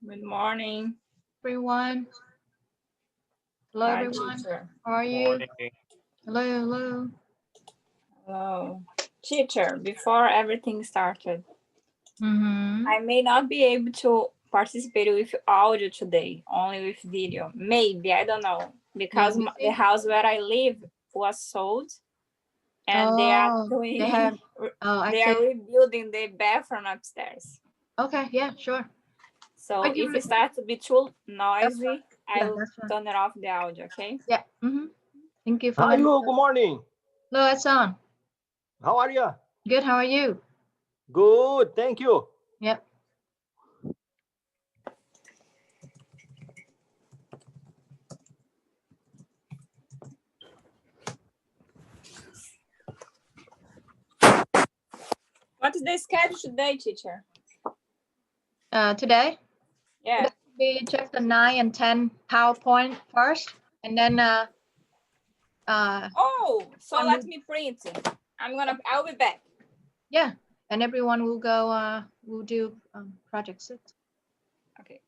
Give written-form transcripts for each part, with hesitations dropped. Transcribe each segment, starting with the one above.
Good morning. Everyone. Hello, Hi, everyone. teacher. How are you? Morning. Hello, hello. Hello. Teacher, before everything started, Mm-hmm. I may not be able to participate with audio today, only with video. Maybe, I don't know. Because You're the busy? house where I live was sold and they are Oh, doing they have. they are Active. rebuilding the bathroom upstairs. Okay, yeah, sure. So But if it starts to be too that's fine. noisy, I Yeah, will that's fine. turn it off the audio, okay? Yeah. Mm-hmm. Thank you for Hi, letting me you. know. Good morning. Hello, Edson. How are you? Good. How are you? Good. Thank you. Yep. What is the schedule today, teacher? Today Yeah. we check the 9 and 10 PowerPoint first, and then Oh, so one let will, me print. I'll be back. yeah, and everyone will go. We'll do project 6. Okay.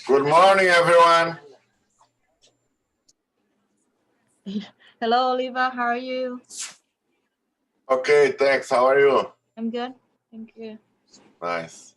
Good morning, everyone. Hello, Oliva. How are you? Okay, thanks. How are you? I'm good. Thank you. Nice.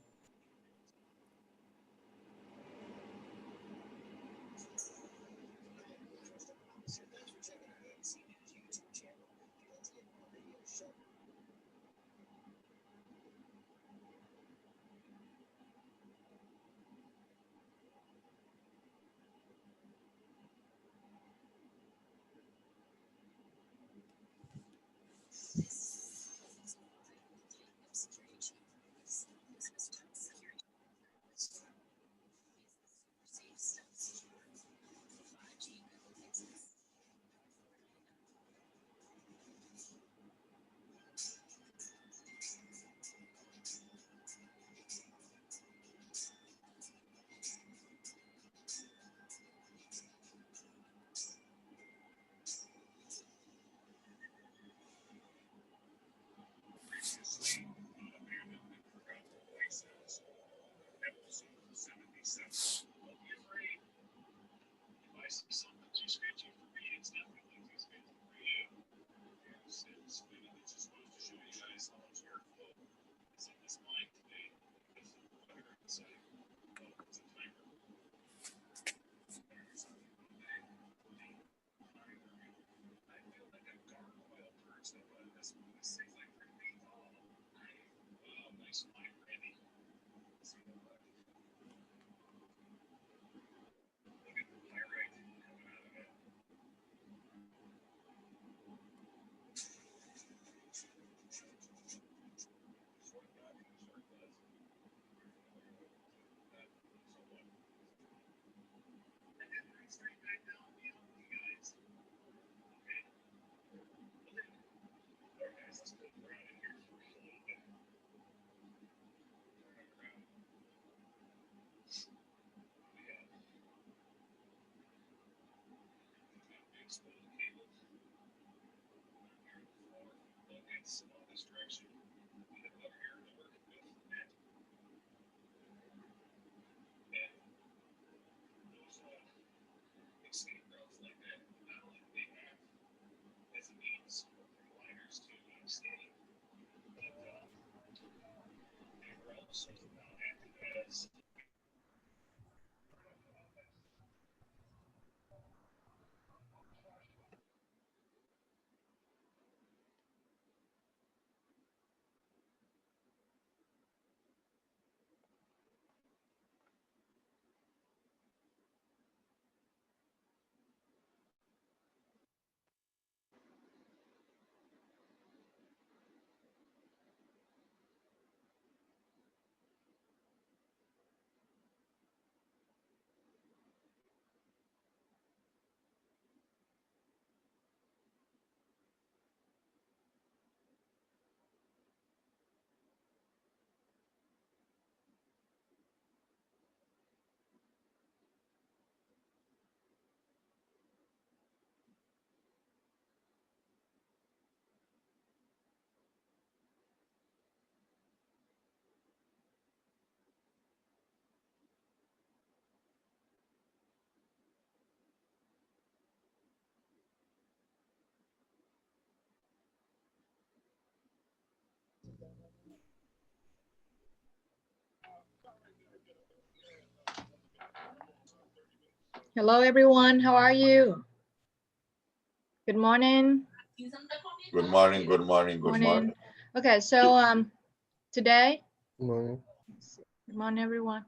Hello, everyone. How are you? Good morning. Good morning, good morning, good morning. Okay, so today, Good morning. good morning, everyone.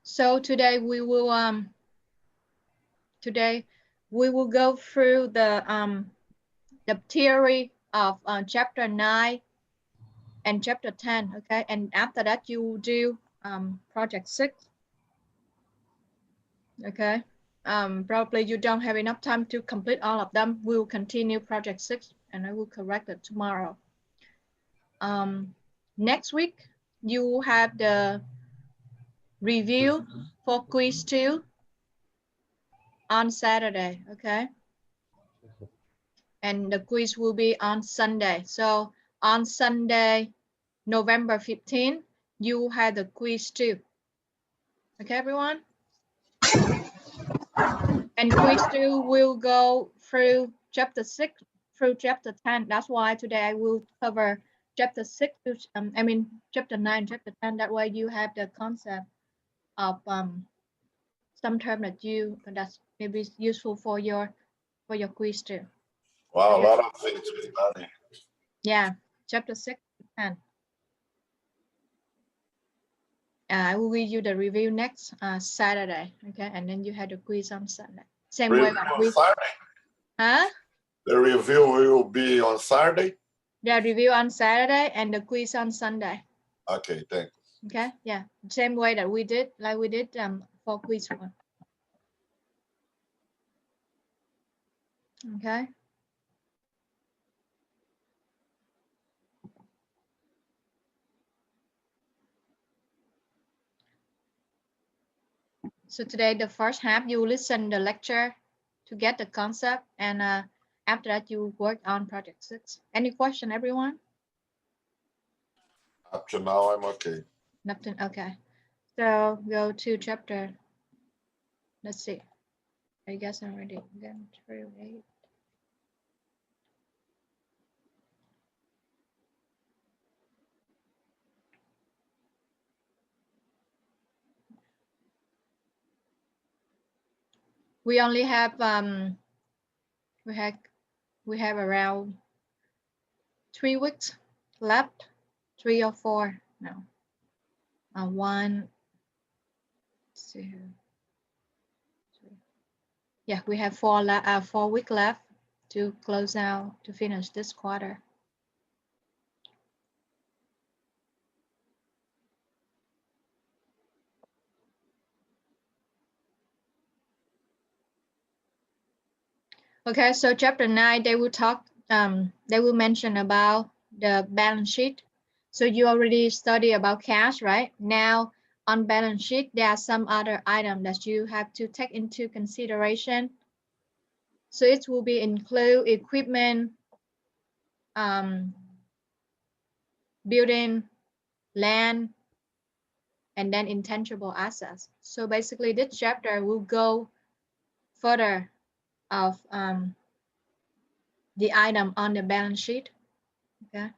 So today we will go through the theory of chapter 9 and chapter 10, okay? And after that you will do project 6. Okay. Probably you don't have enough time to complete all of them. We'll continue project 6 and I will correct it tomorrow. Next week you have the review for quiz 2 on Saturday, okay? And the quiz will be on Sunday. So on Sunday, November 15, you have the quiz 2. Okay, everyone? And quiz 2 will go through chapter 6 through chapter 10. That's why today I will cover chapter 6 to, chapter 9, chapter 10. That way you have the concept of some term that's maybe useful for your quiz too. Wow, a lot of things to study. Yeah, chapter 6 to 10. I will give you the review next Saturday, okay? And then you have the quiz on Sunday. Same way, but on Saturday. Huh? The review will be on Saturday? The review on Saturday and the quiz on Sunday. Okay, thanks. Okay, yeah, same way that we did, like we did for quiz 1. Okay. So today, the first half, you listen the lecture to get the concept, and after that, you work on project 6. Any question, everyone? Up to now, I'm okay. Nothing. Okay. So go to chapter. Let's see. I guess I'm already gone through 8. We only have we have around 3 weeks left, 3 or 4 now. 1, 2, 3. Yeah, we have 4 weeks left to close out, to finish this quarter. Okay, so chapter 9, they will talk, they will mention about the balance sheet. So you already study about cash, right? Now on balance sheet, there are some other items that you have to take into consideration. So it will be include equipment, building, land, and then intangible assets. So basically this chapter will go further of the item on the balance sheet. Okay.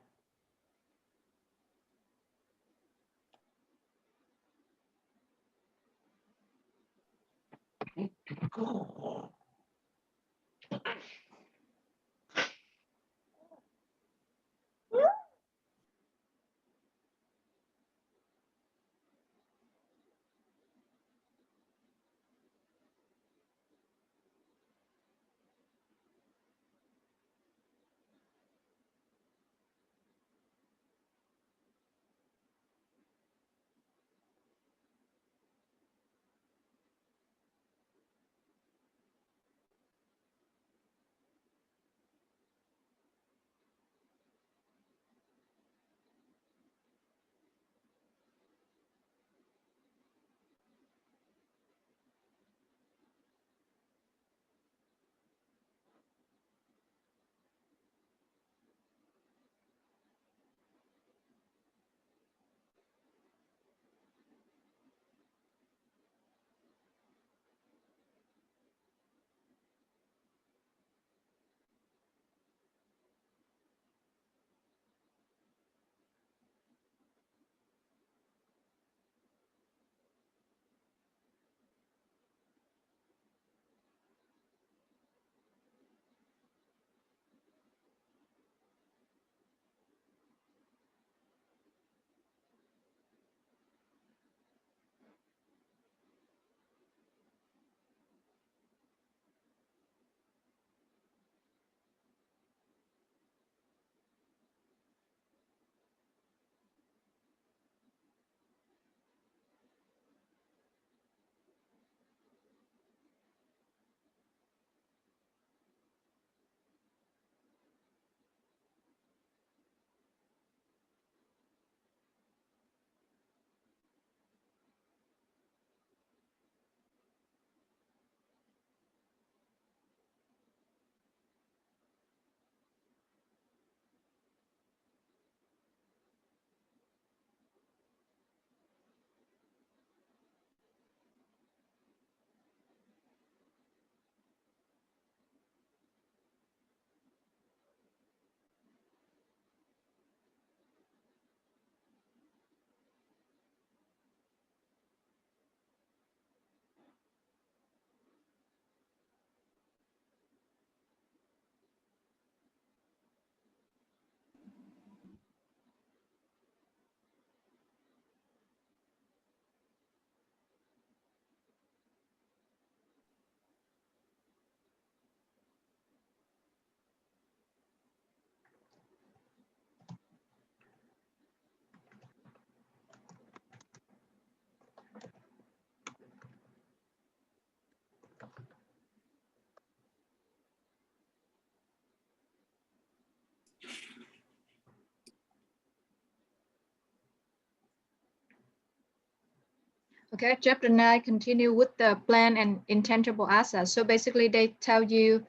Okay, chapter 9 continue with the plan and intangible assets. So basically they tell you,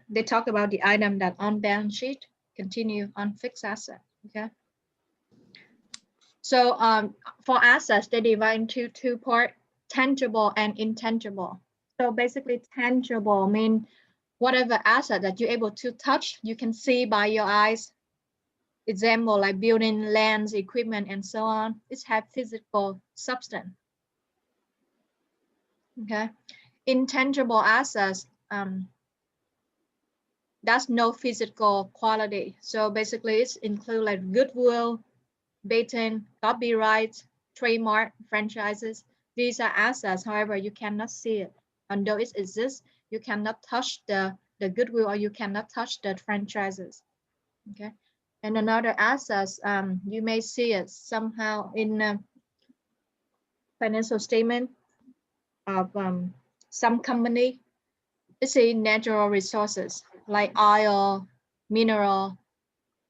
they talk about the item that on balance sheet, continue on fixed asset, okay? So for assets, they divide into two parts, tangible and intangible. So basically tangible mean whatever asset that you're able to touch, you can see by your eyes. Example like building, lands, equipment, and so on. It have physical substance. Okay, intangible assets, that's no physical quality. So basically it's include like goodwill, patent, copyright, trademark, franchises. These are assets, however, you cannot see it. Although it exists, you cannot touch the goodwill or you cannot touch the franchises. Okay, and another assets, you may see it somehow in a financial statement of some company. It's a natural resources like oil, mineral,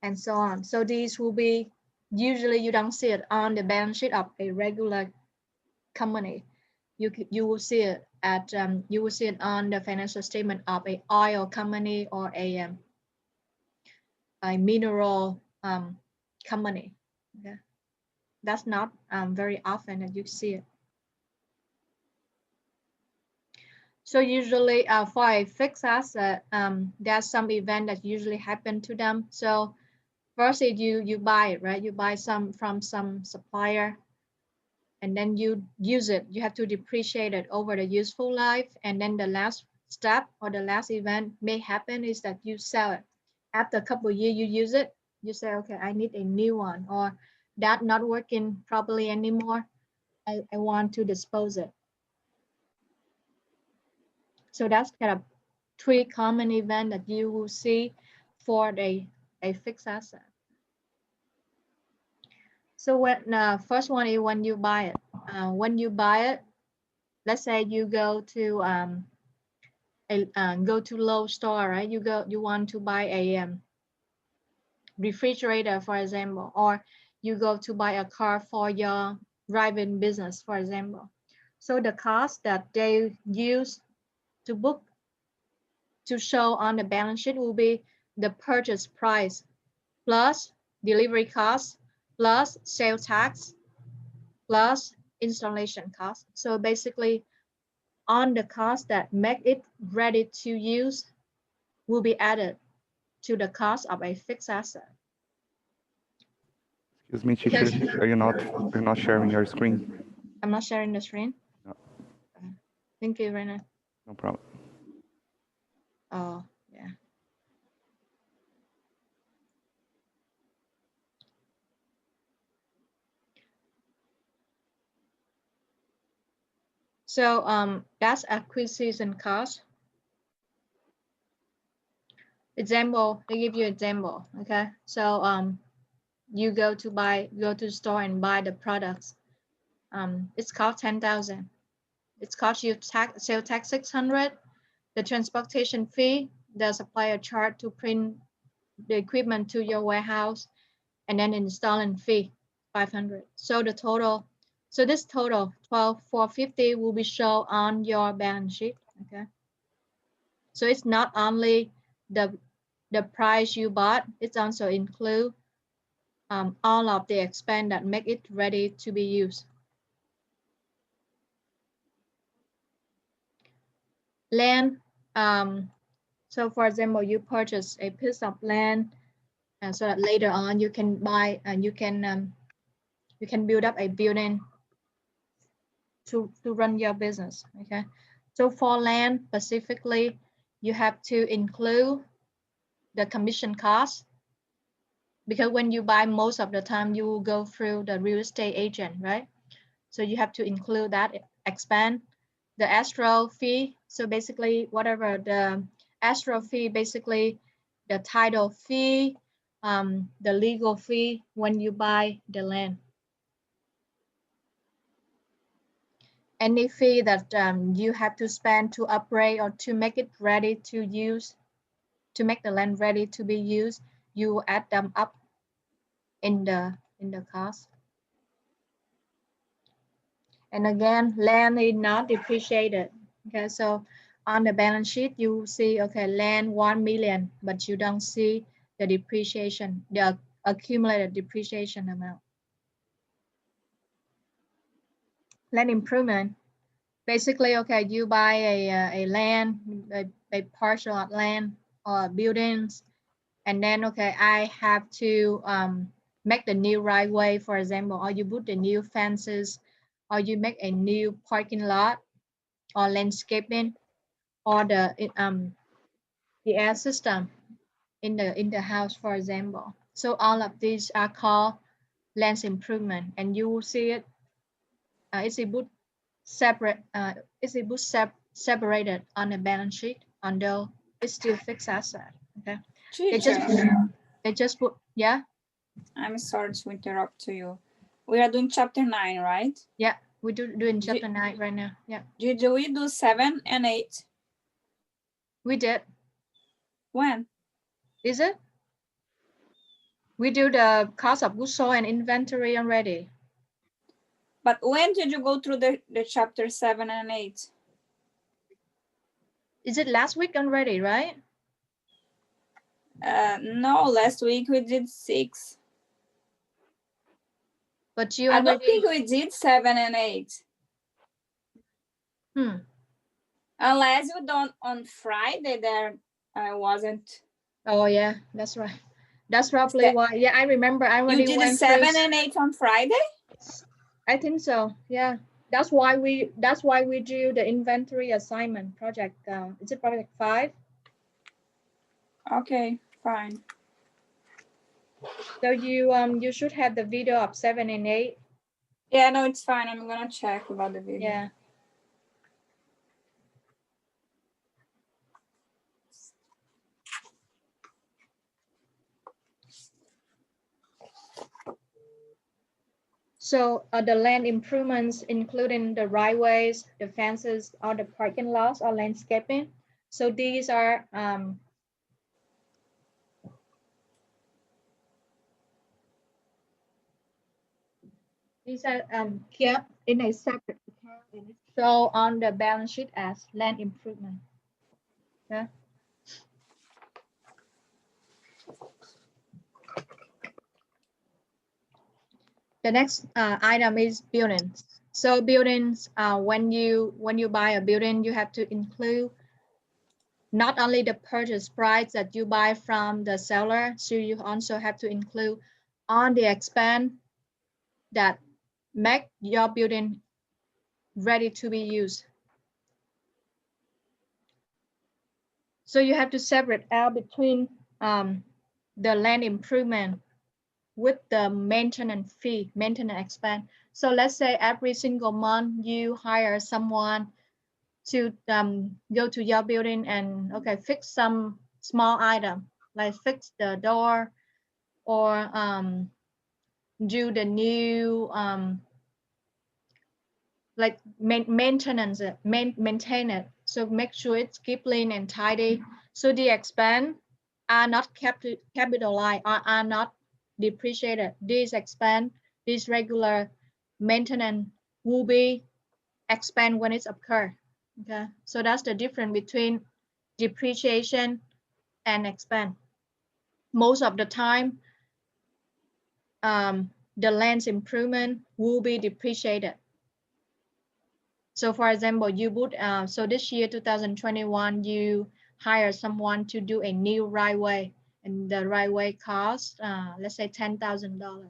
and so on. So these will be, usually you don't see it on the balance sheet of a regular company. You will see it at you will see it on the financial statement of a oil company or a mineral company. Okay, that's not very often that you see it. So usually for a fixed asset, there's some event that usually happen to them. So first you buy it, right? You buy some from some supplier, and then you use it. You have to depreciate it over the useful life. And then the last step or the last event may happen is that you sell it. After a couple of years, you use it. You say, okay, I need a new one, or that not working properly anymore. I want to dispose it. So that's kind of three common events that you will see for a fixed asset. So when first one is when you buy it. When you buy it, let's say you go to go to Lowe's store, right? You want to buy a refrigerator, for example, or you go to buy a car for your driving business, for example. So the cost that they use to book to show on the balance sheet will be the purchase price plus delivery cost plus sales tax plus installation cost. So basically on the cost that make it ready to use will be added to the cost of a fixed asset. Excuse me, teacher, you're not sharing your screen? I'm not sharing the screen. No. Thank you, Rena. No problem. Oh, yeah. So that's acquisition cost. Example, they give you example. Okay, so you go to the store and buy the products. It's cost 10,000. It's cost you sales tax 600. The transportation fee, the supplier charge to print the equipment to your warehouse, and then installing fee 500. So the total, so this total 12,450 will be shown on your balance sheet. Okay. So it's not only the price you bought, it's also include all of the expense that make it ready to be used. Land. So for example, you purchase a piece of land, and so that later on you can buy and you can build up a building to run your business. Okay. So for land specifically, you have to include the commission cost, because when you buy, most of the time you will go through the real estate agent, right? So you have to include that expense, the escrow fee. So basically whatever the escrow fee, basically the title fee, the legal fee when you buy the land. Any fee that you have to spend to upgrade or to make it ready to use, to make the land ready to be used, you add them up in the cost. And again, land is not depreciated. Okay, so on the balance sheet, you see, okay, land 1 million, but you don't see the depreciation, the accumulated depreciation amount. Land improvement, basically, okay, you buy a land, a partial of land or buildings, and then, okay, I have to make the new right way, for example, or you put the new fences, or you make a new parking lot, or landscaping, or the air system in the house, for example. So all of these are called land improvement, and you will see it. It's a book separate. It's a book separated on the balance sheet, although it's still fixed asset. Okay. They just put, yeah. I'm sorry to interrupt you. We are doing chapter 9, right? Yeah, we doing chapter 9 right now. Yeah. Did we do 7 and 8? We did. When? Is it? We do the cost of goods sold and inventory already. But when did you go through the chapter 7 and 8? Is it last week already, right? No, last week we did 6. But you I already... don't think we did 7 and 8. Unless you done on Friday, there I wasn't. Oh yeah, that's right. That's probably why. Yeah, I remember. I already You did went 7 through... and 8 on Friday? I think so. Yeah, that's why we do the inventory assignment project. Is it project 5? Okay, fine. So you should have the video of 7 and 8. Yeah, no, it's fine. I'm gonna check about the video. Yeah. So the land improvements, including the right ways, the fences, or the parking lots, or landscaping. So these are kept in a separate account and show on the balance sheet as land improvement. Yeah. The next item is buildings. So buildings, when you buy a building, you have to include not only the purchase price that you buy from the seller, so you also have to include on the expense that make your building ready to be used. So you have to separate out between the land improvement with the maintenance fee, maintenance expense. So let's say every single month you hire someone to go to your building and fix some small item, like fix the door or do the new like maintenance, maintain it. So make sure it's keep clean and tidy. So the expense are not capitalized or are not depreciated. This expense, this regular maintenance will be expense when it's occur. Okay, so that's the difference between depreciation and expense. Most of the time, the land's improvement will be depreciated. So for example, you would, so this year, 2021, you hire someone to do a new right way, and the right way costs, let's say $10,000.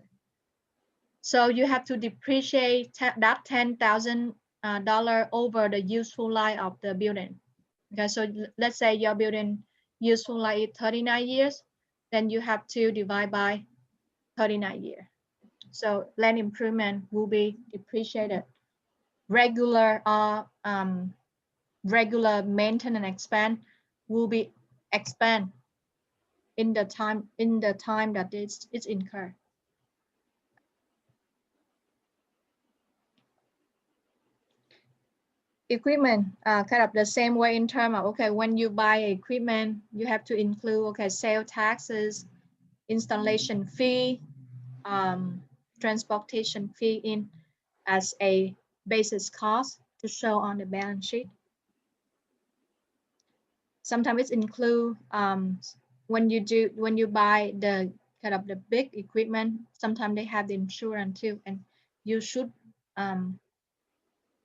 So you have to depreciate that $10,000 over the useful life of the building. Okay, so let's say your building useful life is 39 years, then you have to divide by 39 years. So land improvement will be depreciated. Regular regular maintenance expense will be expand in the time that it's incurred. Equipment, kind of the same way in terms of, when you buy equipment, you have to include, sale taxes, installation fee, transportation fee in as a basis cost to show on the balance sheet. Sometimes it include when you buy the kind of the big equipment, sometimes they have the insurance too, and you should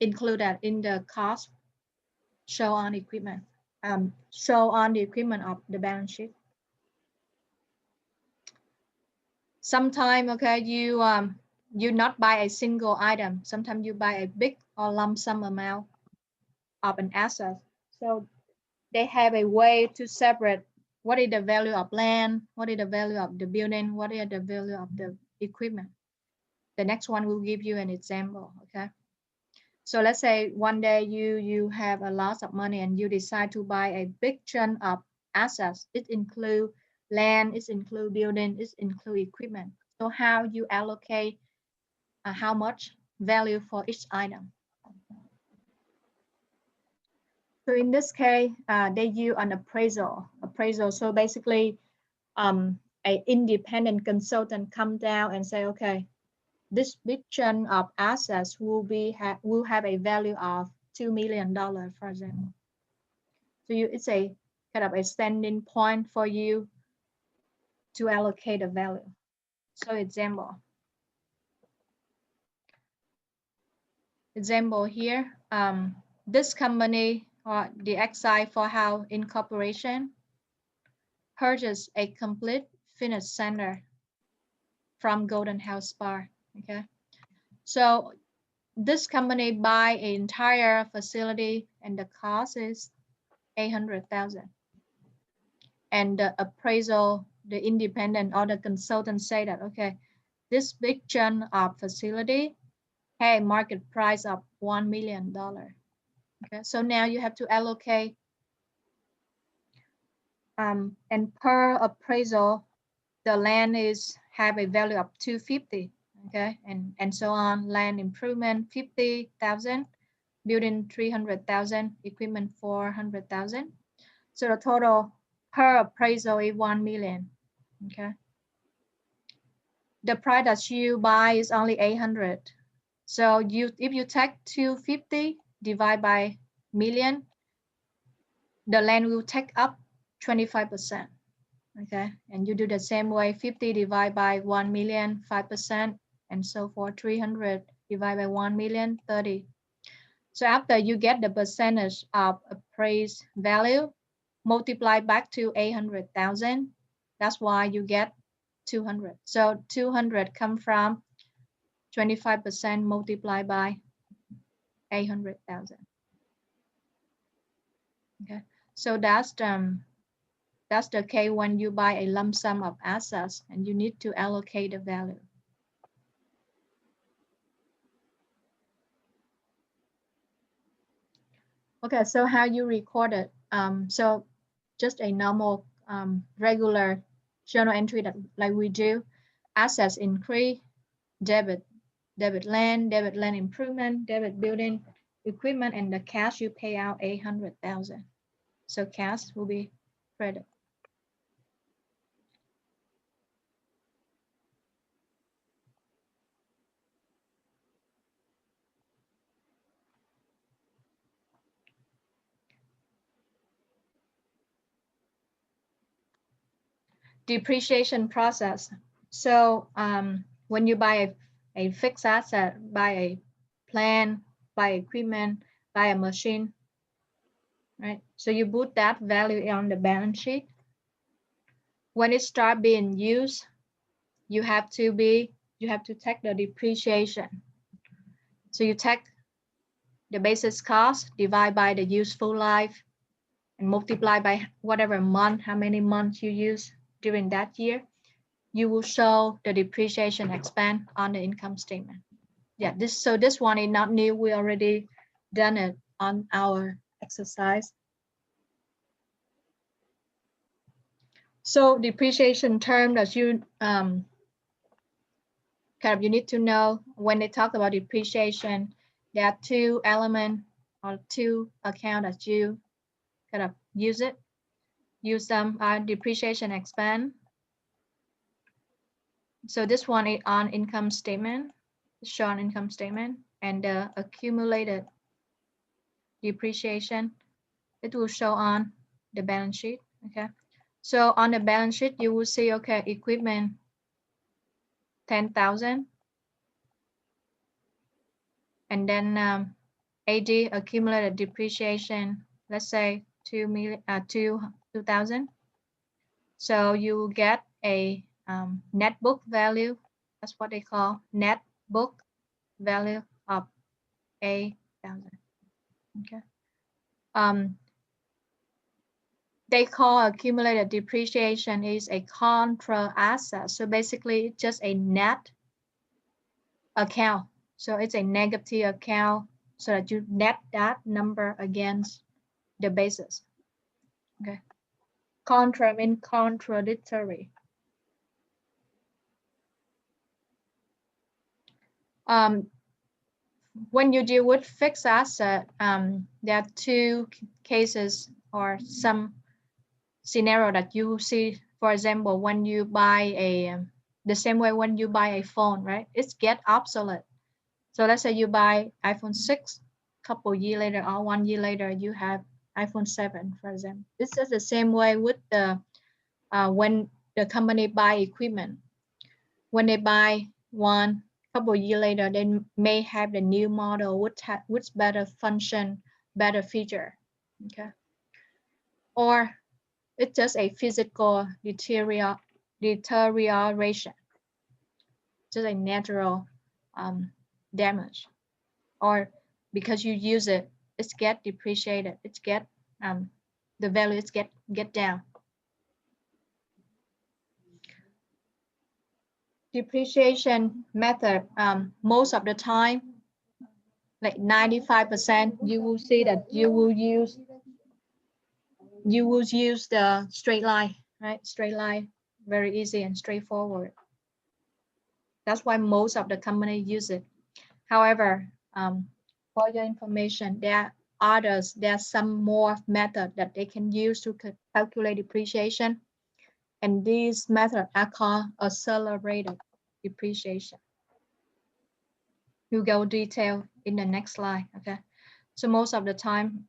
include that in the cost show on equipment, show on the equipment of the balance sheet. Sometimes, okay, you not buy a single item. Sometimes you buy a big or lump sum amount of an asset. So they have a way to separate what is the value of land, what is the value of the building, what is the value of the equipment. The next one will give you an example, okay? So let's say one day you have a lot of money and you decide to buy a big chunk of assets. It includes land, it includes building, it includes equipment. So how you allocate how much value for each item. So in this case, they use an appraisal. So basically, an independent consultant come down and say, okay, this big chunk of assets will have a value of $2 million, for example. So it's a kind of a standing point for you to allocate a value. So example here, this company or the Xi for House Incorporation purchased a complete fitness center from Golden House Spa. Okay, so this company buy an entire facility and the cost is $800,000. And the appraisal, the independent or the consultant say that, okay, this big chunk of facility has a market price of $1 million. Okay, so now you have to allocate, and per appraisal, the land have a value of $250,000. Okay, and so on. Land improvement $50,000, building $300,000, equipment $400,000. So the total per appraisal is $1 million. Okay, the price that you buy is only $800,000. So if you take $250,000 divide by million, the land will take up 25%. Okay, and you do the same way, 50 divided by 1 million, 5%, and so forth. 300 divided by 1 million, 30. So after you get the percentage of appraised value, multiply back to 800,000. That's why you get 200. So 200 come from 25% multiplied by 800,000. Okay, so that's the case when you buy a lump sum of assets and you need to allocate the value. Okay, so how you record it? So just a normal regular journal entry that like we do. Assets increase, debit land improvement, debit building equipment, and the cash you pay out 800,000. So cash will be credit. Depreciation process. So when you buy a fixed asset, buy a plant, buy equipment, buy a machine, right? So you put that value on the balance sheet. When it starts being used, you have to take the depreciation. So you take the basis cost, divide by the useful life, and multiply by whatever month, how many months you use during that year. You will show the depreciation expense on the income statement. Yeah, this one is not new. We already done it on our exercise. So depreciation term that you you need to know when they talk about depreciation, there are two elements or two accounts that you use it. Use them depreciation expense. So this one is on income statement, shown income statement, and the accumulated depreciation, it will show on the balance sheet. Okay, so on the balance sheet you will see, okay, equipment 10,000, and then AD, accumulated depreciation, let's say 2,000. So you will get a net book value. That's what they call net book value of 8,000. Okay. They call accumulated depreciation is a contra asset. So basically it's just a net account. So it's a negative account so that you net that number against the basis. Okay. Contra means contradictory. When you deal with fixed asset, there are two cases or some scenario that you see. For example, when you buy the same way when you buy a phone, right? It's get obsolete. So let's say you buy iPhone 6, couple years later or 1 year later, you have iPhone 7, for example. It's just the same way with the when the company buy equipment. When they buy one, couple years later, they may have the new model with better function, better feature. Okay, or it's just a physical deterioration, just a natural damage, or because you use it, it's get depreciated, it's get the value is get down. Depreciation method, most of the time, like 95%, you will see that you will use the straight line, right? Straight line, very easy and straightforward. That's why most of the company use it. However, for your information, there are some more method that they can use to calculate depreciation. And these methods are called accelerated depreciation. We'll go detail in the next slide, okay? So most of the time,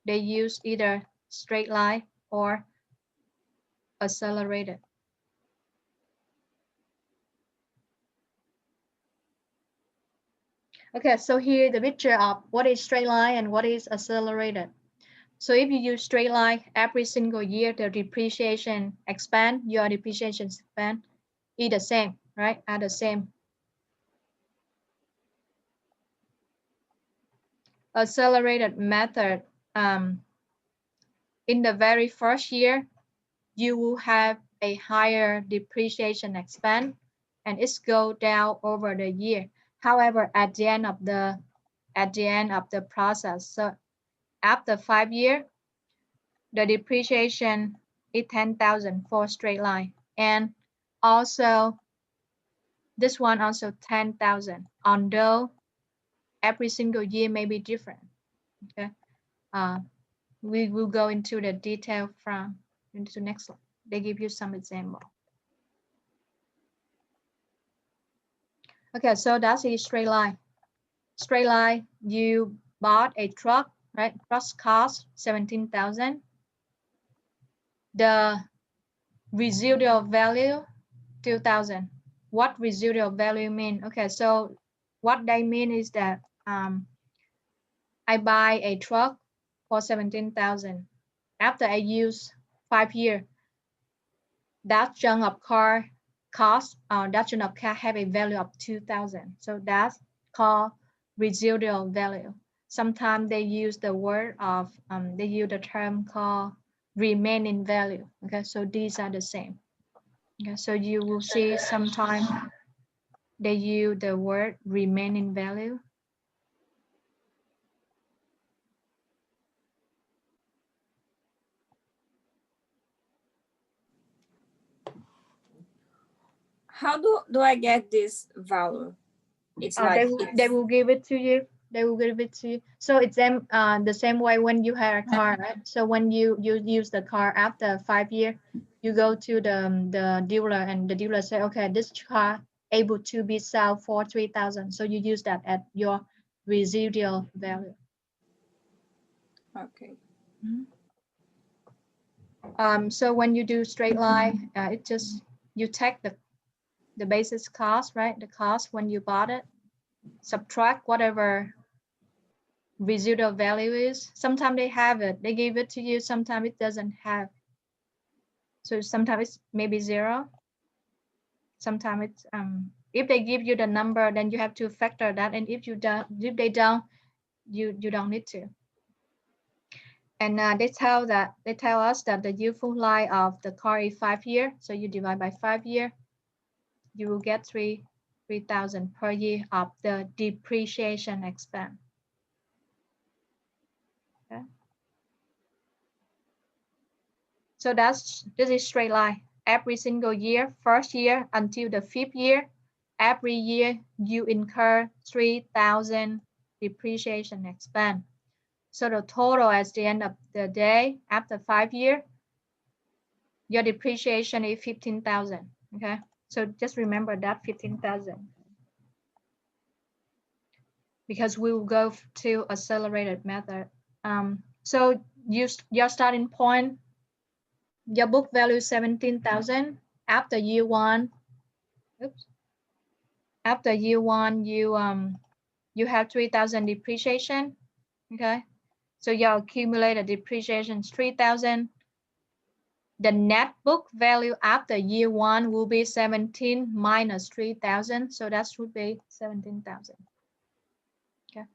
they use either straight line or accelerated. Okay, so here the picture of what is straight line and what is accelerated. So if you use straight line, every single year the depreciation expand, your depreciation expand is the same, right? Are the same. Accelerated method, in the very first year, you will have a higher depreciation expense and it's go down over the year. However, at the end of the process, so after 5 years, the depreciation is 10,000 for straight line, and also this one also 10,000. Although every single year may be different. Okay, we will go into the detail into next slide. They give you some example. Okay, so that's a straight line. Straight line, you bought a truck, right? Truck cost 17,000. The residual value 2,000. What residual value mean? Okay, so what they mean is that I buy a truck for 17,000. After I use 5 years, that chunk of car cost, that chunk of car have a value of 2,000. So that's called residual value. Sometimes they use the word of, they use the term called remaining value. Okay, so these are the same. Okay, so you will see sometimes they use the word remaining value. How do I get this value? It's like they will give it to you. They will give it to you. So it's the same way when you have a car, right? So when you use the car after 5 years, you go to the dealer and the dealer say, okay, this car able to be sold for 3,000. So you use that at your residual value. Okay. So when you do straight line, it just, you take the basis cost, right? The cost when you bought it, subtract whatever residual value is. Sometimes they have it, they give it to you, sometimes it doesn't have. So sometimes it's maybe 0. Sometimes it's if they give you the number, then you have to factor that, and if they don't, you don't need to. And they tell us that the useful life of the car is 5 years. So you divide by 5 years, you will get 3,000 per year of the depreciation expense. Okay. So this is straight line. Every single year, first year until the 5th year, every year you incur 3,000 depreciation expense. So the total at the end of the day, after 5 years, your depreciation is 15,000. Okay, so just remember that 15,000, because we will go to accelerated method. So your starting point, your book value is 17,000. After year one, after year one, you have 3,000 depreciation. Okay, so your accumulated depreciation is 3,000. The net book value after year one will be 17 minus 3,000. So that should be 17,000. Okay,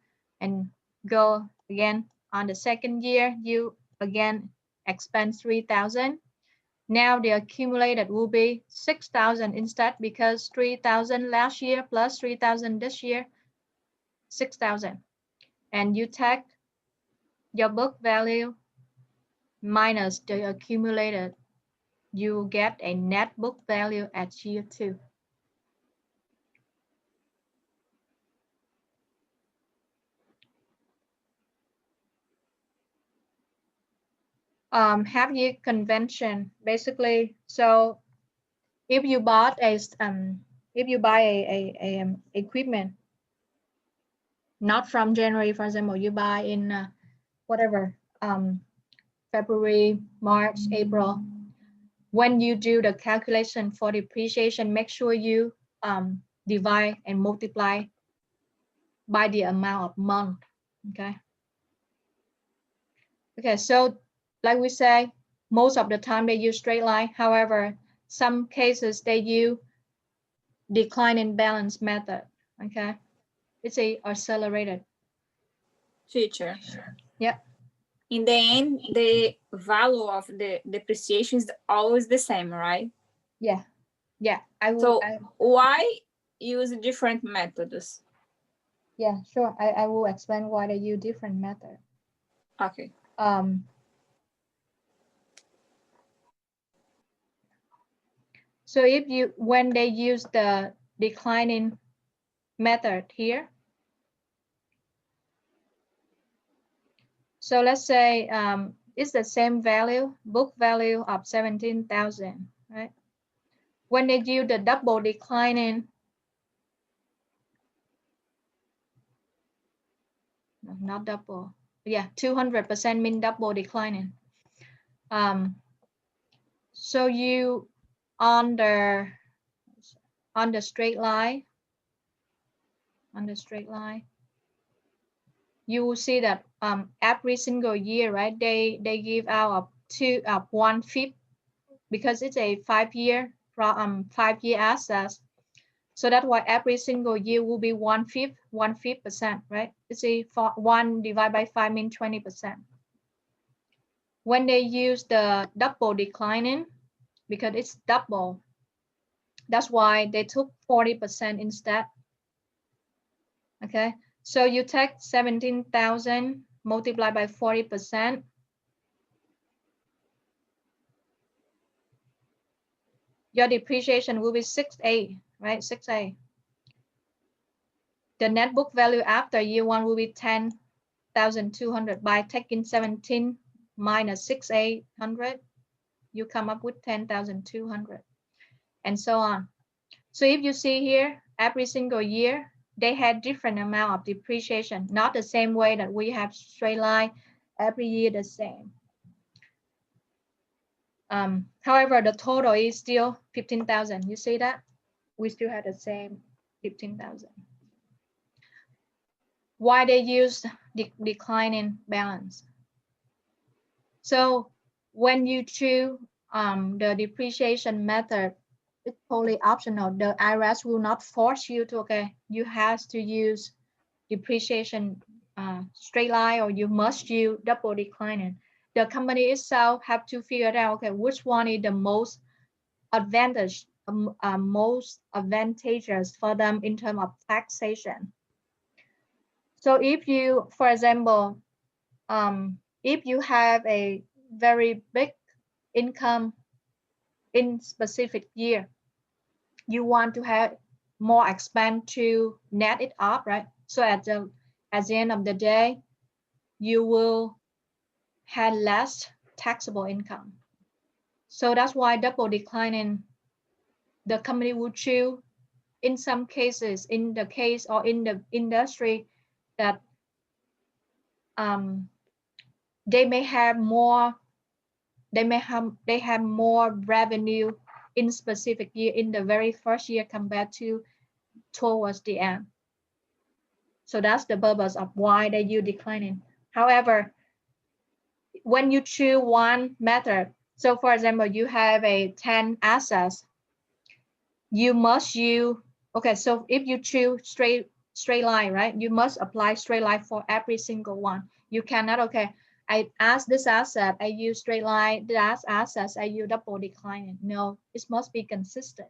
and go again on the second year, you again expend 3,000. Now the accumulated will be 6,000 instead, because 3,000 last year plus 3,000 this year, 6,000. And you take your book value minus the accumulated, you get a net book value at year 2. Half year convention, basically. So if you bought a if you buy a equipment not from January, for example, you buy in whatever February, March, April, when you do the calculation for depreciation, make sure you divide and multiply by the amount of month. Okay, so like we say, most of the time they use straight line. However, some cases they use declining balance method. Okay, it's a accelerated. Teacher. Yeah. In the end, the value of the depreciation is always the same, right? Yeah. Yeah. So why use different methods? Yeah, sure. I will explain why they use different method. Okay. So when they use the declining method here, so let's say it's the same value, book value of 17,000, right? When they use the double declining, no, not double, yeah, 200% mean double declining. So you on the straight line, you will see that every single year, right, they give out of 1/5, because it's a 5-year assets. So that's why every single year will be 1/5%, right? It's a 1 divided by 5 means 20%. When they use the double declining, because it's double, that's why they took 40% instead. Okay, so you take 17,000 multiplied by 40%. Your depreciation will be 6A, right? 6A. The net book value after year 1 will be 10,200. By taking 17 minus 6,800, you come up with 10,200, and so on. So if you see here, every single year, they had different amount of depreciation, not the same way that we have straight line every year the same. However, the total is still 15,000. You see that? We still have the same 15,000. Why they use declining balance? So when you choose the depreciation method, it's totally optional. The IRS will not force you to, okay, you have to use depreciation straight line or you must use double declining. The company itself have to figure out, okay, which one is the most advantageous for them in terms of taxation. So if you, for example, if you have a very big income in specific year, you want to have more expense to net it up, right? So at the end of the day, you will have less taxable income. So that's why double declining, the company will choose in some cases, in the case or in the industry that they may have more, they have more revenue in specific year in the very first year compared to towards the end. So that's the purpose of why they use declining. However, when you choose one method, so for example, you have a 10 assets, you must use, okay, so if you choose straight line, right, you must apply straight line for every single one. You cannot, okay, I ask this asset, I use straight line, that assets, I use double declining. No, it must be consistent.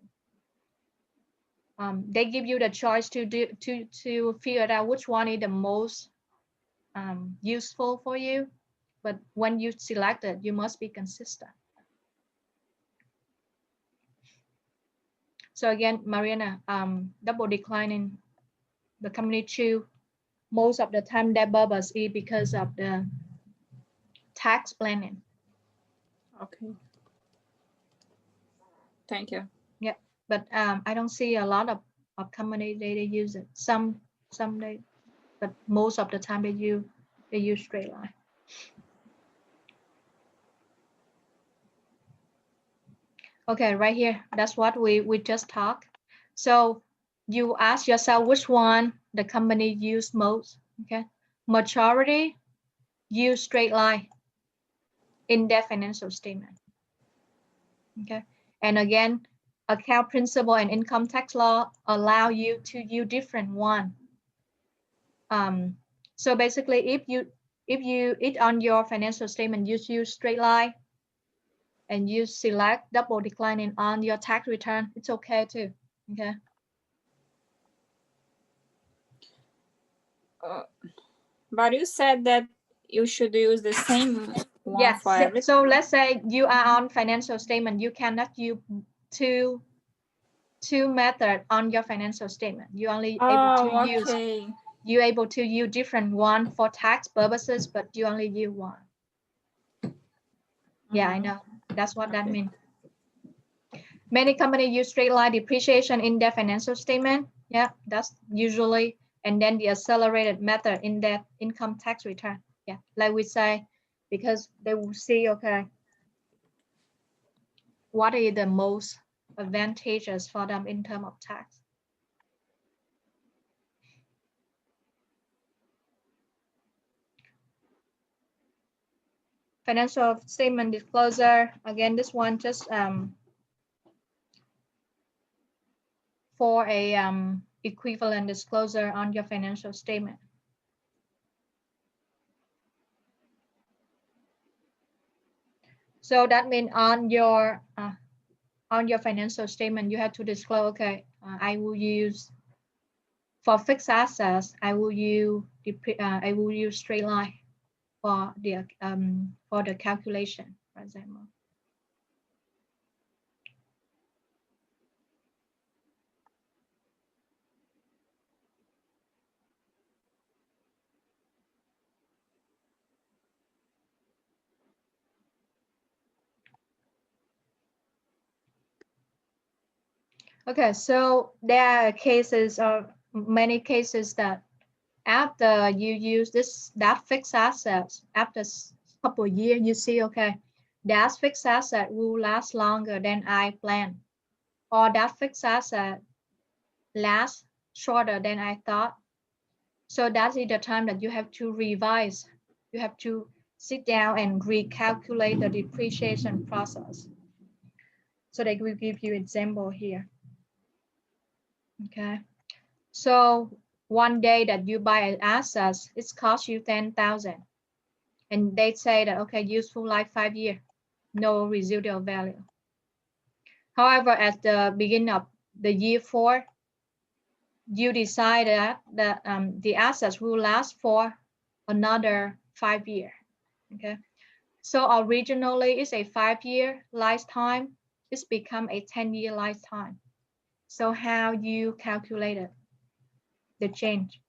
They give you the choice to figure out which one is the most useful for you, but when you select it, you must be consistent. So again, Mariana, double declining, the company choose most of the time their purpose is because of the tax planning. Okay. Thank you. Yeah, but I don't see a lot of companies they use it. Some they, but most of the time they use straight line. Okay, right here, that's what we just talked. So you ask yourself which one the company use most. Okay, majority use straight line in their financial statement. Okay, and again, account principle and income tax law allow you to use different one. So basically, if it on your financial statement, you use straight line, and you select double declining on your tax return, it's okay too. Okay. But you said that you should use the same one Yeah. for everything. So let's say you are on financial statement, you cannot use two methods on your financial statement. You only able to use different one for tax purposes, but you only use one. Yeah, I know. That's what that means. Many companies use straight line depreciation in their financial statement. Yeah, that's usually, and then the accelerated method in their income tax return. Yeah, like we say, because they will see, okay, what is the most advantageous for them in terms of tax. Financial statement disclosure, again, this one just for a equivalent disclosure on your financial statement. So that means on your financial statement, you have to disclose, okay, I will use for fixed assets, I will use straight line for the calculation, for example. Okay, so there are cases of many cases that after you use that fixed assets, after a couple of years, you see, okay, that fixed asset will last longer than I planned, or that fixed asset lasts shorter than I thought. So that is the time that you have to revise. You have to sit down and recalculate the depreciation process. So they will give you example here. Okay. So one day that you buy an asset, it costs you 10,000. And they say that, okay, useful life 5 years, no residual value. However, at the beginning of the year 4, you decide that the assets will last for another 5 years. Okay. So originally it's a 5-year lifetime. It's become a 10-year lifetime. So how you calculate it, the change?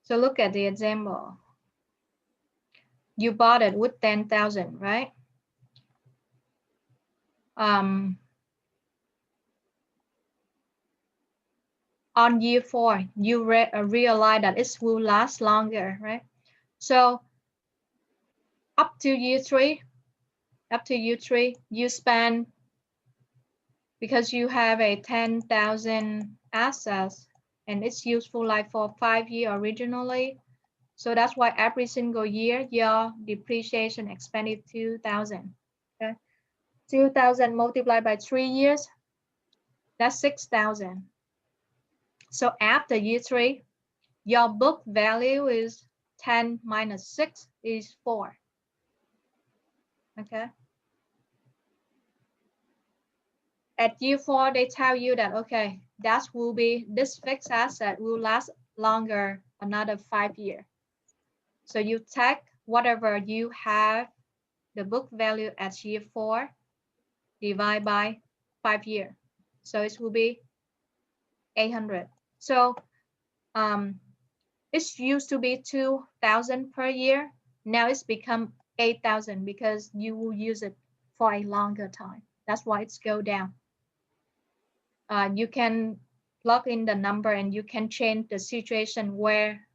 So look at the example. You bought it with 10,000, right? On year 4, you realize that it will last longer, right? So up to year 3, you spend, because you have a 10,000 assets and it's useful life for 5 years originally. So that's why every single year your depreciation expanded 2,000. Okay, 2,000 multiplied by 3 years, that's 6,000. So after year 3, your book value is 10 minus 6 is 4. Okay. At year 4, they tell you that, okay, that will be, this fixed asset will last longer, another 5 years. So you take whatever you have, the book value at year 4, divide by 5 years. So it will be 800. So it used to be 2,000 per year. Now it's become 8,000 because you will use it for a longer time. That's why it's go down. You can plug in the number and you can change the situation where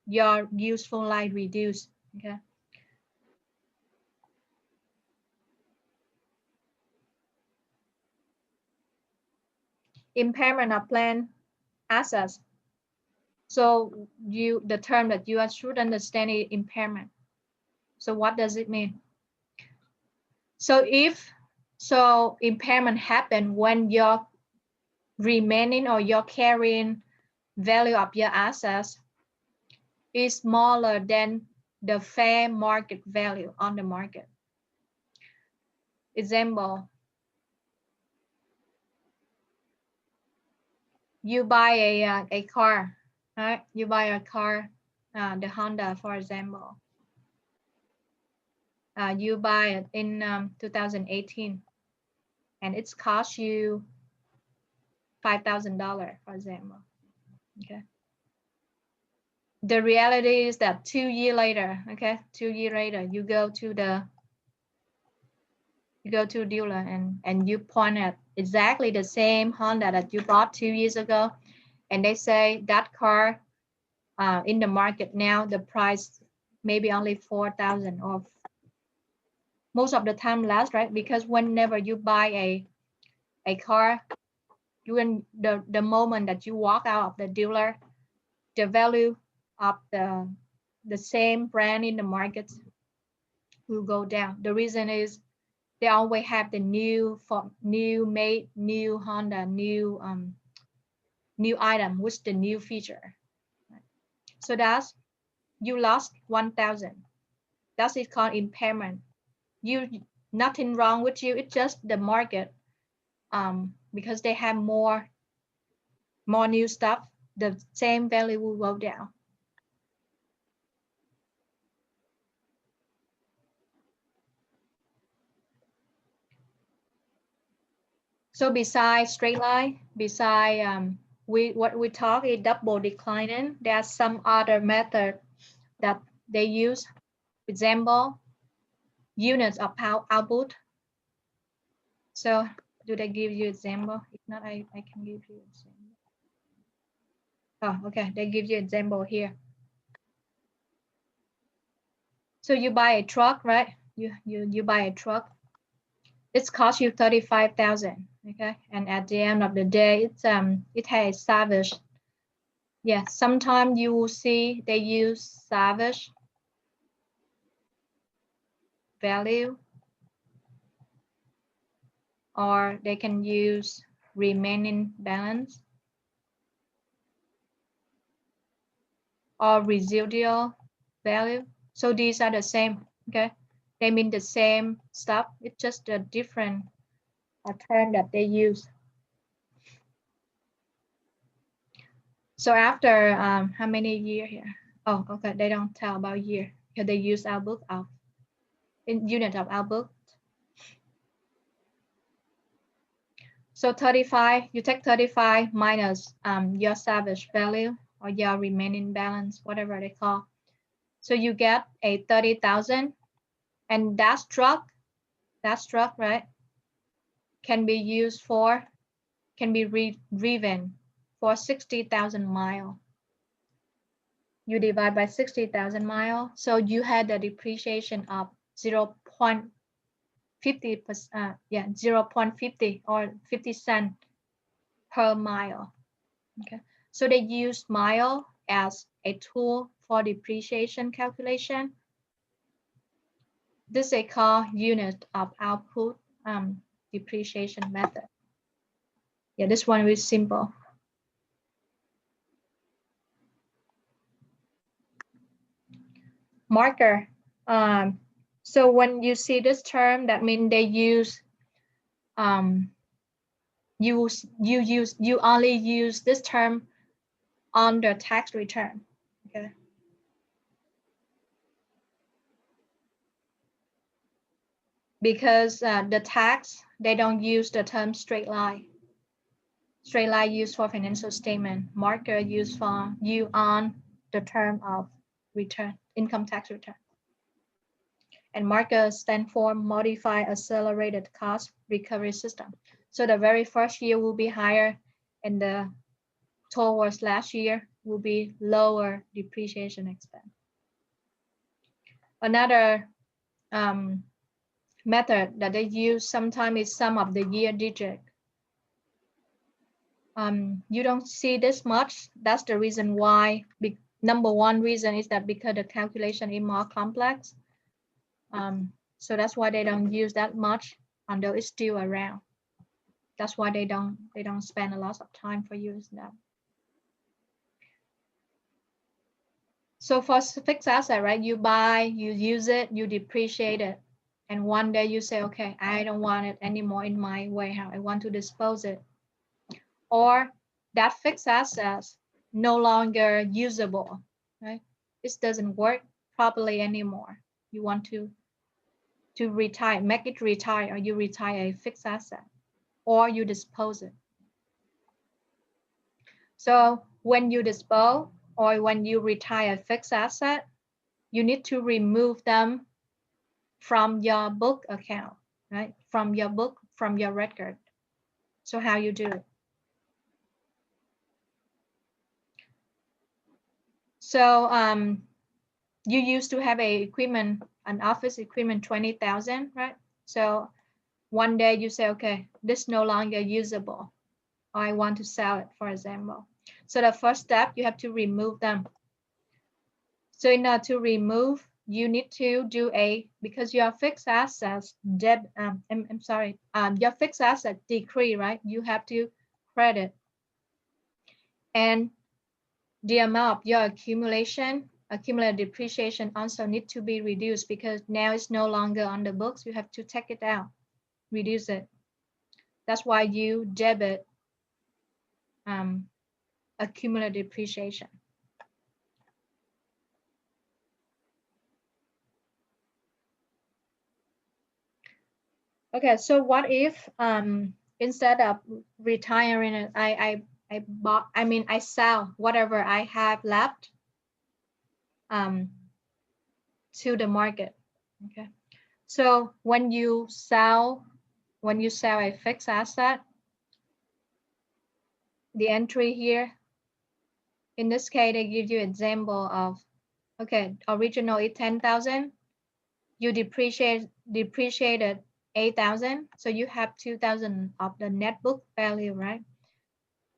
your useful life reduced. Okay. Impairment of planned assets. So the term that you should understand is impairment. So what does it mean? So impairment happen when your remaining or your carrying value of your assets is smaller than the fair market value on the market. Example, you buy a car, right? You buy a car, the Honda, for example. You buy it in 2018, and it's cost you $5,000, for example. Okay. The reality is that 2 years later, okay, 2 years later, you go to dealer and you point at exactly the same Honda that you bought 2 years ago, and they say that car in the market now, the price maybe only 4,000 or most of the time less, right? Because whenever you buy a car, during the moment that you walk out of the dealer, the value of the same brand in the market will go down. The reason is they always have the new Honda, new item with the new feature. So that's, you lost 1,000. That's it called impairment. Nothing wrong with you. It's just the market. Because they have more new stuff, the same value will go down. So besides straight line, what we talk is double declining, there are some other method that they use. Example, units of output. So Do they give you example? If not, I can give you example. Oh, okay. They give you example here. So you buy a truck, right? You buy a truck. It's cost you 35,000. Okay, and at the end of the day, it has salvage. Yeah, sometimes you will see they use salvage value, or they can use remaining balance or residual value. So these are the same, okay? They mean the same stuff. It's just a different term that they use. So after how many years here? Oh, okay, they don't tell about year because they use output of in unit of output. So 35, you take 35 minus your salvage value or your remaining balance, whatever they call. So you get a 30,000, and that truck, right, can be used for, can be driven for 60,000 miles. You divide by 60,000 miles, so you had a depreciation of 0.50%, 0.50 or 50 cents per mile. Okay, so they use mile as a tool for depreciation calculation. This is called unit of output depreciation method. Yeah, this one is simple. Marker. So when you see this term, that means they use you only use this term on the tax return. Okay. Because the tax, they don't use the term straight line. Straight line used for financial statement. Marker used for you on the term of return, income tax return. And marker stand for modified accelerated cost recovery system. So the very first year will be higher, and the towards last year will be lower depreciation expense. Another method that they use sometimes is sum of the year digit. You don't see this much. That's the reason why. Number one reason is that because the calculation is more complex. So that's why they don't use that much, although it's still around. That's why they don't spend a lot of time for using that. So for fixed asset, right? You buy, you use it, you depreciate it, and one day you say, okay, I don't want it anymore in my warehouse. I want to dispose it. Or that fixed asset no longer usable, right? This doesn't work properly anymore. You want to retire, make it retire, or you retire a fixed asset, or you dispose it. So when you dispose or when you retire a fixed asset, you need to remove them from your book account, right? From your book, from your record. So how you do it? So you used to have a equipment, an office equipment, 20,000, right? So one day you say, okay, this no longer usable. I want to sell it, for example. So the first step, you have to remove them. So in order to remove, you need to do because your fixed assets your fixed asset decrease, right? You have to credit. And the amount of your accumulated depreciation also need to be reduced because now it's no longer on the books. You have to take it out, reduce it. That's why you debit accumulated depreciation. Okay, so what if instead of retiring it, I sell whatever I have left to the market. Okay, so when you sell when you sell a fixed asset, the entry here, in this case, they give you example of, okay, original is 10,000, you depreciated 8,000, so you have 2,000 of the net book value, right?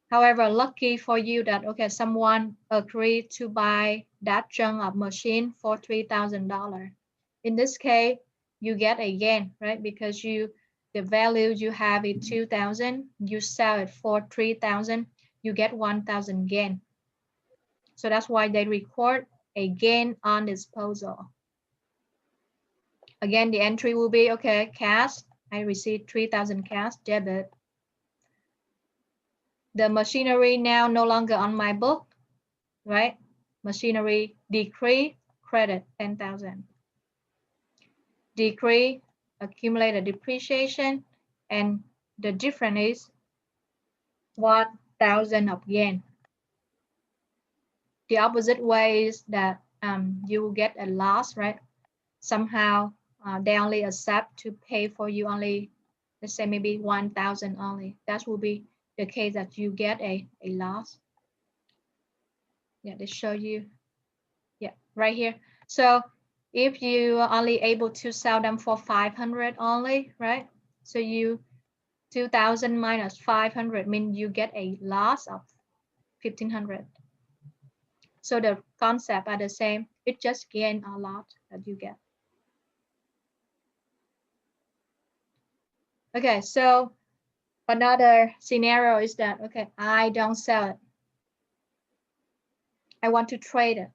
However, lucky for you that, okay, someone agreed to buy that chunk of machine for $3,000. In this case, you get a gain, right? Because the value you have is 2,000, you sell it for 3,000, you get 1,000 gain. So that's why they record a gain on disposal. Again, the entry will be, okay, cash, I received 3,000 cash, debit. The machinery now no longer on my book, right? Machinery decrease, credit 10,000. Decrease, accumulated depreciation, and the difference is 1,000 of gain. The opposite way is that you will get a loss, right? Somehow they only accept to pay for you only, let's say maybe 1,000 only. That will be the case that you get a loss. Yeah, they show you, yeah, right here. So if you are only able to sell them for 500 only, right? So 2,000 minus 500 means you get a loss of 1,500. So the concept are the same. It just gain a lot that you get. Okay, so another scenario is that, okay, I don't sell it. I want to trade it.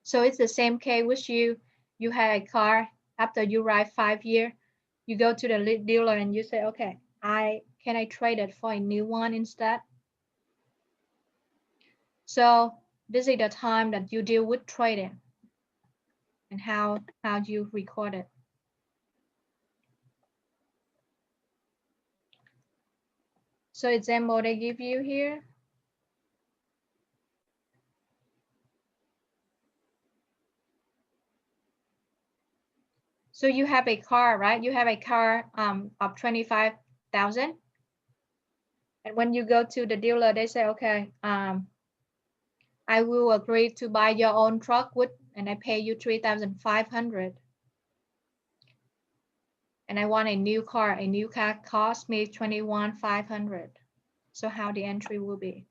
So it's the same case with you. You have a car, after you ride 5 years, you go to the dealer and you say, okay, can I trade it for a new one instead? So this is the time that you deal with trading and how you record it. So example they give you here. So you have a car, right? You have a car of 25,000. And when you go to the dealer, they say, okay, I will agree to buy your own truck and I pay you 3,500. And I want a new car. A new car costs me 21,500. So how the entry will be?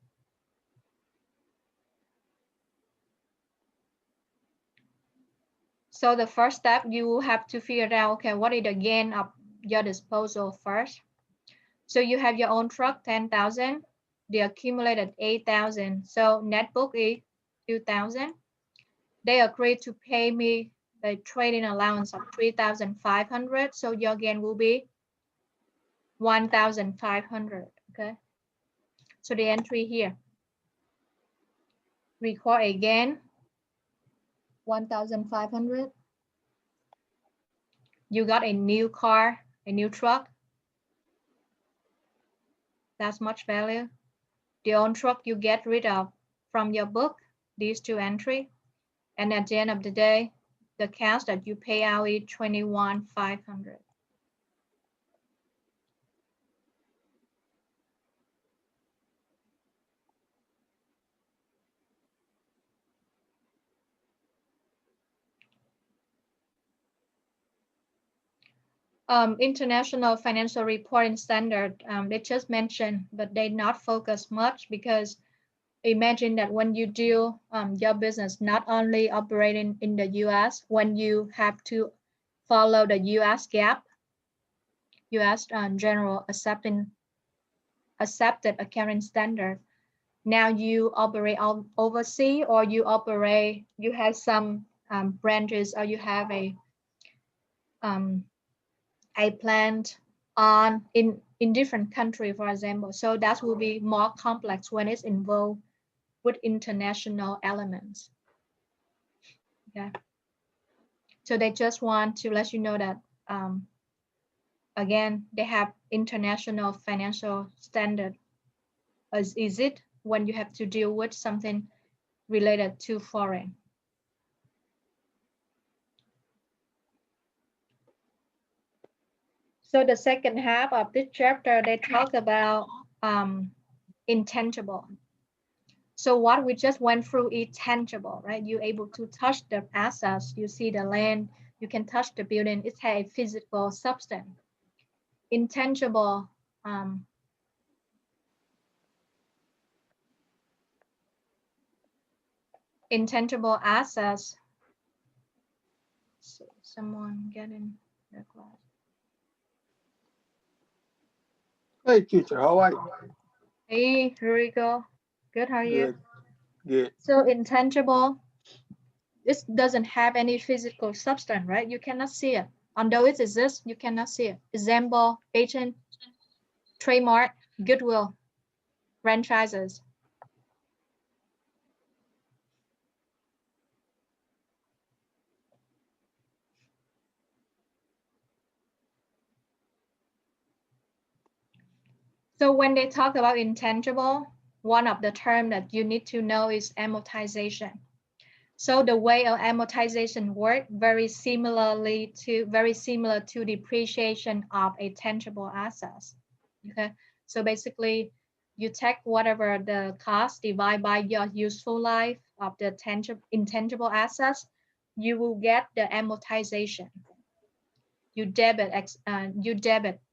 So the first step, you will have to figure out, okay, what is the gain of your disposal first? So you have your own truck, 10,000, the accumulated 8,000. So net book is 2,000. They agreed to pay me the trading allowance of 3,500. So your gain will be 1,500, okay? So the entry here, record again, 1,500. You got a new car, a new truck. That's much value. The old truck you get rid of from your book, these two entries. And at the end of the day, the cash that you pay out is 21,500. International financial reporting standard, they just mentioned, but they not focus much because imagine that when you do your business not only operating in the US, when you have to follow the US GAAP, US general accepted accounting standard. Now you operate overseas, or you have some branches, or you have a plant in different country, for example. So that will be more complex when it's involved with international elements. Okay. So they just want to let you know that again, they have international financial standard. Is it when you have to deal with something related to foreign? So the second half of this chapter, they talk about intangible. So what we just went through is tangible, right? You're able to touch the assets. You see the land, you can touch the building. It has a physical substance. Intangible, intangible assets. So someone getting the class. Hey, teacher, how are you? Hey, here we go. Good, how are you? Good, good. So intangible, this doesn't have any physical substance, right? You cannot see it. Although it exists, you cannot see it. Example, patent, trademark, goodwill, franchises. So when they talk about intangible, one of the terms that you need to know is amortization. So the way of amortization works very similar to depreciation of a tangible assets. Okay, so basically you take whatever the cost divide by your useful life of the intangible assets, you will get the amortization. You debit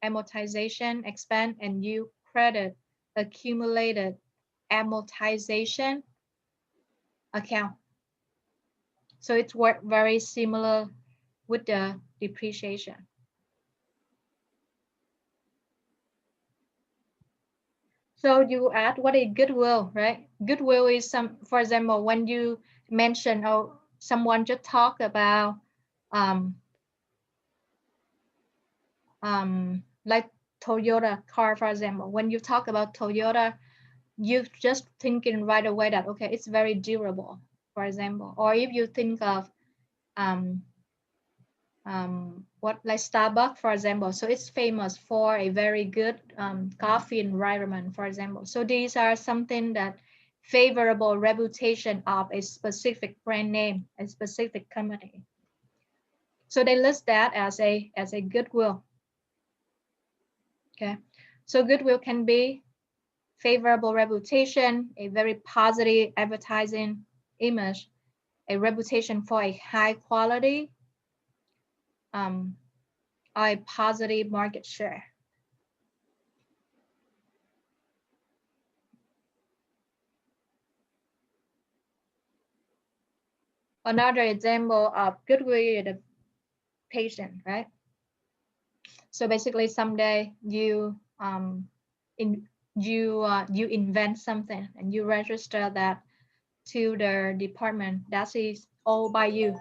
amortization expense and you credit accumulated amortization account. So it's work very similar with the depreciation. So you add what is goodwill, right? Goodwill is some, for example, when you mention or someone just talk about like Toyota car, for example, when you talk about Toyota, you just thinking right away that, okay, it's very durable, for example. Or if you think of what like Starbucks, for example, so it's famous for a very good coffee environment, for example. So these are something that favorable reputation of a specific brand name, a specific company. So they list that as a goodwill. Okay, so goodwill can be favorable reputation, a very positive advertising image, a reputation for a high quality, a positive market share. Another example of goodwill is the patient, right? So basically, someday you you invent something and you register that to the department. That is all by you.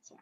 Sorry.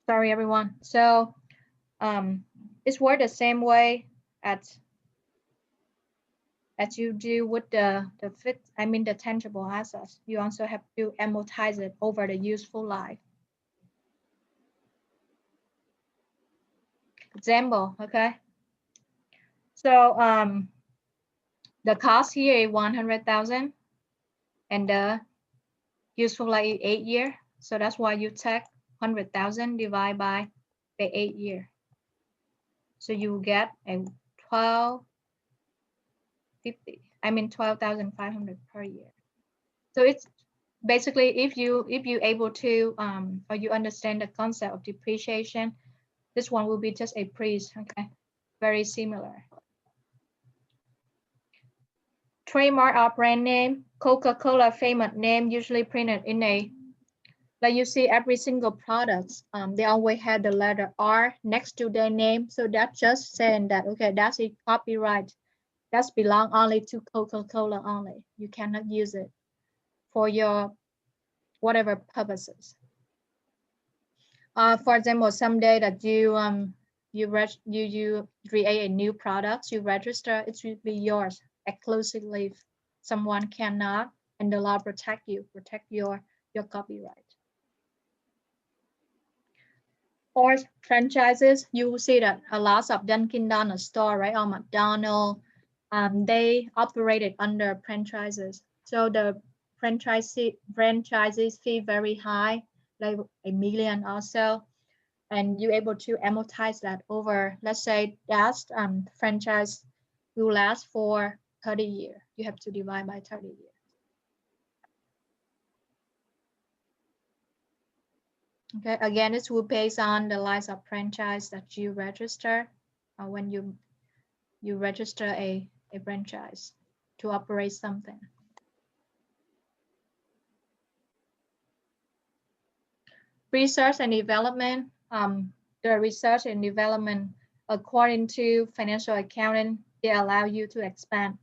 Sorry, everyone. So it's worked the same way as you do with the tangible assets. You also have to amortize it over the useful life. Example, okay. So the cost here is 100,000 and the useful life is 8 years. So that's why you take 100,000 divided by the 8 years. So you get a 12,500 per year. So it's basically if you able to or you understand the concept of depreciation, this one will be just a price, okay? Very similar. Trademark or brand name, Coca-Cola famous name usually printed in a, like you see every single product, they always had the letter R next to their name. So that's just saying that, okay, that's a copyright. That's belong only to Coca-Cola only. You cannot use it for your whatever purposes. For example, someday that you create a new product, you register, it will be yours exclusively. Someone cannot, and the law protect your copyright. Or franchises, you will see that a lot of Dunkin' Donuts store, right, or McDonald's, they operated under franchises. So the franchises fee very high, like $1 million also, and you're able to amortize that over, let's say that franchise will last for 30 years. You have to divide by 30 years. Okay, again, this will based on the life of franchise that you register when you register a franchise to operate something. Research and development. The research and development, according to financial accounting, they allow you to expand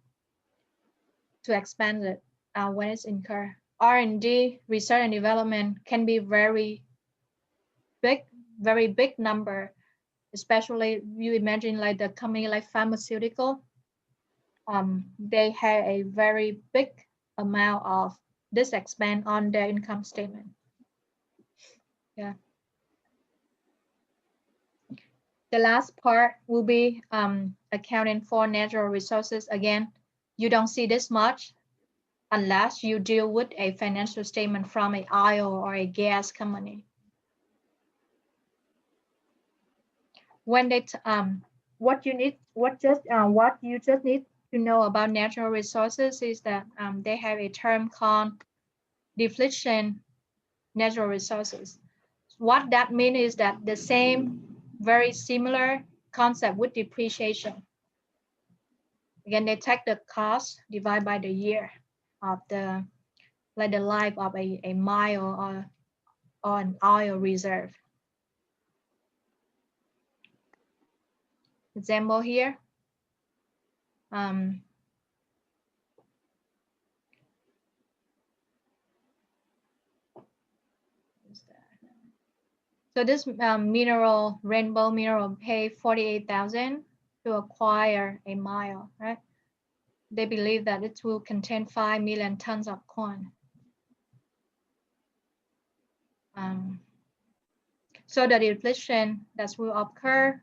it when it's incurred. R&D, research and development, can be very big number, especially you imagine like the company like pharmaceutical. They have a very big amount of this expense on their income statement. Yeah. The last part will be accounting for natural resources. Again, you don't see this much unless you deal with a financial statement from an oil or a gas company. When they what you just need to know about natural resources is that they have a term called depletion natural resources. What that means is that the same very similar concept with depreciation. Again, they take the cost divided by the year of the life of a mile or an oil reserve. Example here. So this rainbow mineral pay 48,000 to acquire a mile, right? They believe that it will contain 5 million tons of corn. So the depletion that will occur,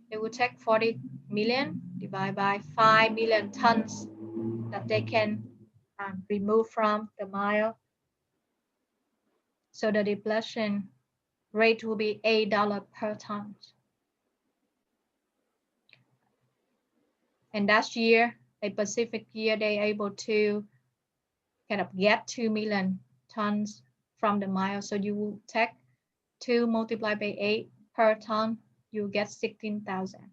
it will take 40 million divided by 5 million tons that they can remove from the mile. So the depletion rate will be $8 per ton. And last year, a Pacific year, they're able to kind of get 2 million tons from the mile. So you will take 2 multiplied by 8 per ton, you get 16,000.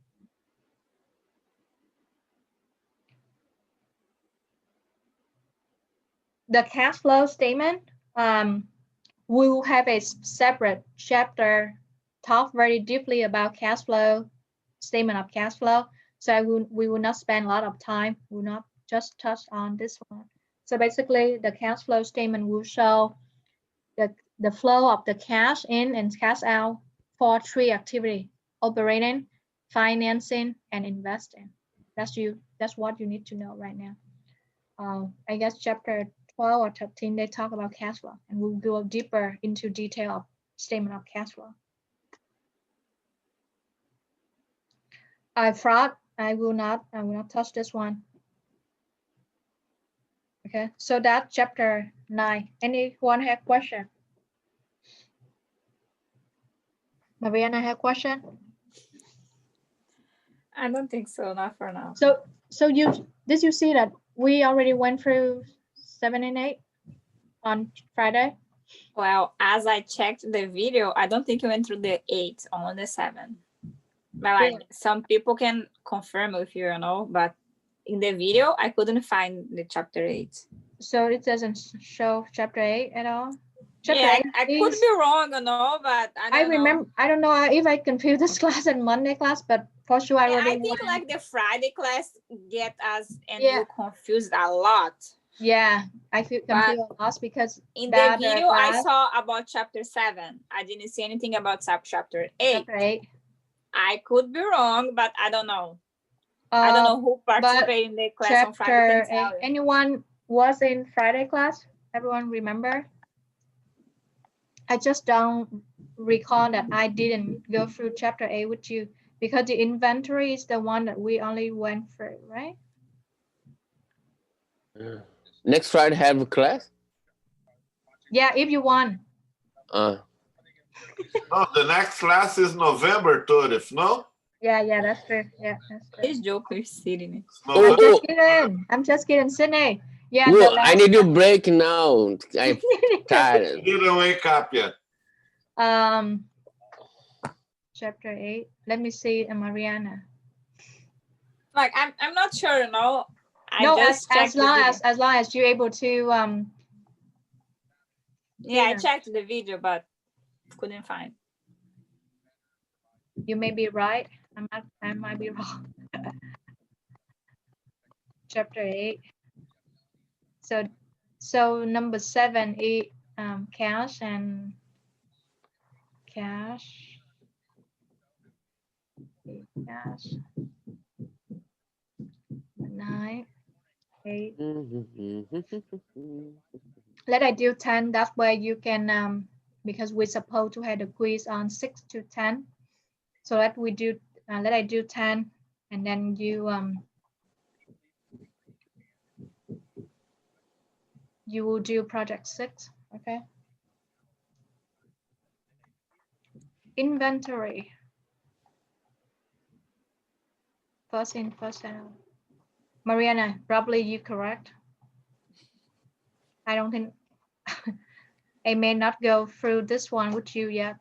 The cash flow statement, we will have a separate chapter talk very deeply about cash flow, statement of cash flow. So we will not spend a lot of time. We will not just touch on this one. So basically, the cash flow statement will show the flow of the cash in and cash out for 3 activities: operating, financing, and investing. That's what you need to know right now. I guess chapter 12 or 13, they talk about cash flow, and we'll go deeper into detail of statement of cash flow. Fraud, I will not touch this one. Okay, so that's chapter 9. Anyone have question? Mariana have question? I don't think so, not for now. So did you see that we already went through 7 and 8 on Friday? Well, as I checked the video, I don't think you went through the 8, only the 7. But like some people can confirm if you know, but in the video, I couldn't find the chapter 8. So it doesn't show chapter 8 at all? Chapter Yeah, 8 I could be wrong, but I remember, I don't know if I confused this class and Monday class, but for sure I Yeah, already I think went. like the Friday class get us and Yeah. you confused a lot. Yeah, I feel But confused lost because in that the video I class- saw about chapter 7. I didn't see anything about chapter 8. chapter 8. I could be wrong, but I don't know. I don't know who participated in the class on Friday. Chapter Can tell 8. you. Anyone was in Friday class? Everyone remember? I just don't recall that I didn't go through chapter 8 with you because the inventory is the one that we only went through, right? Next Friday have a class? Yeah, if you want. No, the next class is November 30th, no? Yeah, that's true. Yeah, that's true. This joke is sitting. It's November. I'm just kidding, Sydney. Yeah, Look, I need to break now. I'm tired. You didn't wake up yet. Chapter 8. Let me see, Mariana. Like I'm not sure, no. No, just as checked the long video. as long as you're able to Yeah, I yeah. checked the video, but couldn't find. you may be right. I might be wrong. Chapter 8. So number 7 is cash and cash. Cash. 9, 8. Let I do 10. That's where you can because we're supposed to have a quiz on 6 to 10. So let I do 10, and then you will do project 6. Okay. Inventory. First in, first out. Mariana, probably you correct. I don't think I may not go through this one with you yet.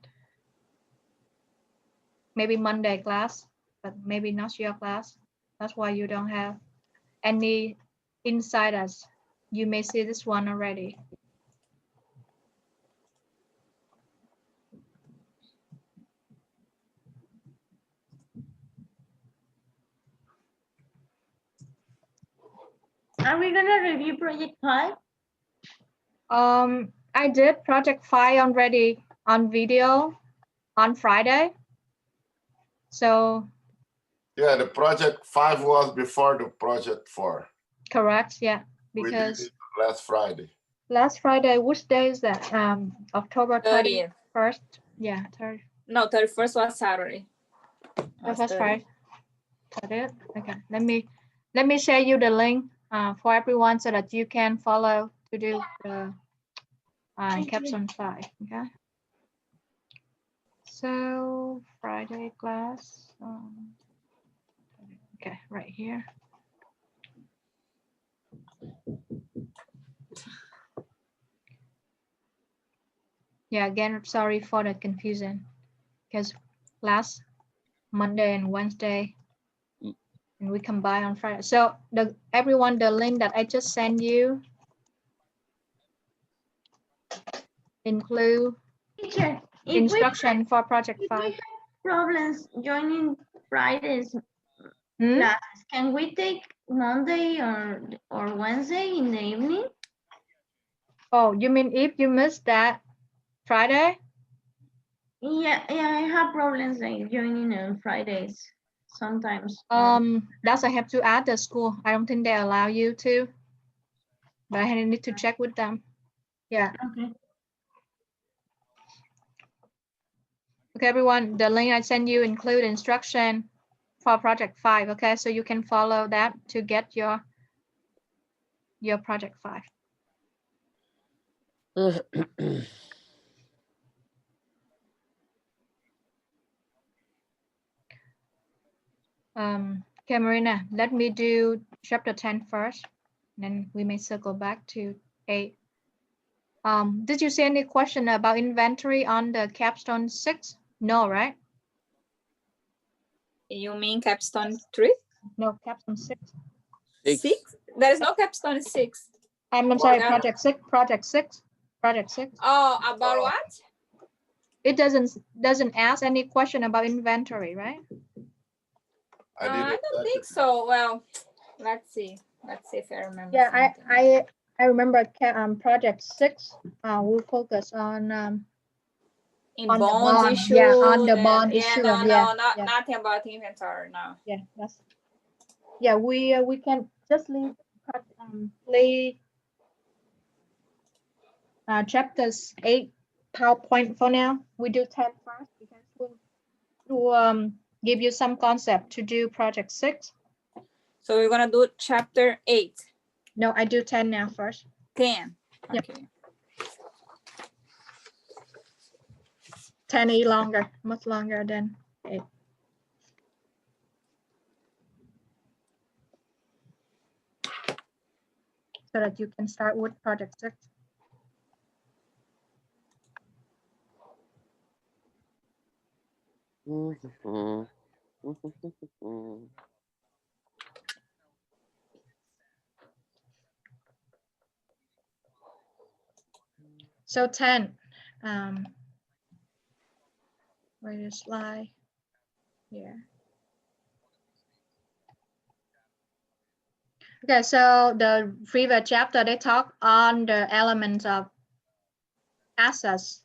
Maybe Monday class, but maybe not your class. That's why you don't have any insiders. You may see this one already. Are we gonna review project 5? I did project 5 already on video on Friday. So Yeah, the project 5 was before the project 4. correct, yeah, We did because it last Friday. last Friday, which day is that? October 30th. 31st. Yeah, 30. No, 31st was Saturday. That was Friday. Okay, let me share you the link for everyone so that you can follow to do the caption 5. Okay. So Friday class. Okay, right here. Yeah, again, sorry for the confusion because last Monday and Wednesday and we combine on Friday. So everyone, the link that I just sent you include Teacher, if instruction for project 5. we have problems joining Fridays Hmm? classes, can we take Monday or Wednesday in the evening? Oh, you mean if you miss that Friday? Yeah, I have problems like joining on Fridays sometimes. That's I have to ask the school. I don't think they allow you to, but I need to check with them. Yeah. Okay. Okay, everyone, the link I send you include instruction for project 5. Okay, so you can follow that to get your project 5. Okay, Marina, let me do chapter 10 first, then we may circle back to 8. Did you see any question about inventory on the capstone 6? No, right? You mean capstone 3? No, capstone 6. 6? There is no capstone 6. I'm sorry, Yeah. project 6. Project 6. Project 6. Oh, about what? It doesn't ask any question about inventory, right? I don't think so. Well, let's see. Let's see if I remember. Yeah, something. I remember project 6 will focus on In on the bonds bond. issue. Yeah, on the bond Yeah, issue. no, Yeah, no, nothing about inventory. No. yeah, that's yeah. We can just leave chapters 8 PowerPoint for now. We do 10 first because we'll give you some concept to do project 6. So we're gonna do chapter 8. No, I do 10 now first. 10. Yep. Okay. 10 is longer, much longer than 8. So that you can start with project 6. So 10, where is slide here? Okay, so the previous chapter, they talk on the elements of assets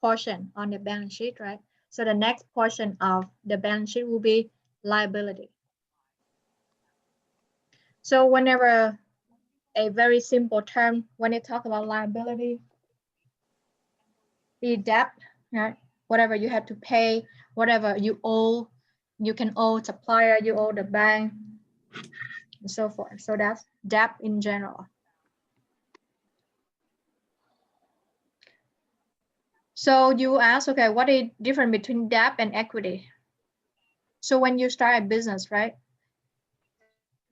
portion on the balance sheet, right? So the next portion of the balance sheet will be liability. So whenever a very simple term, when they talk about liability, the debt, right? Whatever you have to pay, whatever you owe, you can owe supplier, you owe the bank, and so forth. So that's debt in general. So you ask, okay, what is different between debt and equity? So when you start a business, right?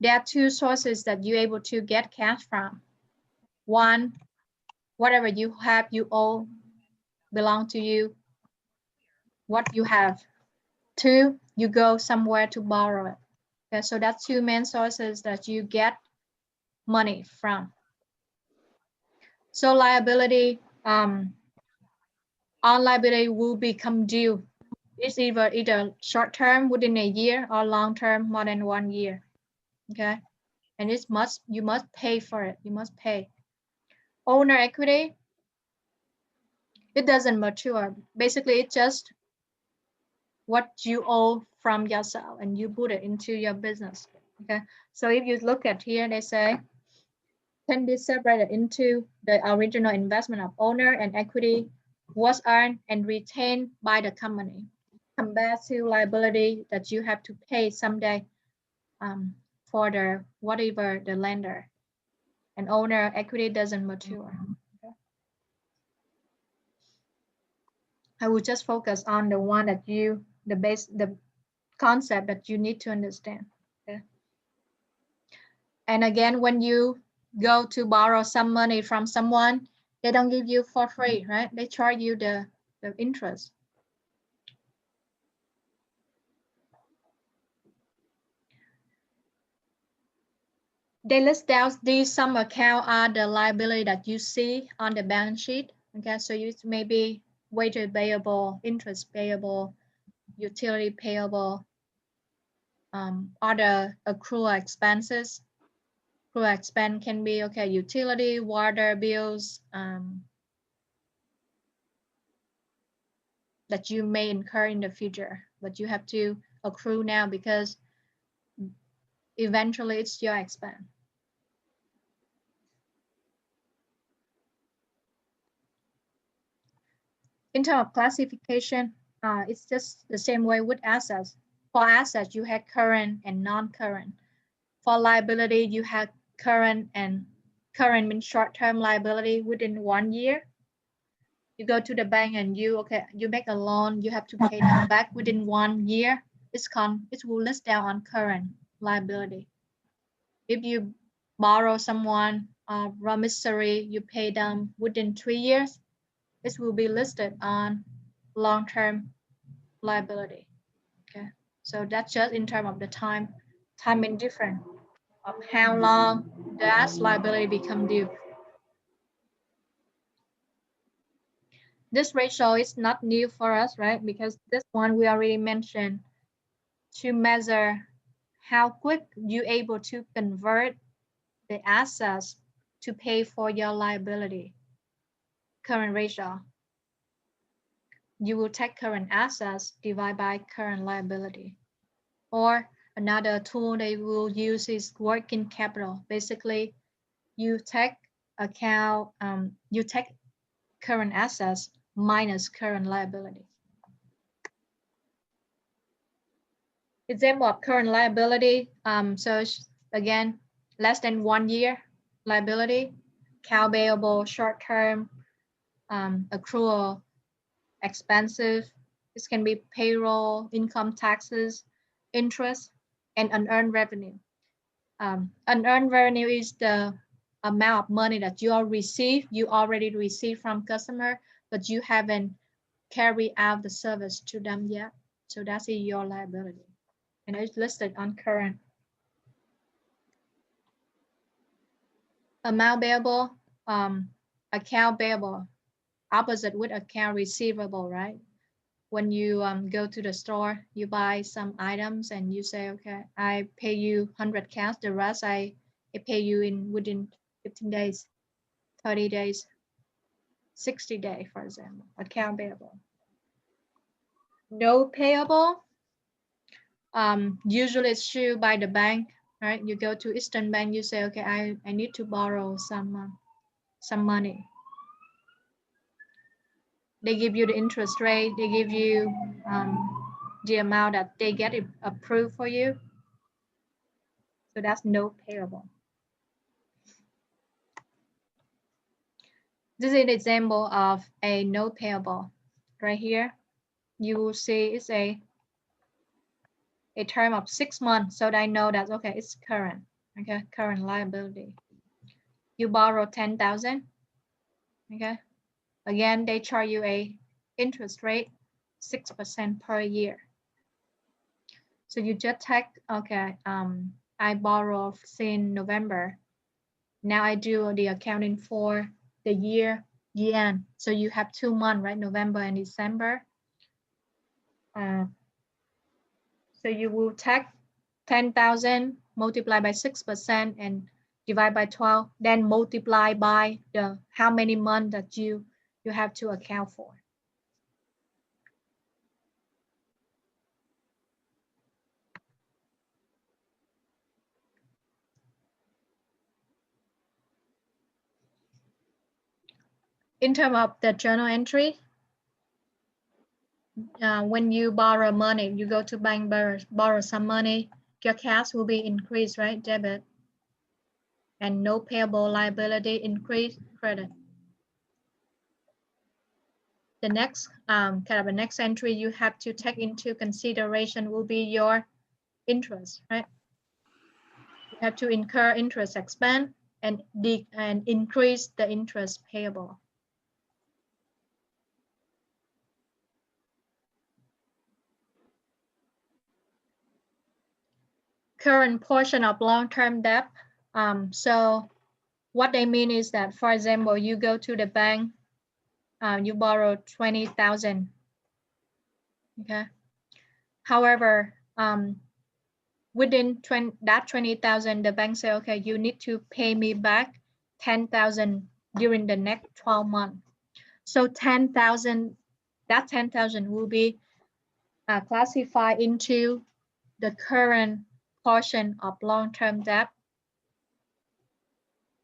There are two sources that you're able to get cash from. One, whatever you have, you owe, belong to you, what you have. Two, you go somewhere to borrow it. Okay, so that's two main sources that you get money from. So liability, on liability will become due. It's either short term within a year or long term more than 1 year. Okay, and you must pay for it. You must pay. Owner equity, it doesn't mature. Basically, it's just what you owe from yourself and you put it into your business. Okay, so if you look at here, they say can be separated into the original investment of owner and equity was earned and retained by the company compared to liability that you have to pay someday for the whatever the lender. And owner equity doesn't mature. Okay. I will just focus on the one that the concept that you need to understand. Okay. And again, when you go to borrow some money from someone, they don't give you for free, right? They charge you the interest. They list down these some account are the liability that you see on the balance sheet. Okay, so you maybe wages payable, interest payable, utility payable, other accrual expenses. Accrual expense can be okay, utility, water bills, that you may incur in the future, but you have to accrue now because eventually it's your expense. In terms of classification, it's just the same way with assets. For assets, you had current and non-current. For liability, you had current, and current means short-term liability within 1 year. You go to the bank and you make a loan, you have to pay them back within 1 year. It will list down on current liability. If you borrow someone promissory, you pay them within 3 years, it will be listed on long-term liability. Okay, so that's just in terms of the time indifference of how long that liability become due. This ratio is not new for us, right? Because this one we already mentioned to measure how quick you're able to convert the assets to pay for your liability. Current ratio. You will take current assets divided by current liability. Or another tool they will use is working capital. Basically, you take current assets minus current liability. Example of current liability. So again, less than 1 year liability, account payable, short-term, accrual, expensive. This can be payroll, income taxes, interest, and unearned revenue. Unearned revenue is the amount of money that you already received from customer, but you haven't carried out the service to them yet. So that's your liability. And it's listed on current. Amount payable, account payable, opposite with account receivable, right? When you go to the store, you buy some items and you say, okay, I pay you 100 cash, the rest I pay you within 15 days, 30 days, 60 days, for example, account payable. No payable, usually it's issued by the bank, right? You go to Eastern Bank, you say, okay, I need to borrow some money. They give you the interest rate, they give you the amount that they get it approved for you. So that's no payable. This is an example of a no payable. Right here, you will see it's a term of 6 months, so that I know that, okay, it's current, okay, current liability. You borrow 10,000, okay. Again, they charge you a interest rate 6% per year. So you just take, okay, I borrowed since November. Now I do the accounting for the year end. So you have 2 months, right? November and December. So you will take 10,000 multiplied by 6% and divide by 12, then multiply by the how many months that you have to account for. In terms of the journal entry, when you borrow money, you go to bank, borrow some money, your cash will be increased, right? Debit. And no payable liability increase, credit. The next the next entry you have to take into consideration will be your interest, right? You have to incur interest expense and increase the interest payable. Current portion of long-term debt. So what they mean is that, for example, you go to the bank, you borrow 20,000. Okay. However, within that 20,000, the bank say, okay, you need to pay me back 10,000 during the next 12 months. So 10,000 that 10,000 will be classified into the current portion of long-term debt,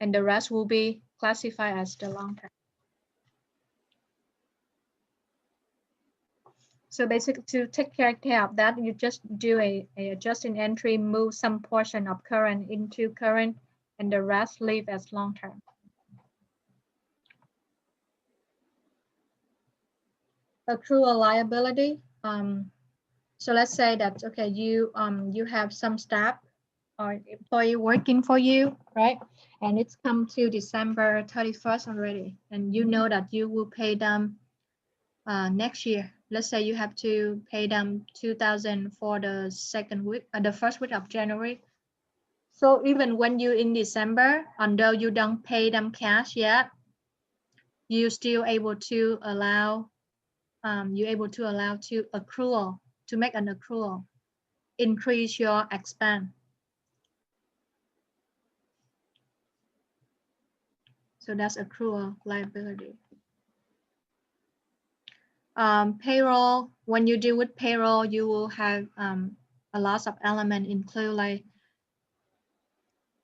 and the rest will be classified as the long-term. So basically, to take care of that, you just do a adjusting entry, move some portion of current into current, and the rest leave as long-term. Accrual liability. So let's say that, okay, you have some staff or employee working for you, right? And it's come to December 31st already, and you know that you will pay them next year. Let's say you have to pay them 2,000 for the first week of January. So even when you in December, although you don't pay them cash yet, you still able to allow to make an accrual, increase your expense. So that's accrual liability. Payroll, when you deal with payroll, you will have a lot of elements include like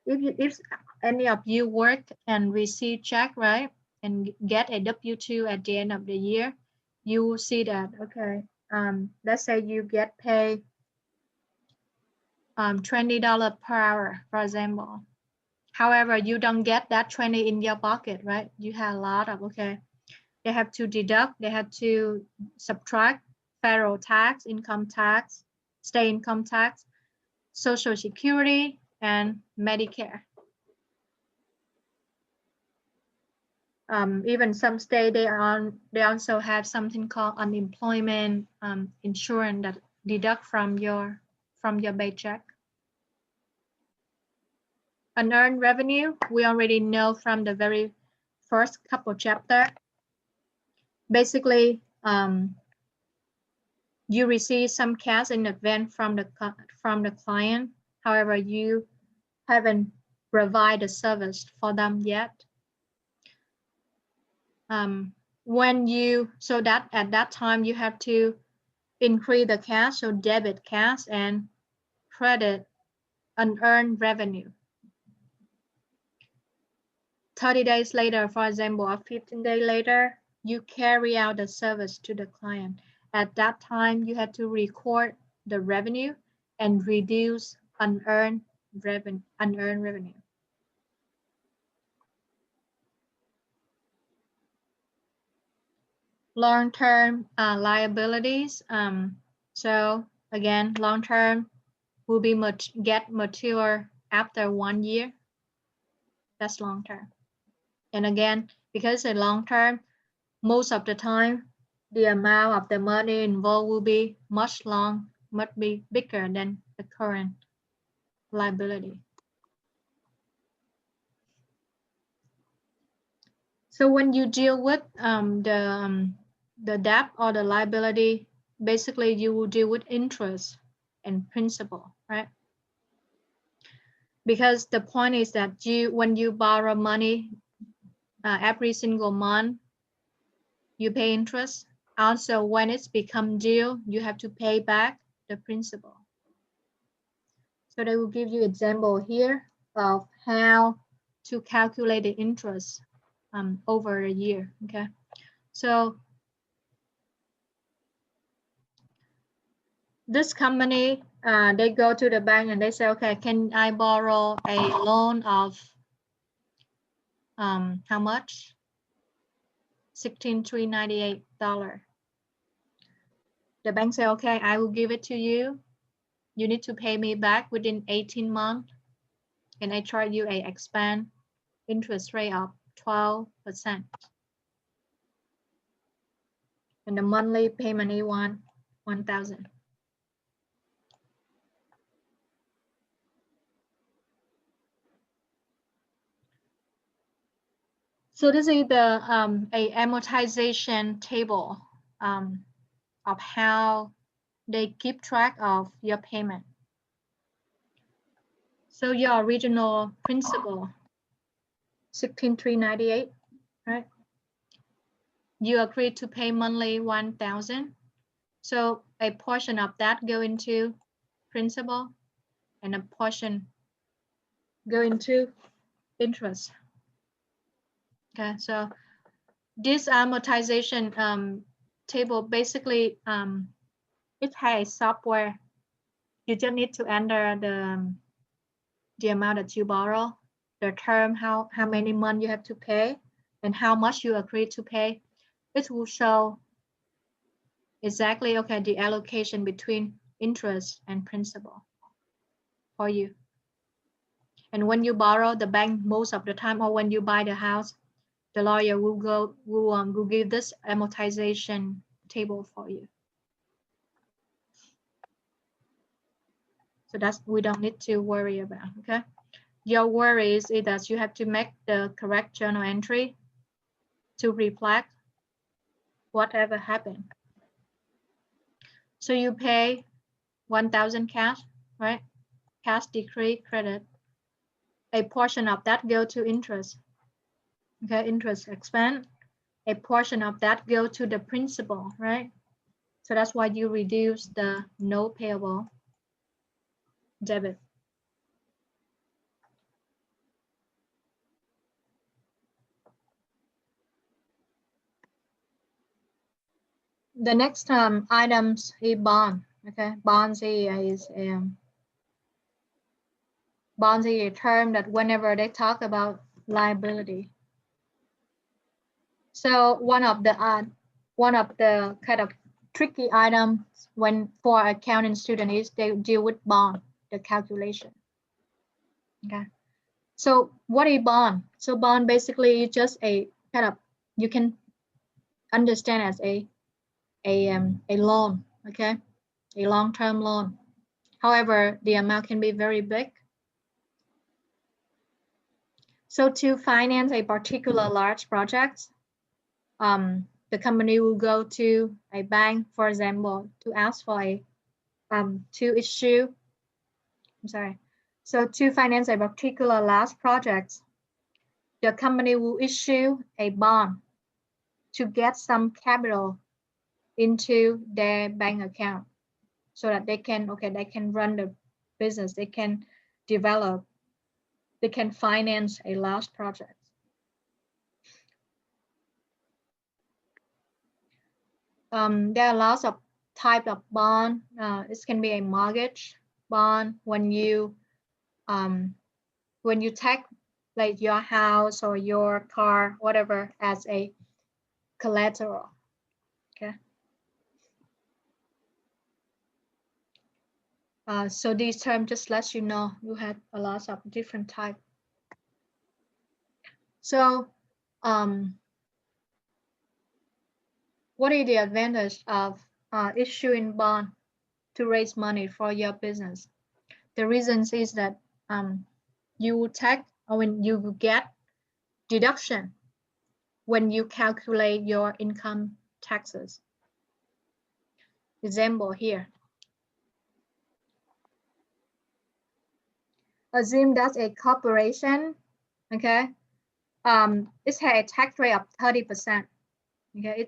if any of you work and receive check, right, and get a W-2 at the end of the year, you will see that, okay, let's say you get paid $20 per hour, for example. However, you don't get that 20 in your pocket, right? You have a lot of, okay, they have to deduct, they have to subtract federal tax, income tax, state income tax, Social Security, and Medicare. Even some state they also have something called unemployment insurance that deduct from your paycheck. Unearned revenue, we already know from the very first couple chapter. Basically, you receive some cash in advance from the client. However, you haven't provided the service for them yet. So that at that time you have to increase the cash, so debit cash and credit unearned revenue. 30 days later, for example, or 15 days later, you carry out the service to the client. At that time, you have to record the revenue and reduce unearned revenue. Long-term liabilities. So again, long-term will be get mature after 1 year. That's long-term. And again, because it's long-term, most of the time, the amount of the money involved will be much bigger than the current liability. So when you deal with the debt or the liability, basically you will deal with interest and principal, right? Because the point is that when you borrow money every single month, you pay interest. Also, when it's become due, you have to pay back the principal. So they will give you example here of how to calculate the interest over a year. Okay, so this company, they go to the bank and they say, okay, can I borrow a loan of how much? $16,398. The bank say, okay, I will give it to you. You need to pay me back within 18 months, and I charge you a expense interest rate of 12%. And the monthly payment is $1,000. So this is the a amortization table of how they keep track of your payment. So your original principal, $16,398, right? you agree to pay monthly 1,000. So a portion of that go into principal and a portion go into interest. Okay, so this amortization table basically it has software. You just need to enter the amount that you borrow, the term, how many months you have to pay, and how much you agree to pay. It will show exactly, okay, the allocation between interest and principal for you. And when you borrow the bank most of the time, or when you buy the house, the lawyer will give this amortization table for you. So that's, we don't need to worry about, okay? Your worries is that you have to make the correct journal entry to reflect whatever happened. So you pay 1,000 cash, right? Cash decree credit. A portion of that go to interest. Okay, interest expense. A portion of that go to the principal, right? So that's why you reduce the no payable debit. The next items is bond. Okay, bonds is bonds is a term that whenever they talk about liability. So one of the kind of tricky items when for accounting student is they deal with bond, the calculation. Okay. So what is bond? So bond basically is just a kind of, you can understand as a loan, okay, a long-term loan. However, the amount can be very big. So to finance a particular large project, the company will go to a bank, for example, to ask for a So to finance a particular large project, the company will issue a bond to get some capital into their bank account so that they can run the business, they can develop, they can finance a large project. There are lots of type of bond. It can be a mortgage bond when you take like your house or your car, whatever, as a collateral. Okay. So these terms just let you know you have a lot of different type. So what is the advantage of issuing bond to raise money for your business? The reasons is that you will take, or when you will get deduction when you calculate your income taxes. Example here. Assume that's a corporation, okay? It has a tax rate of 30%. Okay,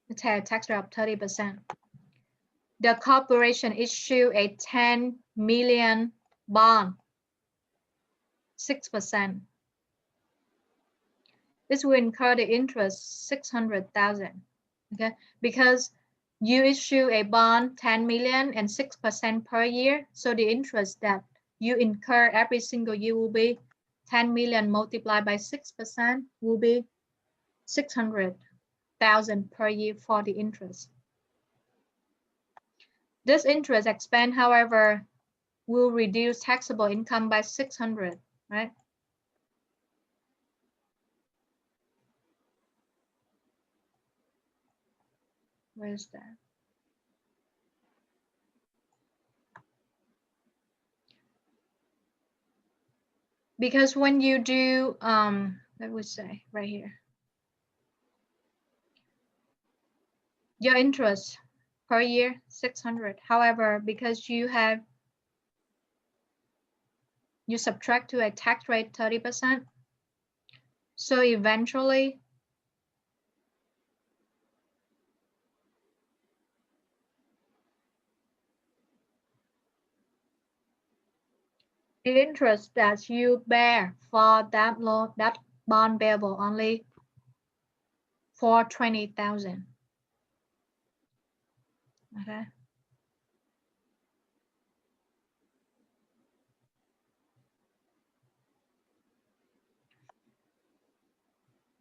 it has a tax rate of 30%. The corporation issue a 10 million bond, 6%. This will incur the interest 600,000. Okay, because you issue a bond 10 million and 6% per year, so the interest that you incur every single year will be 10 million multiplied by 6% will be 600,000 per year for the interest. This interest expense, however, will reduce taxable income by 600, right? Where's that? Because when you do, let me say right here, your interest per year 600. However, because you subtract to a tax rate 30%, so eventually The interest that you bear for that loan, that bond payable only for 20,000. Okay.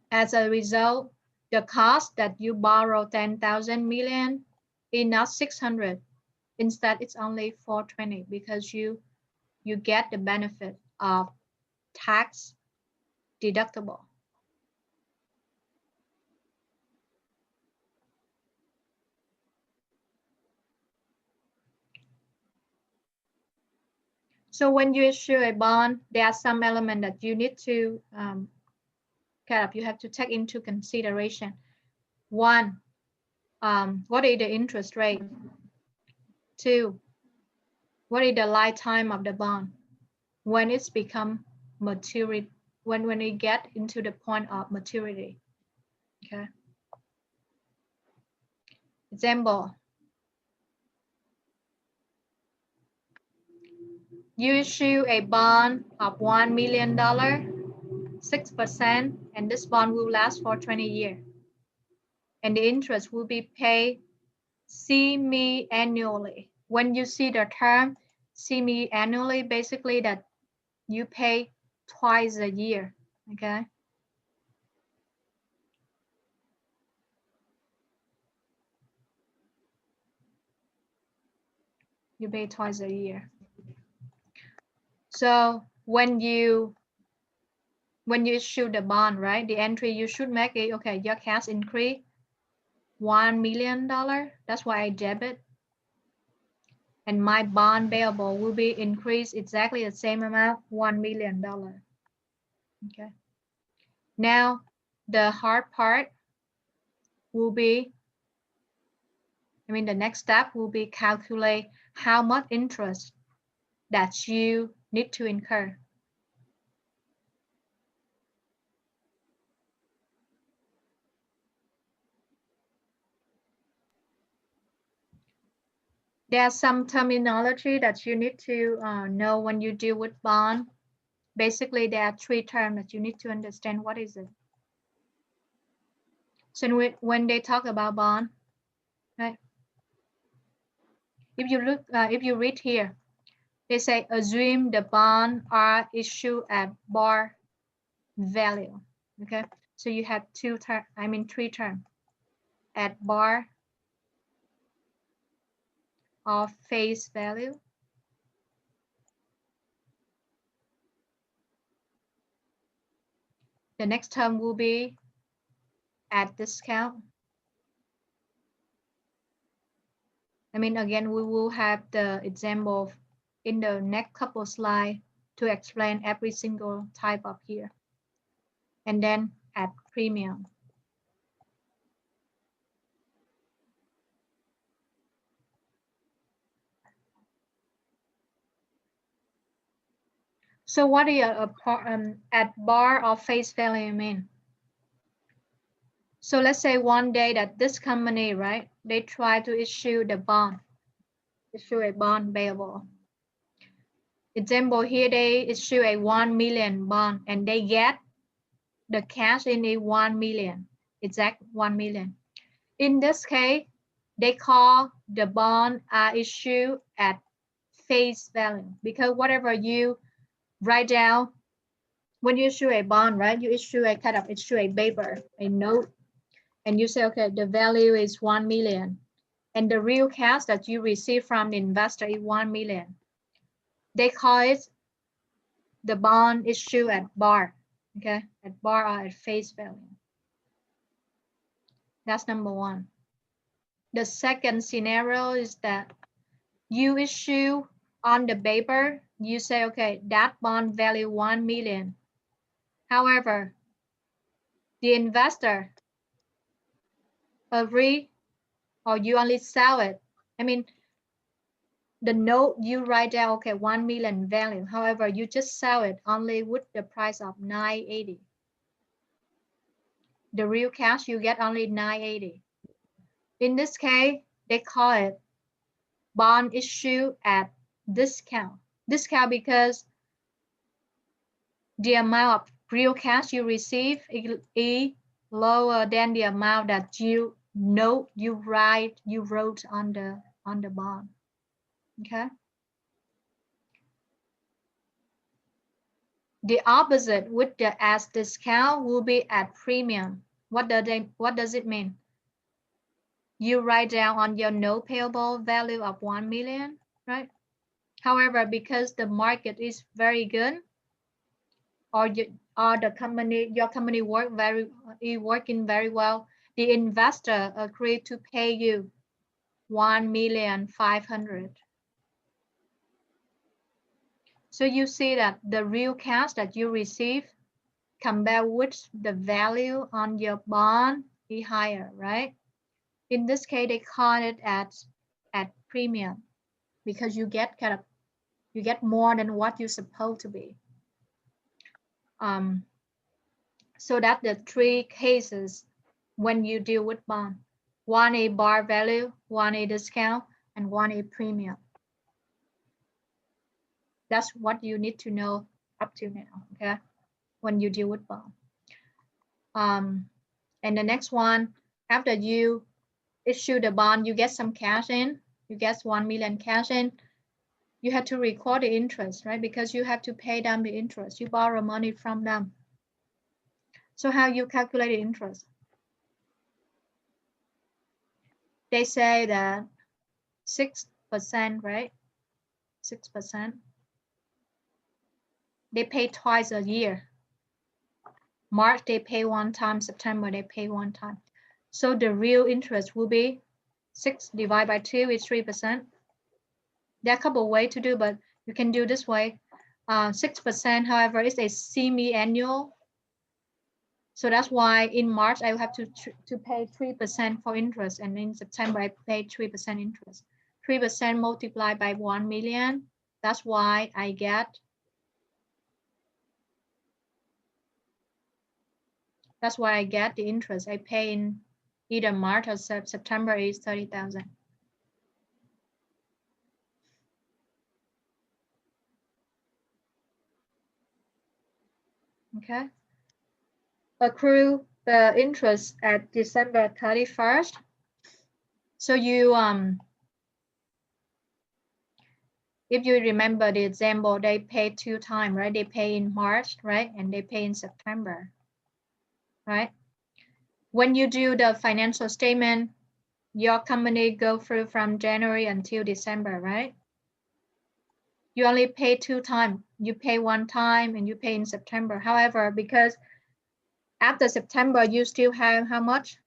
As a result, the cost that you borrow 10,000 million is not 600. Instead, it's only 420 because you get the benefit of tax deductible. So when you issue a bond, there are some elements that you need to you have to take into consideration. One, what is the interest rate? Two, what is the lifetime of the bond? When it's become maturity, when it get into the point of maturity. Okay. Example. You issue a bond of $1 million, 6%, and this bond will last for 20 years. And the interest will be paid semi-annually. When you see the term semi-annually, basically that you pay twice a year, okay? You pay twice a year. So when you issue the bond, right, the entry you should make it, okay, your cash increase $1 million. That's why I debit. And my bond payable will be increased exactly the same amount, $1 million. Okay. Now the hard part will be, the next step will be calculate how much interest that you need to incur. There's some terminology that you need to know when you deal with bond. Basically, there are three terms that you need to understand. What is it? So when they talk about bond, right? If you look, if you read here, they say assume the bond are issued at bar value. Okay, so you have three terms: at bar of face value, the next term will be at discount. Again, we will have the example in the next couple of slides to explain every single type of here. And then at premium. So what is at bar or face value mean? So let's say one day that this company, right, they try to issue a bond payable. Example here, they issue a 1 million bond and they get the cash in a 1 million, exact 1 million. In this case, they call the bond issue at face value because whatever you write down, when you issue a bond, right, you issue a paper, a note, and you say, okay, the value is 1 million. And the real cash that you receive from the investor is 1 million. They call it the bond issue at bar, okay, at bar or at face value. That's number one. The second scenario is that you issue on the paper, you say, okay, that bond value 1 million. However, the investor agree or you only sell it. The note you write down, okay, 1 million value. However, you just sell it only with the price of 980. The real cash you get only 980. In this case, they call it bond issue at discount. Discount because the amount of real cash you receive is lower than the amount that you wrote on the bond. Okay. The opposite with the as discount will be at premium. What does it mean? You write down on your note payable value of 1 million, right? However, because the market is very good, or the company, your company working very well, the investor agreed to pay you 1,500,000. So you see that the real cash that you receive compared with the value on your bond is higher, right? In this case, they call it at premium because you get more than what you're supposed to be. So that's the three cases when you deal with bond. One a bar value, one a discount, and one a premium. That's what you need to know up to now, okay? When you deal with bond. And the next one, after you issue the bond, you get some cash in, you get 1 million cash in, you have to record the interest, right? Because you have to pay them the interest. You borrow money from them. So how you calculate the interest? They say that 6%, right? 6%. They pay twice a year. March, they pay one time. September, they pay one time. So the real interest will be 6 divided by 2 is 3%. There are a couple of ways to do, but you can do this way. 6%, however, is a semi-annual. So that's why in March, I will have to pay 3% for interest. And in September, I pay 3% interest. 3% multiplied by 1 million. That's why I get. That's why I get the interest I pay in either March or September is 30,000. Okay. Accrue the interest at December 31st. So you if you remember the example, they pay 2 times, right? They pay in March, right? And they pay in September, right? When you do the financial statement, your company go through from January until December, right? You only pay 2 times. You pay 1 time and you pay in September. However, because after September, you still have how much?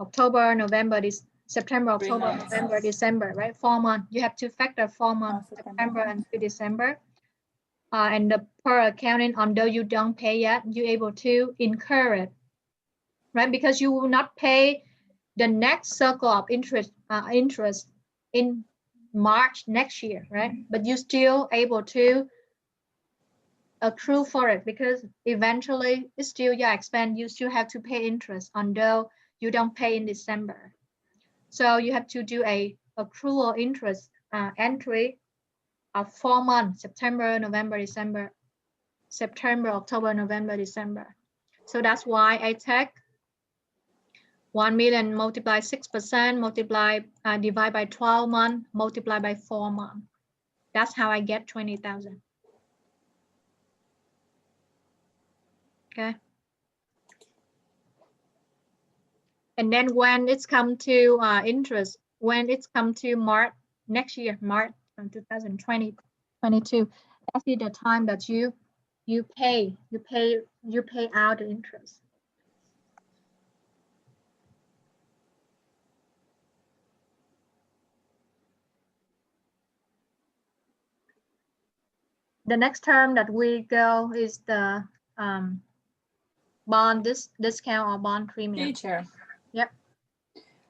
October, November, September, October, November, December, right? 4 months. You have to factor 4 months, September until December. And the per accounting, although you don't pay yet, you're able to incur it, right? Because you will not pay the next circle of interest in March next year, right? But you're still able to accrue for it because eventually it's still your expense. You still have to pay interest, although you don't pay in December. So you have to do a accrual interest entry of 4 months, September, November, December, September, October, November, December. So that's why I take 1 million multiply 6%, multiply, divide by 12 months, multiply by 4 months. That's how I get 20,000. Okay. And then when it's come to interest, when it's come to March next year, March 2022, that's the time that you pay out the interest. The next term that we go is the bond discount or bond premium. Teacher. Yep.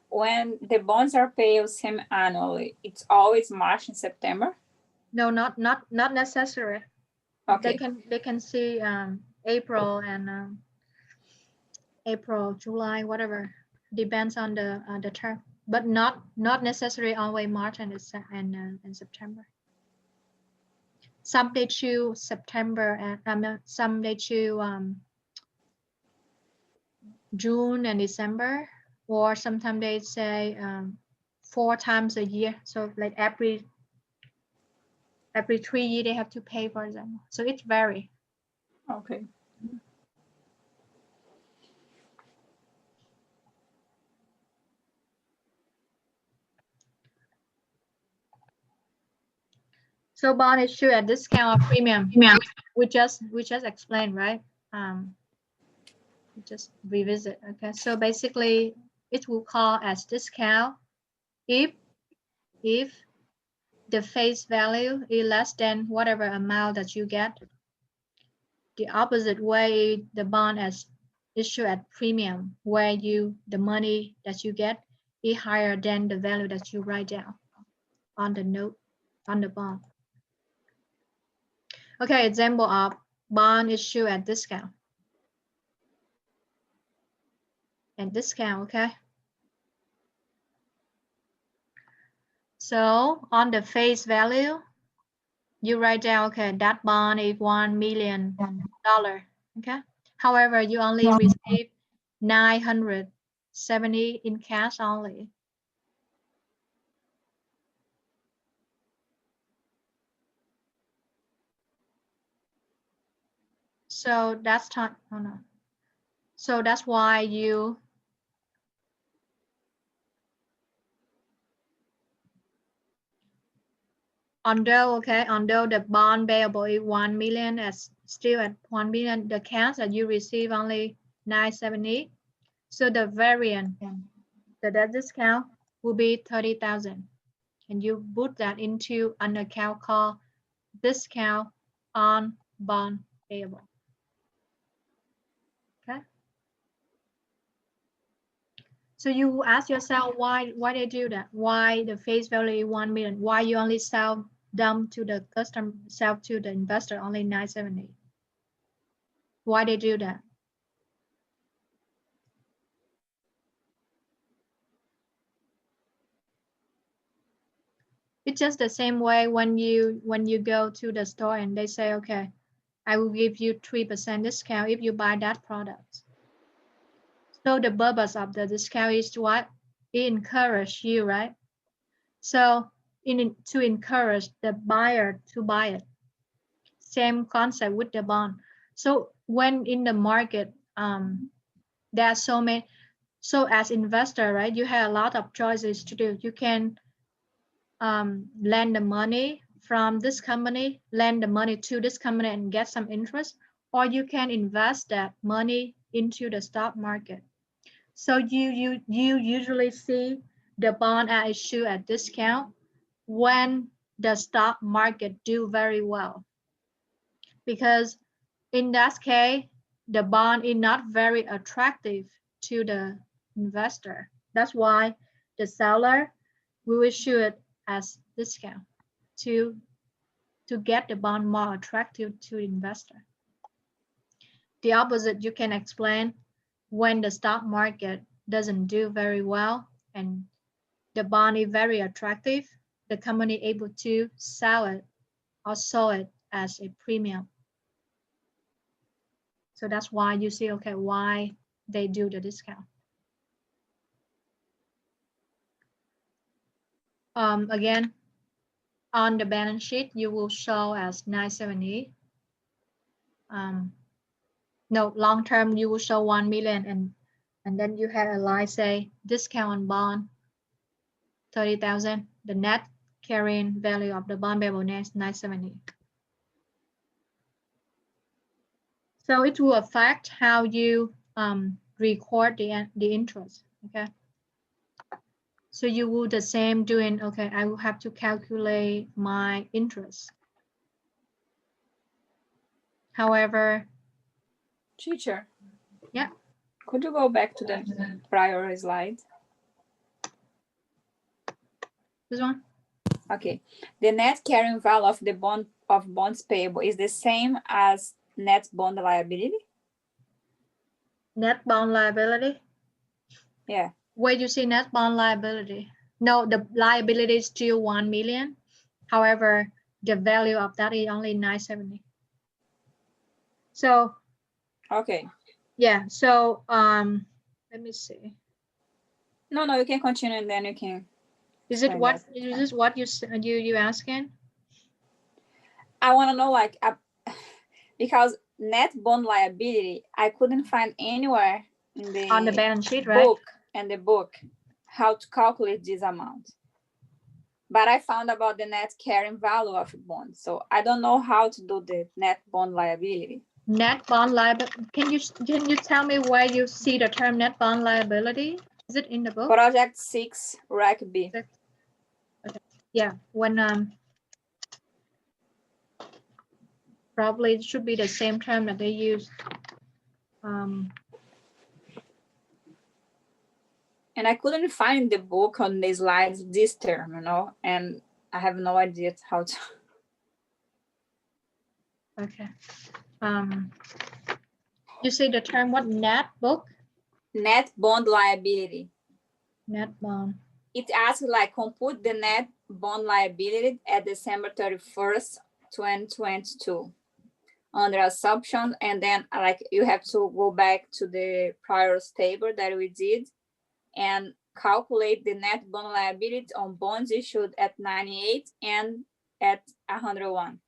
When the bonds are paid semi-annually, it's always March and September? No, not necessary. Okay. They can see April and April, July, whatever. Depends on the term, but not necessarily always March and September. some they choose September and some they choose June and December, or sometimes they say 4 times a year. So like every 3 years they have to pay, for example. So it varies. Okay. So bond issue at discount or premium. We just explained, right? We just revisit. Okay. So basically, it will call as discount if the face value is less than whatever amount that you get. The opposite way, the bond as issued at premium, where the money that you get is higher than the value that you write down on the note, on the bond. Okay, example of bond issue at discount. And discount, okay? So on the face value, you write down, okay, that bond is $1 million, okay? However, you only receive 970 in cash only. So that's time. Oh no. So that's why you although the bond payable is 1 million, as still at 1 million, the cash that you receive only 970. So the variant, the discount will be 30,000, and you put that into an account called discount on bond payable. Okay. So you ask yourself why they do that? Why the face value is 1 million? Why you only sell them to the customer, sell to the investor only 970? Why they do that? It's just the same way when you go to the store and they say, okay, I will give you 3% discount if you buy that product. So the purpose of the discount is what? It encourages you, right? So to encourage the buyer to buy it. Same concept with the bond. So when in the market, there are so many. So as investor, right, you have a lot of choices to do. You can lend the money from this company, lend the money to this company and get some interest, or you can invest that money into the stock market. So you usually see the bond are issued at discount when the stock market do very well, because in that case the bond is not very attractive to the investor. That's why the seller will issue it as discount to get the bond more attractive to the investor. The opposite you can explain when the stock market doesn't do very well and the bond is very attractive, the company able to sell it or sell it as a premium. So that's why you see, okay, why they do the discount. Again, on the balance sheet, you will show as 970. No, long term, you will show 1 million, and then you have a line say discount on bond 30,000. The net carrying value of the bond payable is 970. So it will affect how you record the interest. Okay. So you will the same doing, okay, I will have to calculate my interest. However, Teacher. Yeah. Could you go back to the prior slide? This one? Okay. The net carrying value of the bonds payable is the same as net bond liability? Net bond liability? Yeah. Where you see net bond liability? No, the liability is still 1 million. However, the value of that is only 970. So Okay. yeah, so let me see. No, you can continue and then you can. Is it explain what that. is this what you asking? I want to know like because net bond liability, I couldn't find anywhere in the On the balance sheet, right? book and the book how to calculate this amount. But I found about the net carrying value of a bond. So I don't know how to do the net bond liability. Net bond liability. Can you tell me where you see the term net bond liability? Is it in the book? Project 6, Rec B. Okay. Yeah, when probably it should be the same term that they use. And I couldn't find the book on the slides this term, and I have no idea how to. Okay. You say the term what? Net book? Net bond liability. Net bond. It asks like compute the net bond liability at December 31st, 2022 under assumption, and then like you have to go back to the prior table that we did and calculate the net bond liability on bonds issued at 98 and at 101.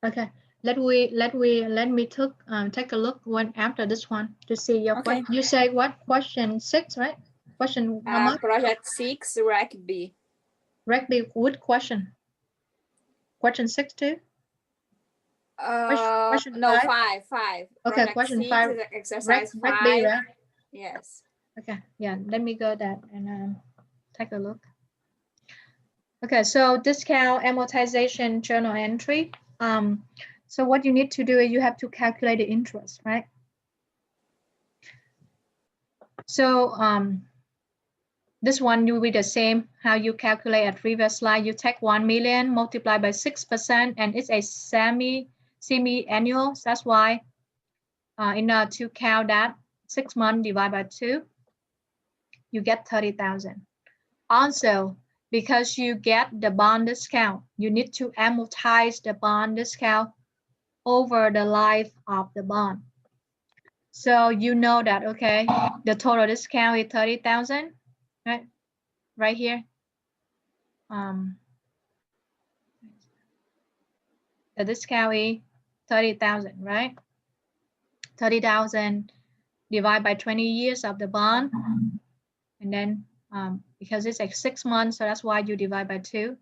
Okay. Let me take a look one after this one to see your Okay. question. You say what? Question 6, right? Question how much? Project 6, Rec B. Rec B, what question? Question 6 too? Question No, 5? 5. Okay, Project question 6 5. is exercise 5. Rec B, right? Yes. Okay, yeah, let me go that and take a look. Okay, so discount amortization journal entry. So what you need to do is you have to calculate the interest, right? So this one will be the same how you calculate at previous slide. You take 1 million multiplied by 6%, and it's a semi-annual. That's why in order to count that 6 months divided by 2, you get 30,000. Also, because you get the bond discount, you need to amortize the bond discount over the life of the bond. So you know that, okay, the total discount is 30,000, right? Right here. The discount is 30,000, right? 30,000 divided by 20 years of the bond. And then because it's like 6 months, so that's why you divide by 2.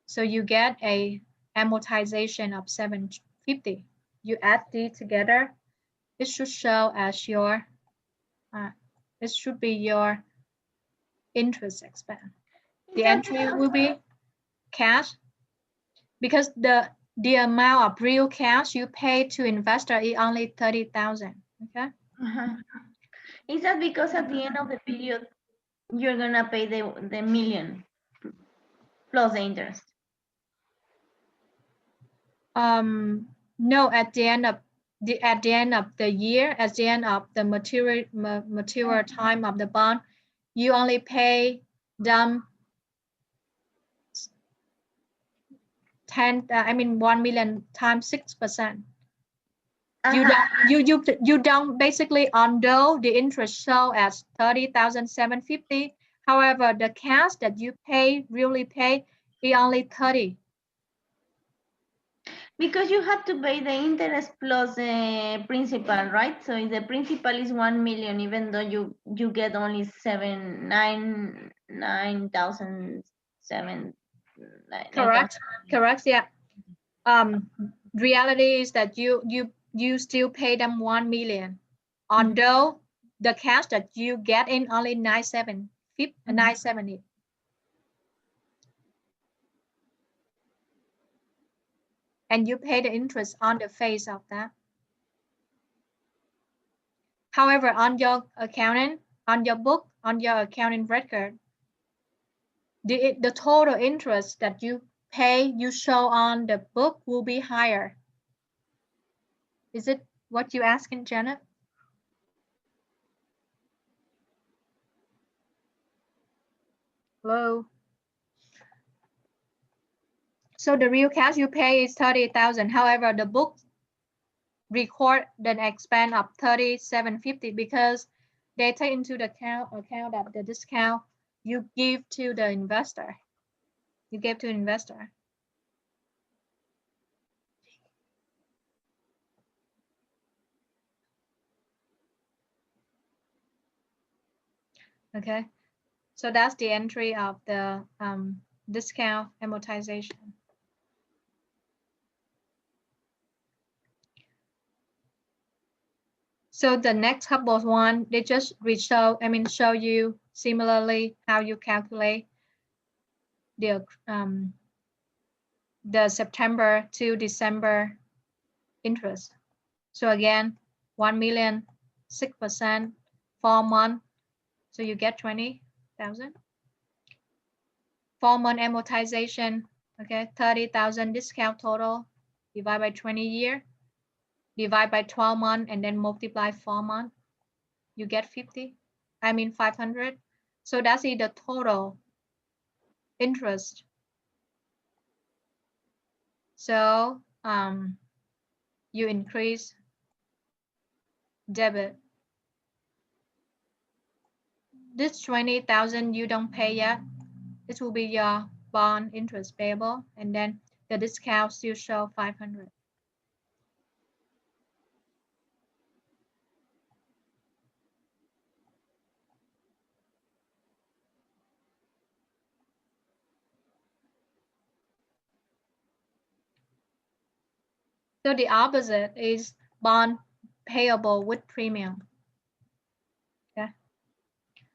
So you get a amortization of 750. You add these together, it should show as your, it should be your interest expense. The entry will be cash, because the amount of real cash you pay to investor is only 30,000. Okay. Is that because at the end of the period you're gonna pay the million plus the interest? No, at the end of the year, at the end of the mature time of the bond, you only pay them 1 million times 6%. You don't basically, although the interest show as 30,750, however, the cash that you really pay is only 30. Because you have to pay the interest plus the principal, right? So if the principal is 1 million, even though you get only 9,007. Correct. Yeah. Reality is that you still pay them 1 million, although the cash that you get in only 970. And you pay the interest on the face of that. However, on your accounting, on your book, on your accounting record, the total interest that you pay, you show on the book will be higher. Is it what you asking, Janet? Hello? So the real cash you pay is 30,000. However, the book record the expense of 3750 because they take into the account that the discount you give to the investor. You give to investor. Okay, so that's the entry of the discount amortization. So the next couple one, they just show you similarly how you calculate the September to December interest. So again, 1,000,000, 6%, 4 months. So you get 20,000. 4 month amortization, okay, 30,000 discount total, divide by 20 year, divide by 12 months, and then multiply 4 months. You get 500. So that's the total interest. So you increase debit. This 20,000 you don't pay yet. This will be your bond interest payable, and then the discount still show 500. So the opposite is bond payable with premium. Okay.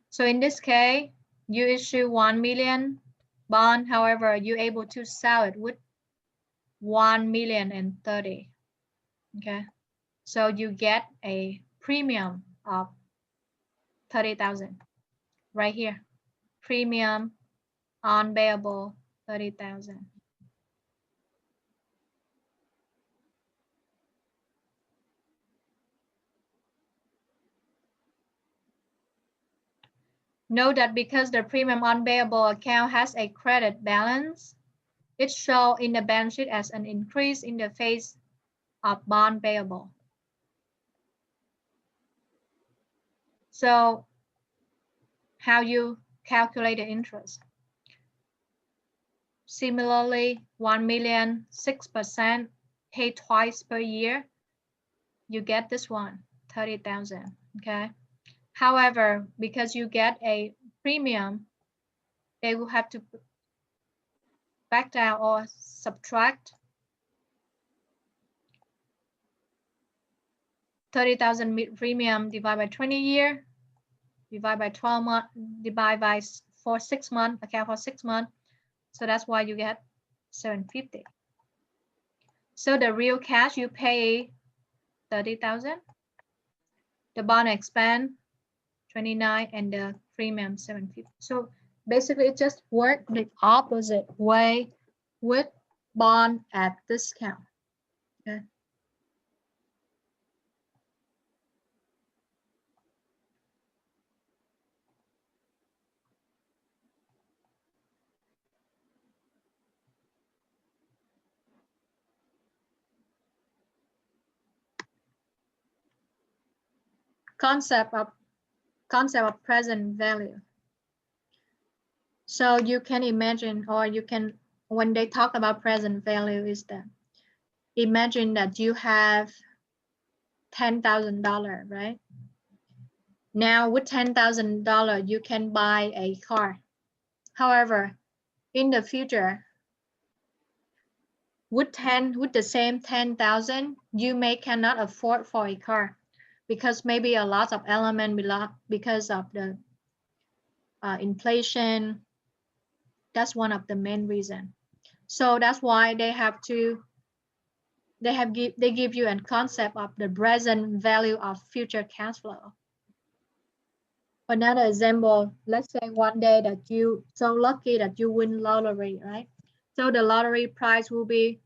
So in this case, you issue 1 million bond. However, you're able to sell it with 1,030,000. Okay. So you get a premium of 30,000 right here. Premium on payable 30,000. Note that because the premium on payable account has a credit balance, it shows in the balance sheet as an increase in the face of bond payable. So how you calculate the interest? Similarly, 1,000,000, 6% paid twice per year. You get this one, 30,000, okay? However, because you get a premium, they will have to back down or subtract 30,000 premium divided by 20 year, divide by 12 months, divide by for 6 months, account for 6 months. So that's why you get 750. So the real cash you pay 30,000. The bond expense 29 and the premium 750. So basically it just worked the opposite way with bond at discount. Okay. Concept of present value. So you can imagine, or you can, when they talk about present value, is that imagine that you have $10,000, right? Now with $10,000, you can buy a car. However, in the future, with the same 10,000, you cannot afford for a car because maybe a lot of element because of the inflation. That's one of the main reason. So that's why they give you a concept of the present value of future cash flow. Another example, let's say one day that you so lucky that you win lottery, right? So the lottery prize will be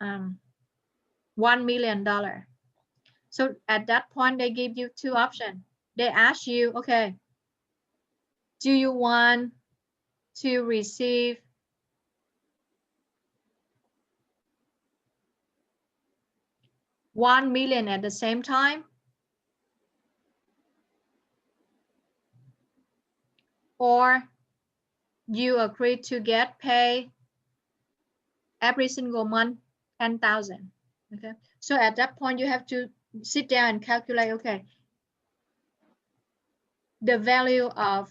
$1 million. So at that point, they give you two options. They ask you, okay, do you want to receive 1 million at the same time, or you agree to get paid every single month 10,000. Okay, so at that point you have to sit down and calculate, okay, the value of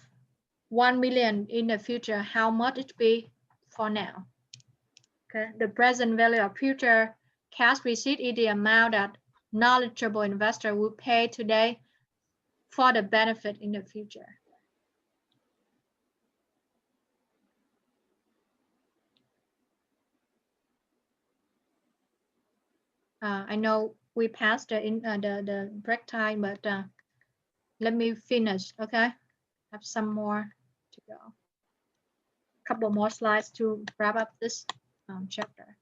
1 million in the future, how much it be for now. Okay, the present value of future cash receipt is the amount that knowledgeable investor will pay today for the benefit in the future. I know we passed the break time, but let me finish. Okay, have some more to go. Couple more slides to wrap up this chapter.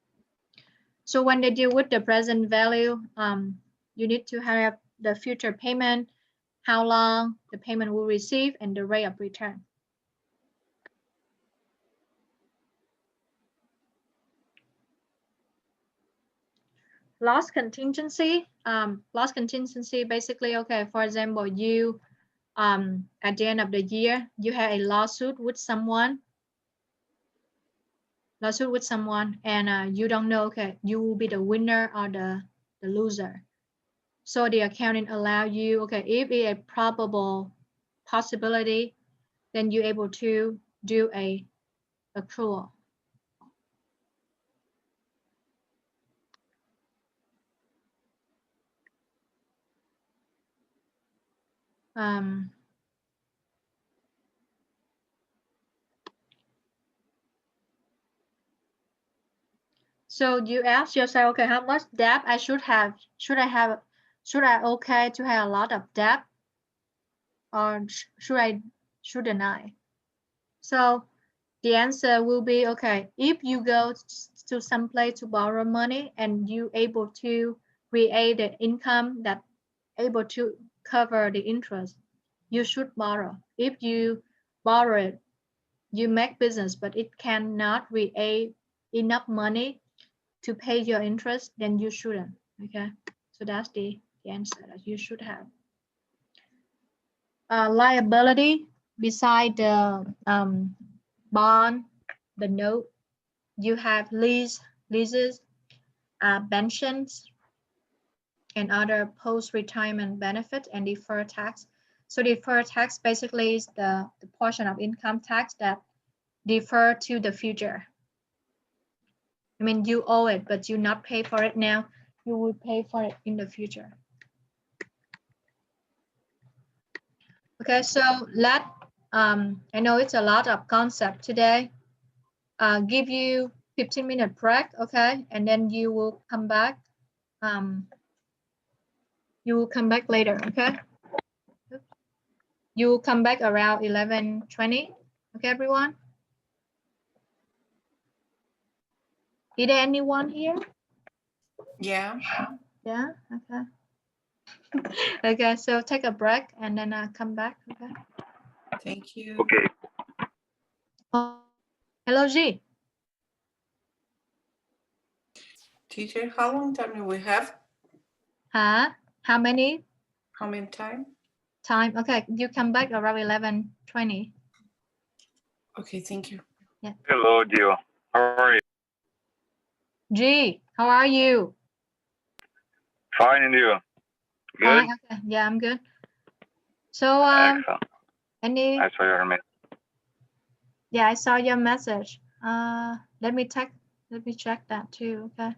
So when they deal with the present value, you need to have the future payment, how long the payment will receive, and the rate of return. Loss contingency. Loss contingency basically, okay, for example, you at the end of the year, you have a lawsuit with someone, and you don't know, okay, you will be the winner or the loser. So the accounting allow you, okay, if it's a probable possibility, then you're able to do a accrual. So you ask yourself, okay, how much debt I should have? Should I okay to have a lot of debt, or shouldn't I? So the answer will be, okay, if you go to some place to borrow money and you able to create the income that able to cover the interest, you should borrow. If you borrow it, you make business, but it cannot create enough money to pay your interest, then you shouldn't. Okay, so that's the answer that you should have. Liability beside the bond, the note, you have leases, pensions, and other post-retirement benefits and deferred tax. So deferred tax basically is the portion of income tax that defer to the future. I mean, you owe it, but you not pay for it now. You will pay for it in the future. Okay, so I know it's a lot of concept today. Give you 15-minute break, okay, and then you will come back. You will come back later, okay? You will come back around 11:20, okay, everyone? Is there anyone here? Yeah. Yeah, okay. Okay, so take a break and then come back, okay? Thank you. Okay. Hello, G. Teacher, how long time do we have? Huh? How many? How many time? Time. Okay, you come back around 11:20. Okay, thank you. Yeah. Hello, Gio. How are you? G, how are you? Fine, and you? Good? Fine, okay. Yeah, I'm good. So Excellent. any I saw your message. yeah, I saw your message. Let me check that too, okay?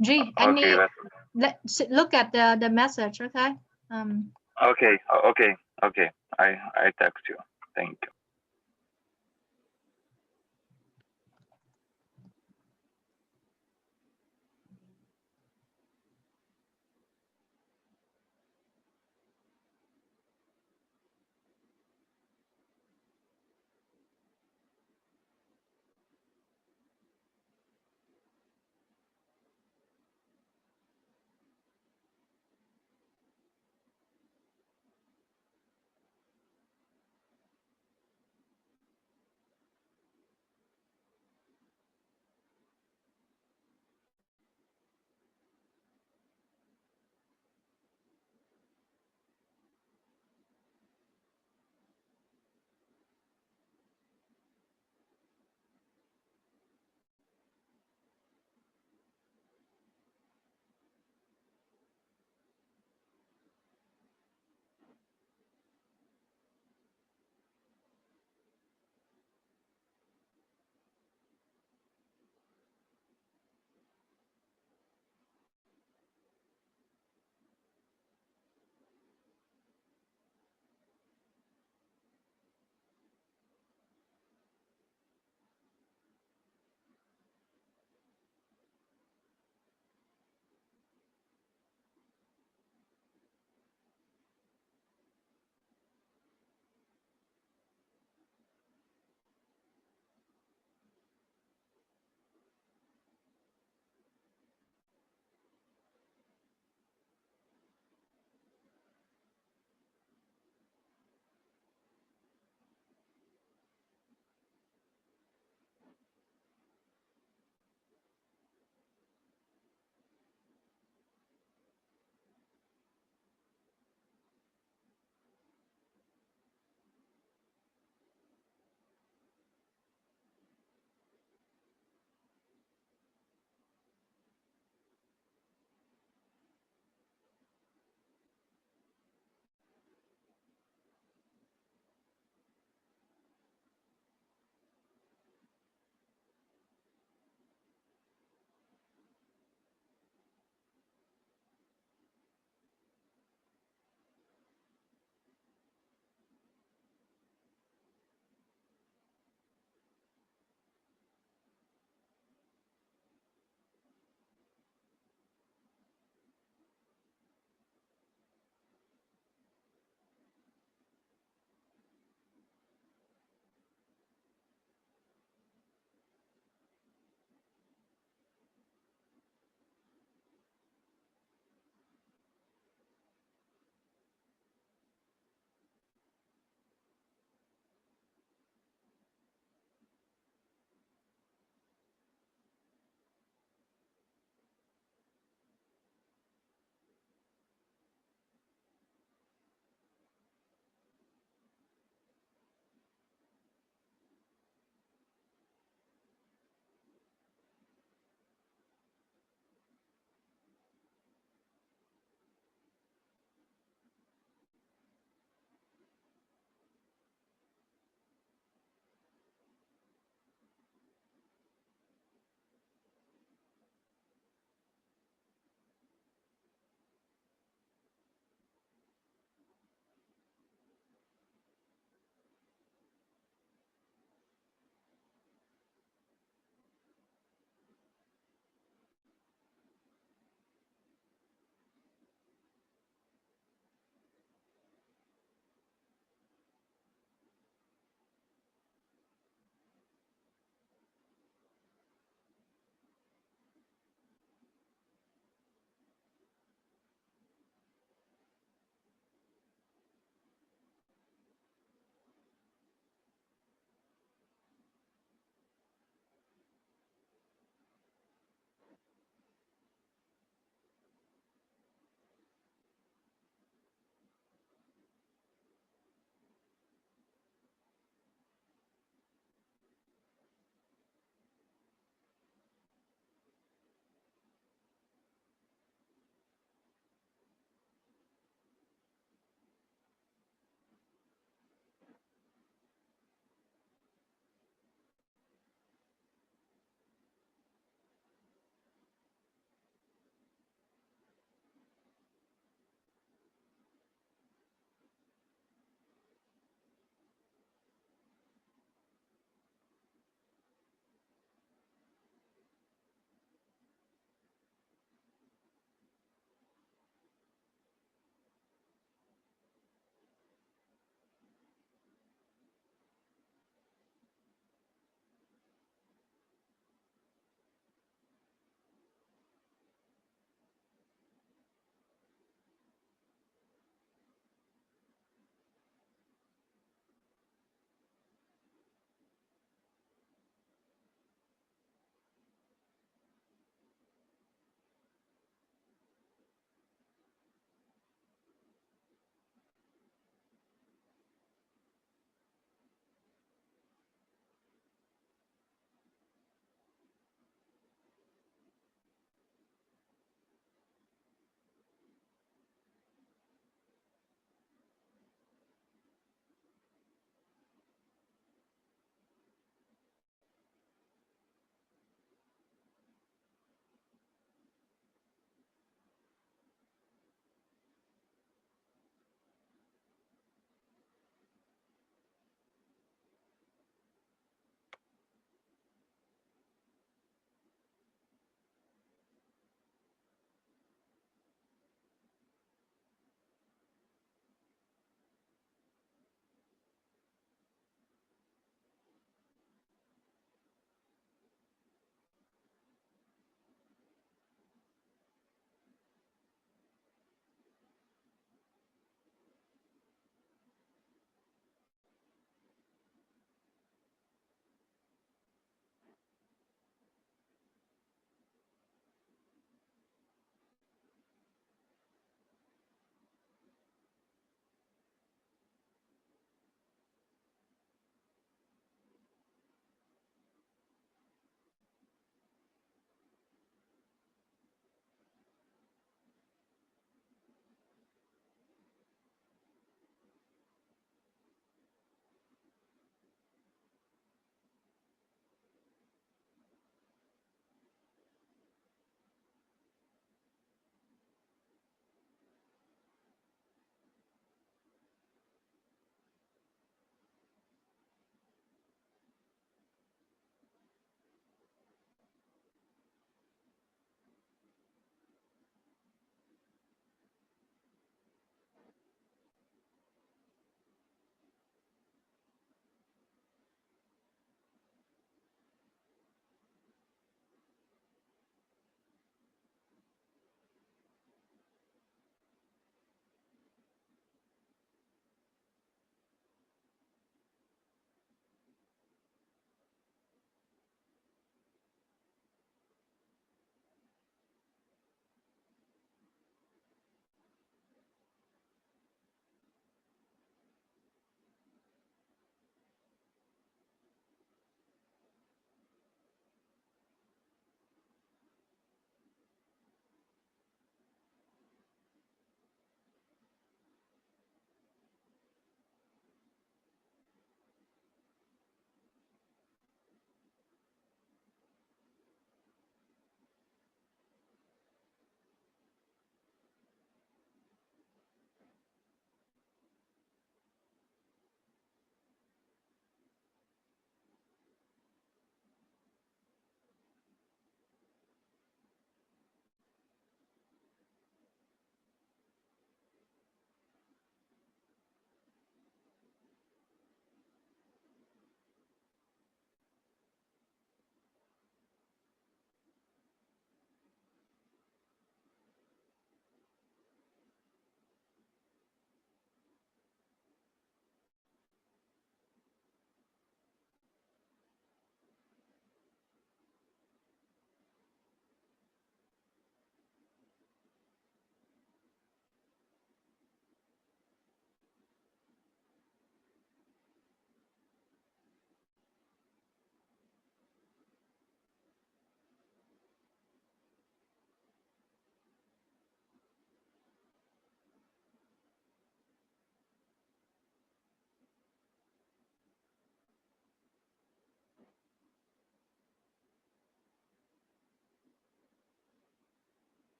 G, any Okay, look at the message, okay? okay. I text you. Thank you.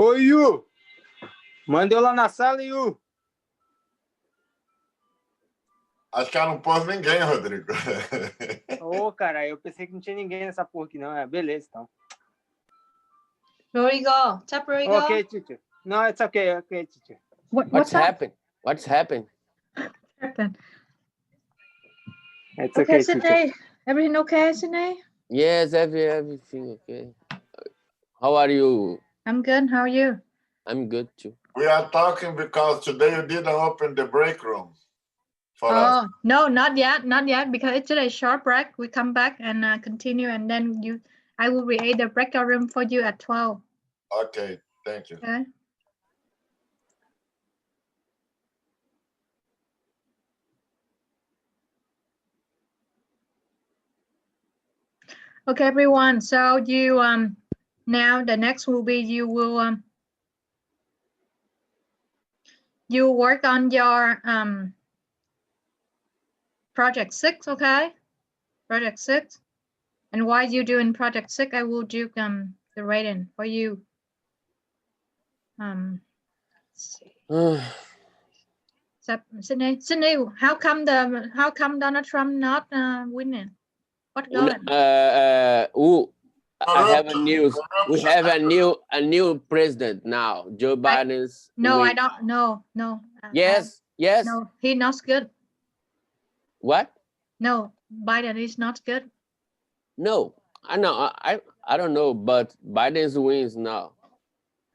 Oi, Yu. Manda eu lá na sala, Yu. Acho que ela não pôs ninguém, Rodrigo. Ô, cara, eu pensei que não tinha ninguém nessa porra aqui, não. Beleza, então. Rodrigo, tap Rodrigo. Okay, teacher. No, it's okay. Okay, teacher. What's What's up? happened? What's happened? Happened? It's Okay, okay, teacher. Sydney. Everything okay, Sydney? Yes, everything okay. How are you? I'm good. How are you? I'm good too. We are talking because today you didn't open the break room for us. Oh, no, not yet. Not yet. Because it's just a short break. We come back and continue. And then I will create the breakout room for you at 12. Okay, thank you. Okay. Okay, everyone. So you now the next will be you will you work on your project 6, okay? Project 6. And while you doing project 6, I will do the rating for you. Let's see. So, Sydney, how come Donald Trump not winning? What's going? I have a news. We have a new president now. Joe Biden's. No, win. I don't. No. Yes. Yes. No, he's not good. What? No, Biden is not good. No, I know. I don't know, but Biden's wins now.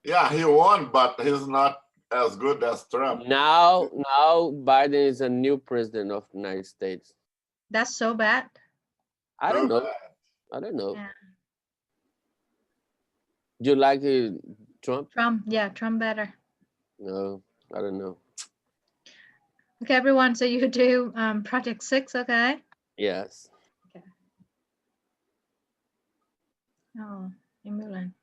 Yeah, he won, but he's not as good as Trump. Now Biden is a new president of the United States. That's so bad. I don't know. I don't know. Yeah. Do you like Trump? Trump better. No, I don't know. Okay, everyone. So you do project 6, okay? Yes. Okay. Oh, England.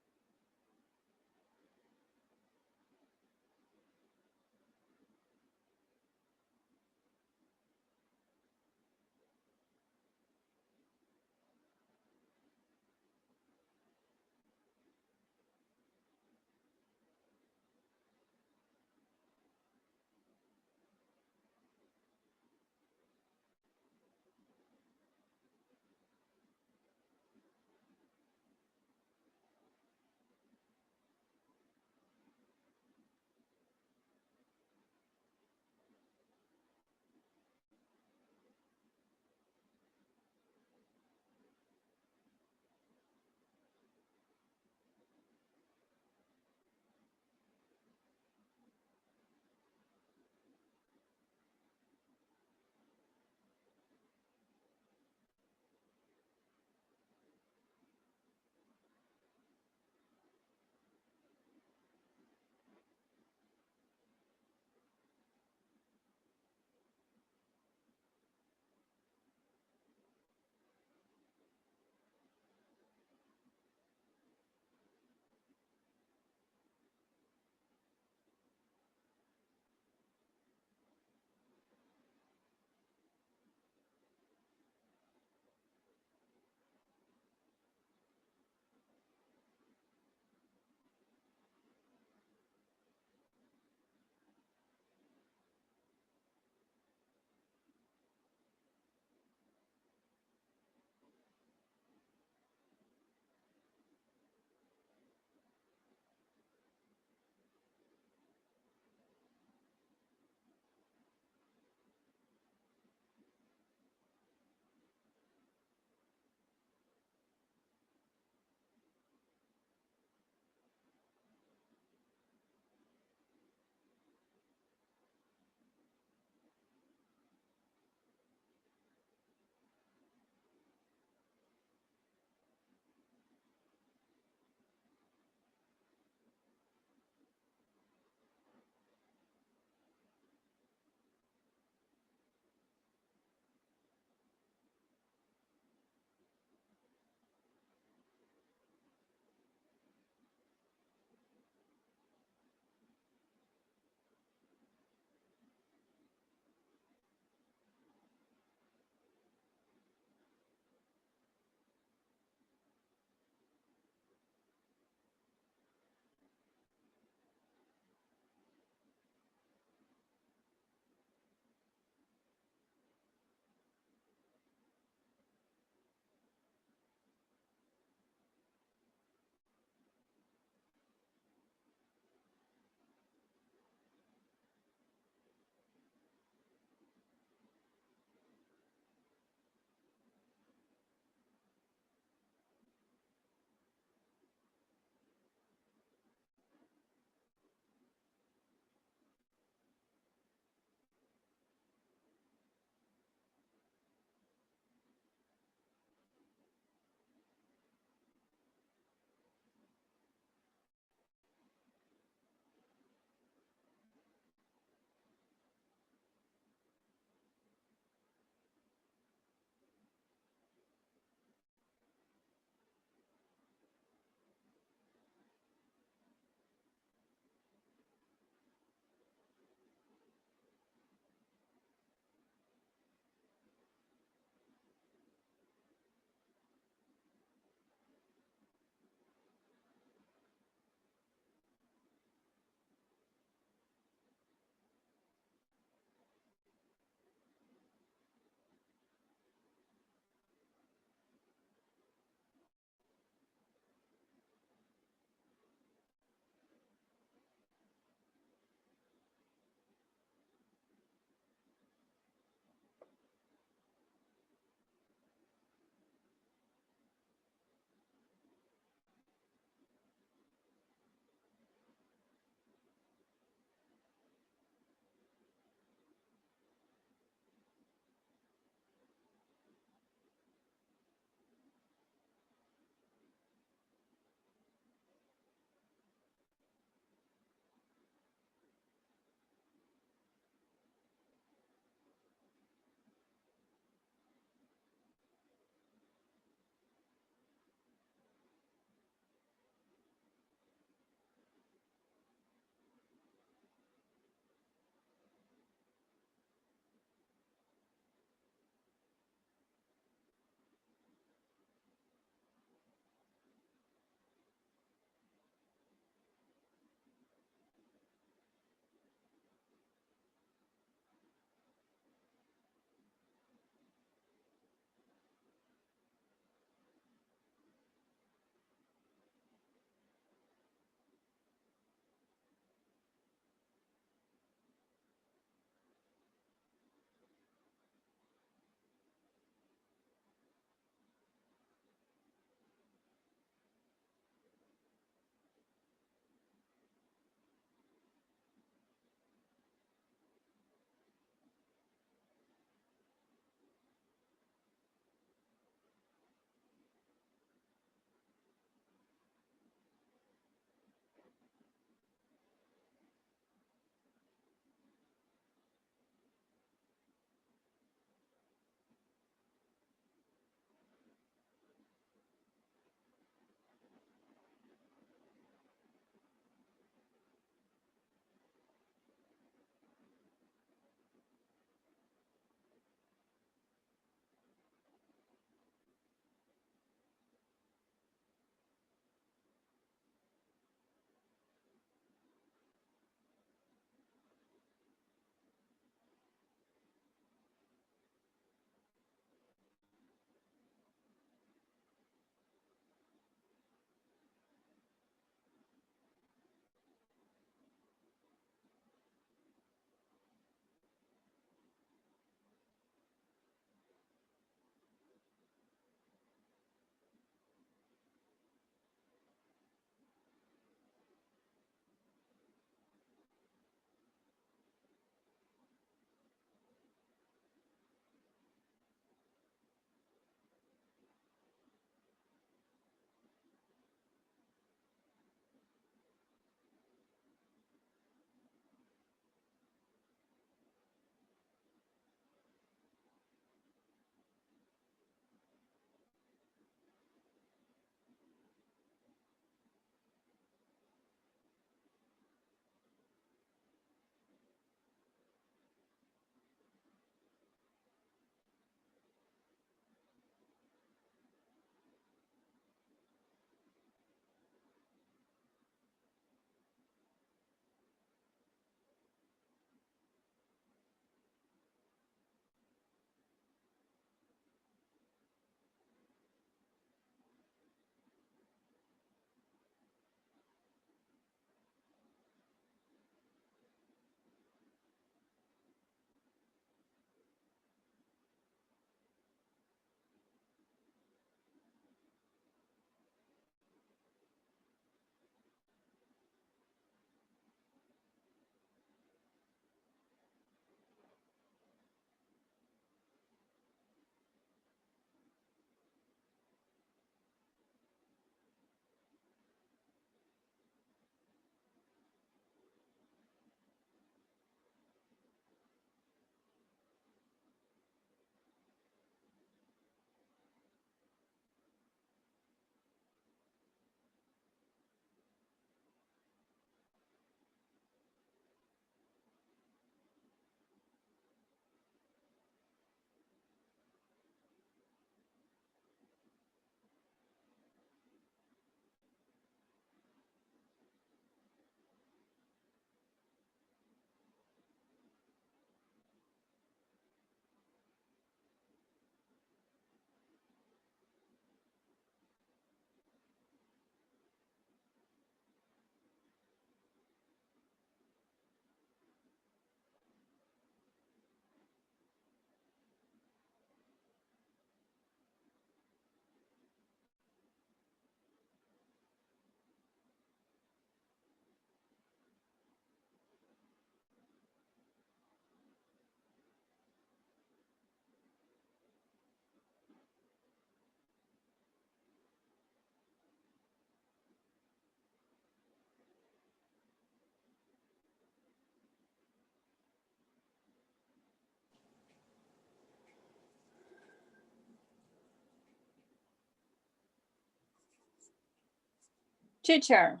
Teacher.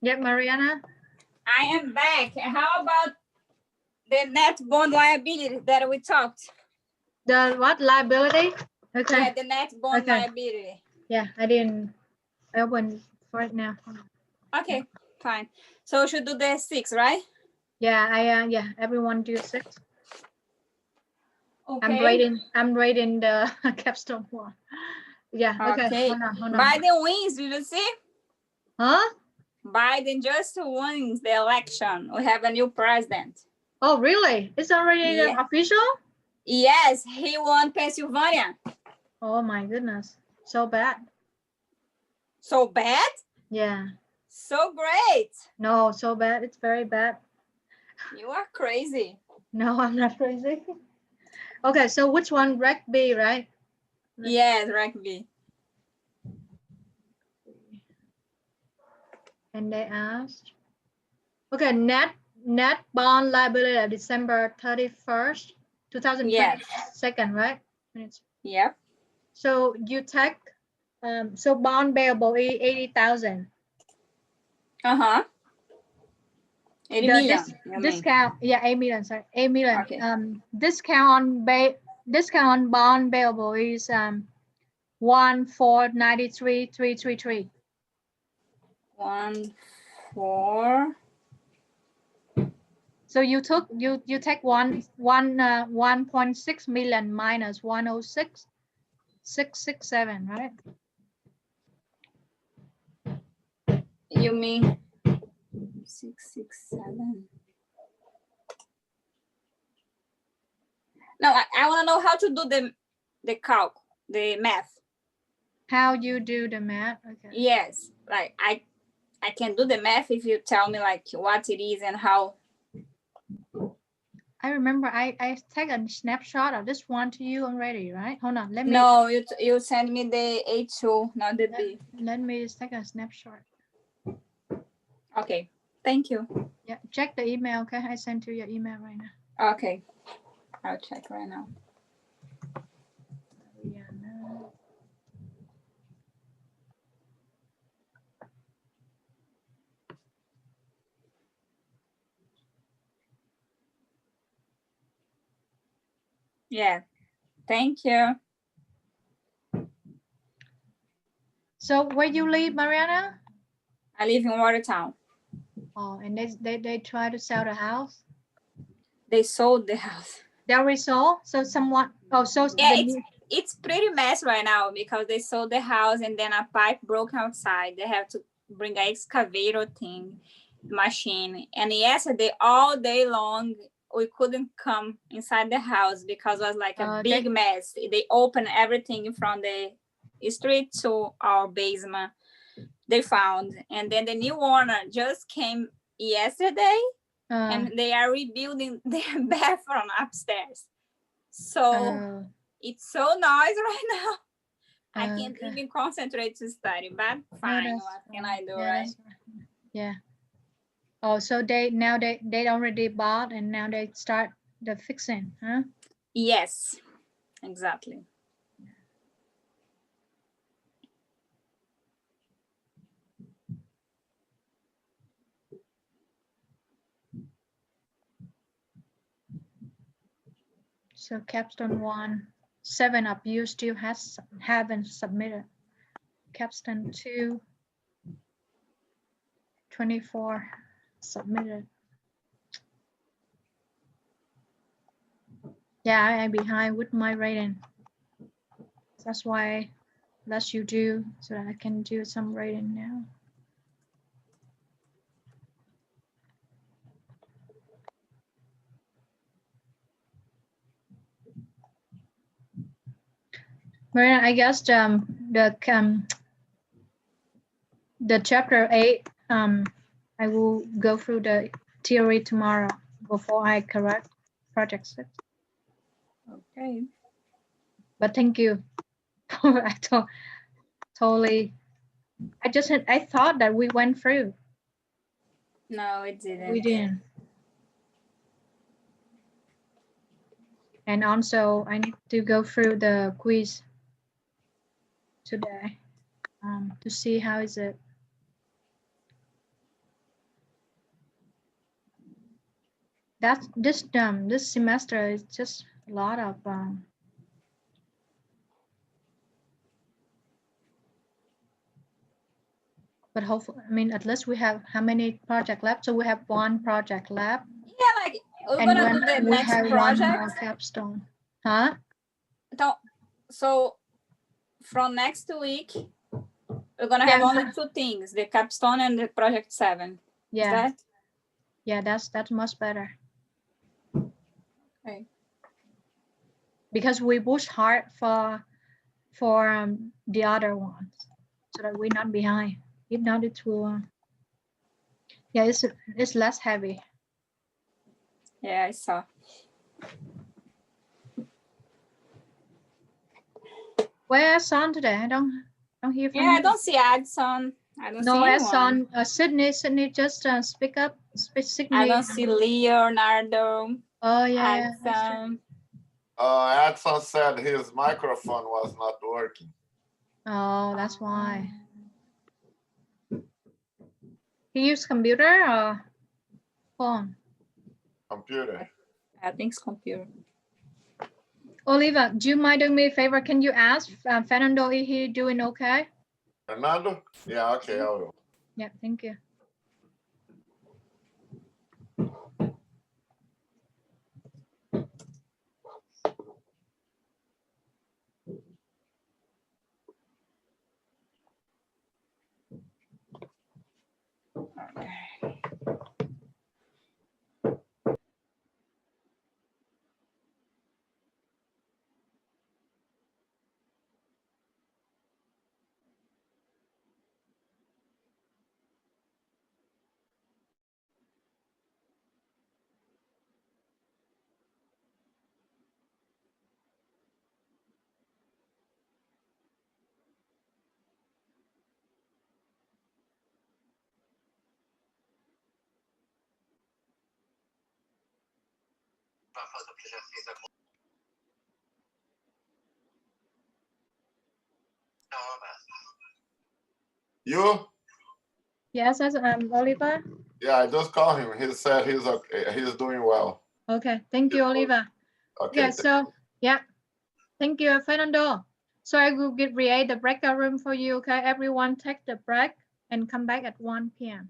Yeah, Mariana. I am back. How about the net bond liability that we talked? The what liability? Okay. Yeah, the net bond Okay. liability. Yeah, I didn't open right now. Okay, fine. So we should do the 6, right? Yeah, yeah, everyone do 6. Okay. I'm rating the capstone one. Yeah, okay. Okay. Hold on. Biden wins, did you see? Huh? Biden just wins the election. We have a new president. Oh, really? It's already Yeah. official? Yes, he won Pennsylvania. Oh my goodness. So bad. So bad? Yeah. So great. No, so bad. It's very bad. You are crazy. No, I'm not crazy. Okay, so which one? Rec B, right? Yes, rugby. And they asked. Okay, net bond liability of December 31st, 2022, Yes. right? Yep. So you take, so bond payable 80,000. Uh-huh. 80 million. you Discount, yeah, 8 million, sorry, 8 million. Okay. Discount on bond payable is 1,493,333. 1,4. So you take 1.6 million minus 106,667, right? You mean 667? No, I want to know how to do the calc, the math. How you do the math? Okay. Yes, like I can do the math if you tell me like what it is and how. I remember I take a snapshot of this one to you already, right? Hold on, let me. No, you send me the A2, not the B. Let me just take a snapshot. Okay, thank you. Yeah, check the email, okay? I sent you your email right now. Okay, I'll check right now. Yeah, thank you. So where you live, Mariana? I live in Watertown. Oh, and they try to sell the house? They sold the house. They already sold? So someone, oh, so yeah, it's pretty mess right now because they sold the house and then a pipe broke outside. They have to bring an excavator machine. And yesterday, all day long, we couldn't come inside the house because it was like a big mess. They opened everything from the street to our basement. They found, and then the new owner just came yesterday, and they are rebuilding their bathroom upstairs. So it's so noisy right now. I can't even concentrate to study, but fine. What can I do, right? Yeah. Oh, so they already bought and now they start the fixing, huh? Yes, exactly. So capstone 1, 7 up, you still haven't submitted. Capstone 2, 24 submitted. Yeah, I'm behind with my rating. That's why I let you do so that I can do some rating now. Mariana, I guess the chapter 8, I will go through the theory tomorrow before I correct project 6. Okay. But thank you. I totally. I thought that we went through. No, it didn't. We didn't. And also, I need to go through the quiz. today to see how is it. That's this semester is just a lot of but hopefully, I mean, at least we have how many project lab? So we have one project lab, Yeah, like we're and gonna do the when we next have one more project. capstone, huh? So from next week, we're gonna have Yeah. only two things: the capstone and the project 7. Yeah, Is that? yeah, that's much better. Okay. Because we push hard for the other ones, so that we're not behind. If not, it will. Yeah, it's less heavy. Yeah, I saw. Where's Son today? I don't hear from Yeah, I you. don't see Adson. I don't No, see as anyone. on Sydney, just speak up. Sydney. I don't see Leonardo. Oh yeah, that's true. Adson. Edson said his microphone was not working. Oh, that's why. He use computer or phone? Computer. I think it's computer. Oliver, do you mind doing me a favor? Can you ask Fernando if he doing okay? Fernando? Yeah, okay, I will. Yeah, thank you. You? Yes, that's Oliver. Yeah, I just called him. He said he's okay. He's doing well. Okay, thank you, Oliver. Okay. Yeah, so yeah, thank you, Fernando. So I will create the breakout room for you. Okay, everyone take the break and come back at 1 p.m.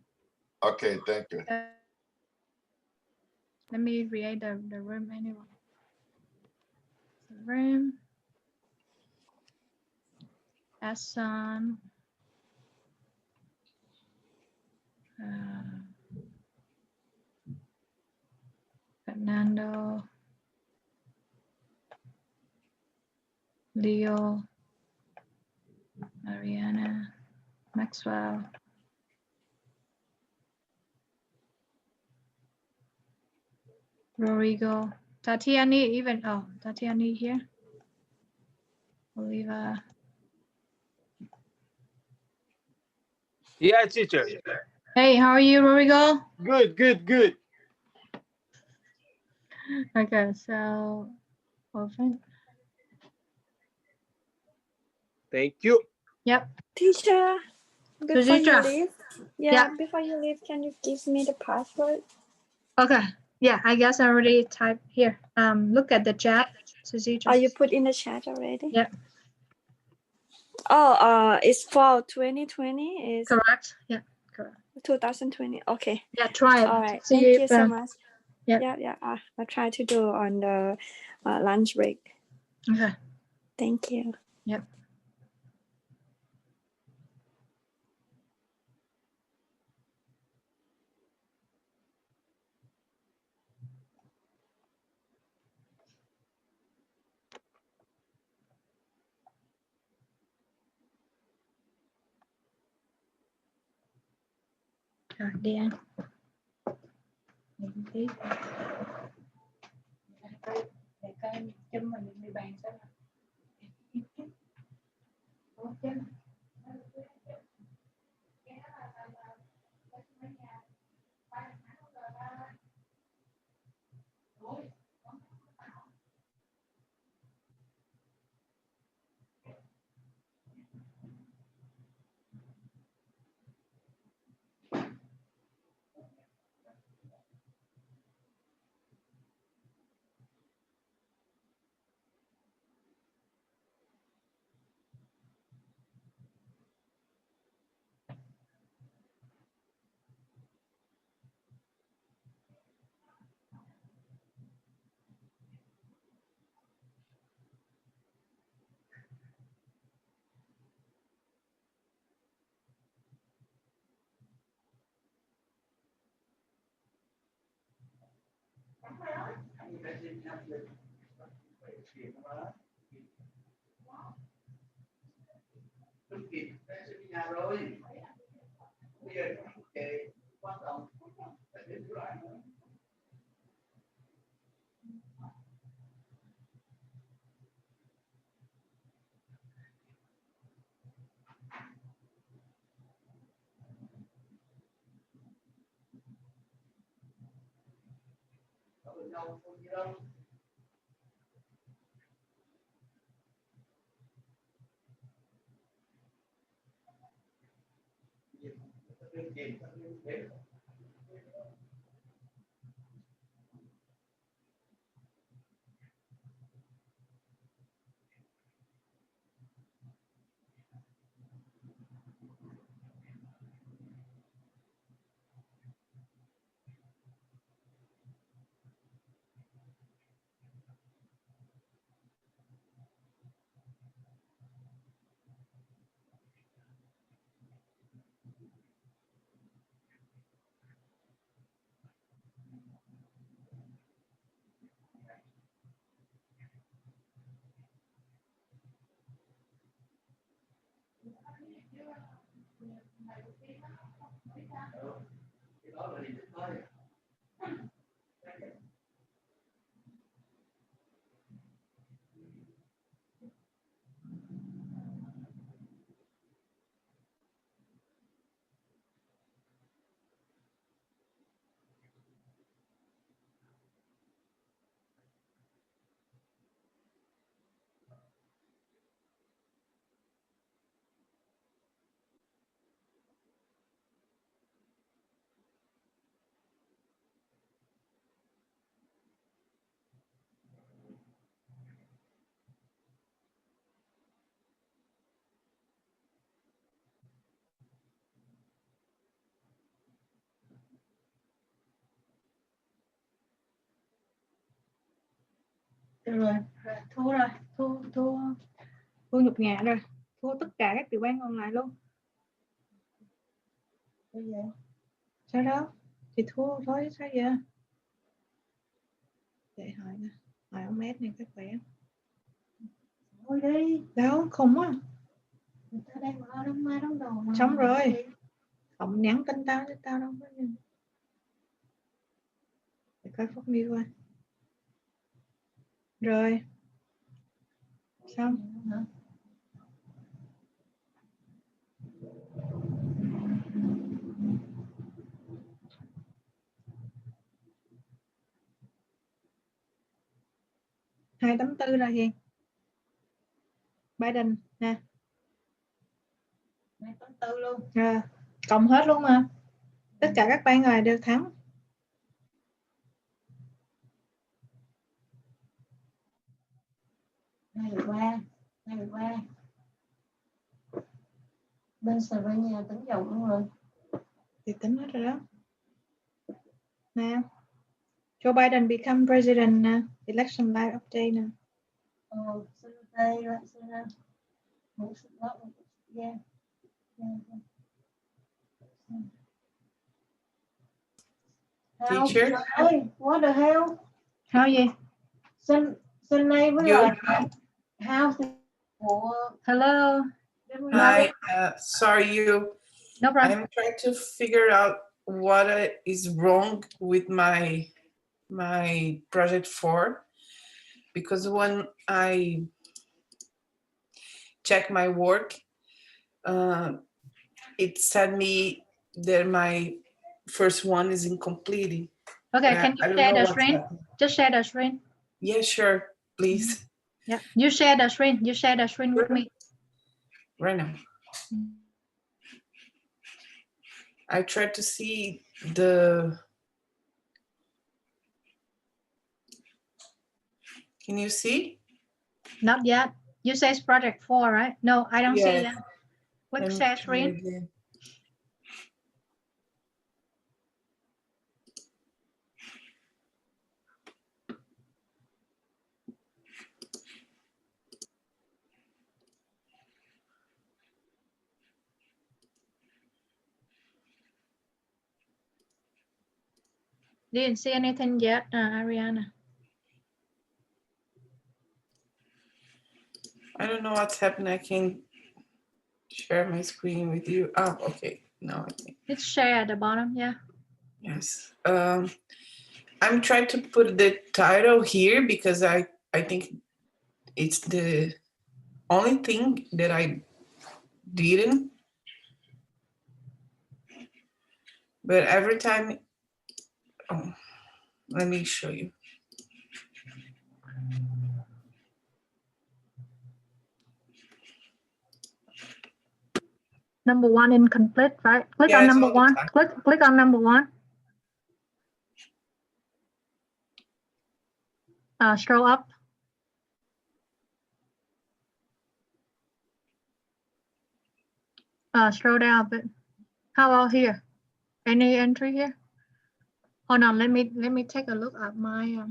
Okay, thank you. Let me create the room anyway. The room. Asan. Fernando. Leo. Mariana. Maxwell. Rodrigo. Tatiani even. Oh, Tatiani here. Oliva. Yeah, teacher. Hey, how are you, Rodrigo? Good, good, good. Okay, so open. Thank you. Yep. Teacher, before you Teacher. leave, Yeah. before you leave, can you give me the password? Okay. Yeah, I guess I already typed here. Look at the chat. Oh, you put in the chat already? Yeah. Oh, it's for 2020. Is correct. Yeah, correct. 2020. Okay. Yeah, try it. All right. See Thank if, you so much. yeah. Yeah. I'll try to do on the lunch break. Okay. Thank you. Yep. Rồi đi ăn. Mình tí. Để cái chấm mình đi bàn sẽ là. Được rồi, thua rồi, thua nhục nhã rồi, thua tất cả các tiểu bang còn lại luôn. Bây giờ sao đâu? Thì thua thôi sao giờ? Để hỏi ông Mét này các khỏe. Thôi đi. Đâu, không á. Người ta đang ở đóng ma đóng đồ mà. Xong rồi. Không nhắn tin tao chứ tao đâu có nhìn. Để coi phút đi qua. Rồi. Xong. Hả? Hai tấm tư là gì? Biden nè. 2/4 luôn. Cộng hết luôn mà. Tất cả các bang ngoài đều thắng. Hai người qua. Pennsylvania tính dầu luôn rồi. Thì tính hết rồi đó. Nè. Joe Biden become president nè. Election live update nè. Teacher? What the hell? How gì? Xin nay với lại how của hello. Hi, sorry you. No problem. I'm trying to figure out what is wrong with my project 4, because when I check my work, it said me that my first one is incomplete. Okay, can you share the screen? Just share the screen. Yeah, sure, please. Yeah, you share the screen. You share the screen with me. Right now. I tried to see the... Can you see? Not yet. You say it's project 4, right? No, I don't see Yes. that. Click share screen. Didn't see anything yet, Ariana. I don't know what's happening. I can share my screen with you. Oh, okay. No, I think. It's share at the bottom, yeah. Yes. I'm trying to put the title here because I think it's the only thing that I didn't. But every time, oh, let me show you. Number 1 incomplete, right? Click Yeah, on it's number all the 1. time. Click on number 1. Scroll up. Scroll down a bit. How about here? Any entry here? Hold on, let me take a look at my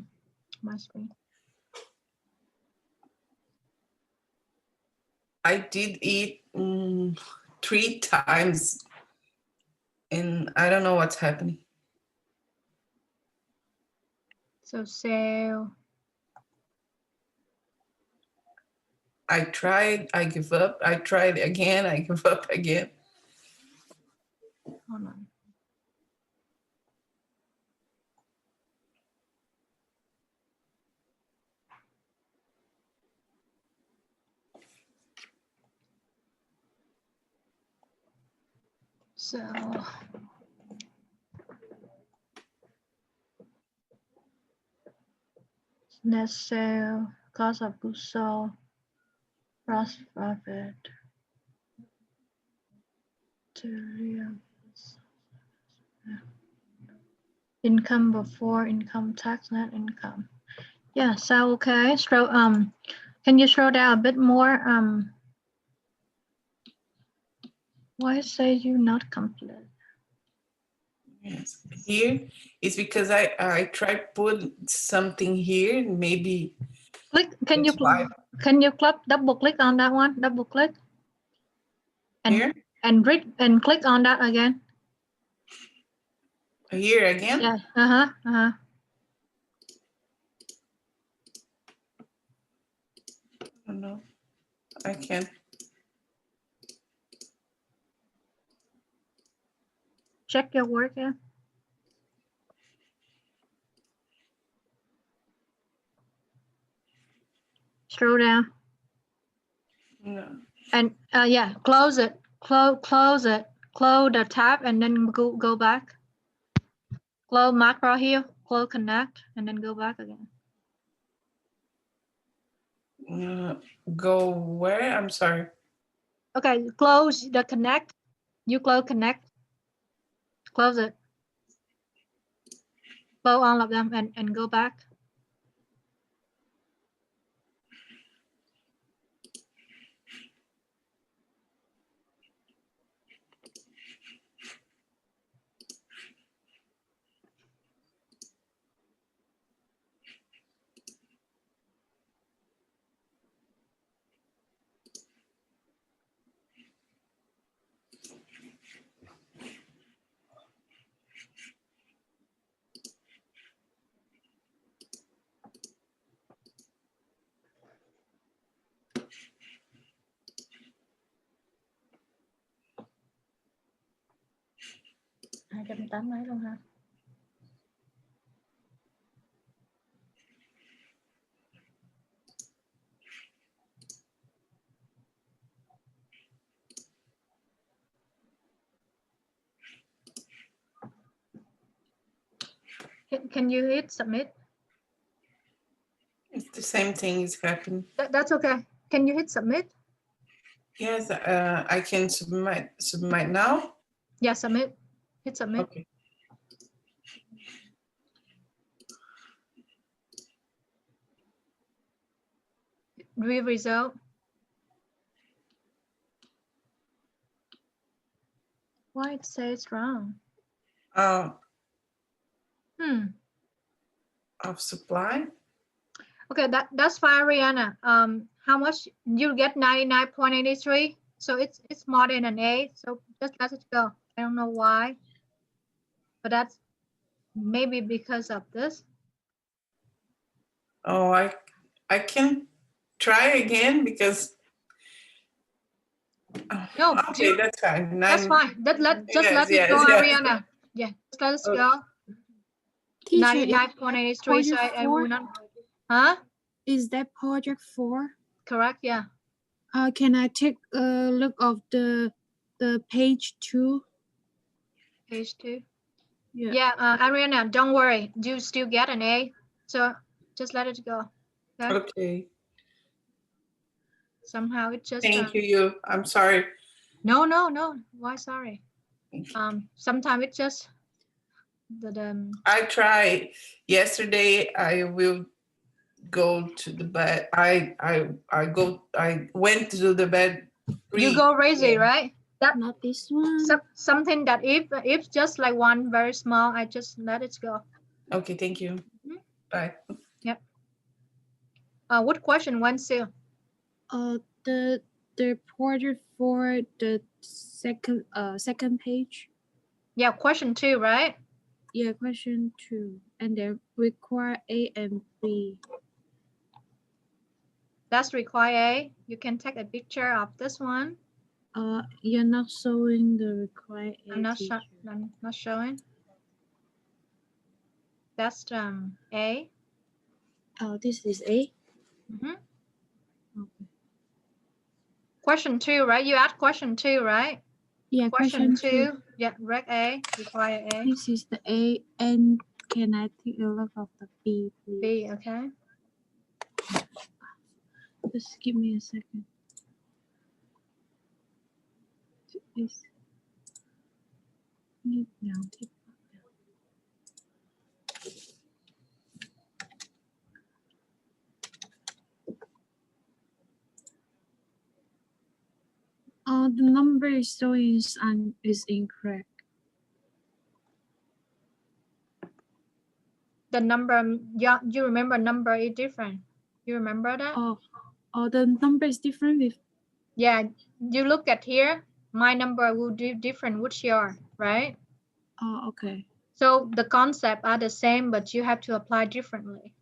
my screen. I did it 3 times and I don't know what's happening. So sale. I tried, I give up. I tried again, I give up again. Hold on. So net sale, cost of goods sold, gross profit, income before income tax, net income. Yeah, so okay. Scroll can you scroll down a bit more? Why say you not complete? Yes. Here is because I tried put something here, maybe. Click, can you double click on that one? Double click. And Here? and click on that again. Here again? Yeah. I don't know. I can't. Check your work, yeah. Scroll down. No. And yeah, close it. Close it. Close the tab and then go back. Close macro here. Close connect and then go back again. Go where? I'm sorry. Okay, close the connect. You close connect. Close it. Close all of them and go back. $280 luôn ha. Can you hit submit? It's the same thing is happening. That's okay. Can you hit submit? Yes, I can submit now. Yeah, submit. Hit submit. Okay. View result. Why it says wrong? Of supply. Okay, that's fine, Rihanna. How much you get? 99.83. So it's more than an A. So just let it go. I don't know why, but that's maybe because of this. Oh, I can try again because. No, Okay, that's fine. that's fine. Just Yes, let it yes, go, yes. Ariana. Yeah, just let us Okay. go. Teacher, 99.83, so I will not. Huh? is that project 4? Correct, yeah. Can I take a look of the page 2? Page 2. Yeah. Yeah, Ariana, don't worry. You still get an A. So just let it go. Okay. Okay. Somehow it just. Thank you. I'm sorry. No. Why sorry? Sometimes it just. I tried yesterday. I will go to the bed. I went to the bed. You go crazy, right? That Not this one. something that if just like one very small, I just let it go. Okay, thank you. Bye. Yep. What question, Wensil? The project for the second page. Yeah, question 2, right? Yeah, question 2, and they require A and B. That's require A. You can take a picture of this one. You're not showing the required A. I'm not showing. That's A. Oh, this is A. Mm-hmm. Okay. Question 2, right? You asked question 2, right? Yeah, question 2. Yeah, rec A, require A. This is the A, and can I take a look of the B, please? B, okay. Just give me a second. Is now. The number is showing is incorrect. The number, yeah, you remember number is different. You remember that? Oh, the number is different with. Yeah, you look at here. My number will be different. What's your, right? Oh, okay. So the concept are the same, but you have to apply differently.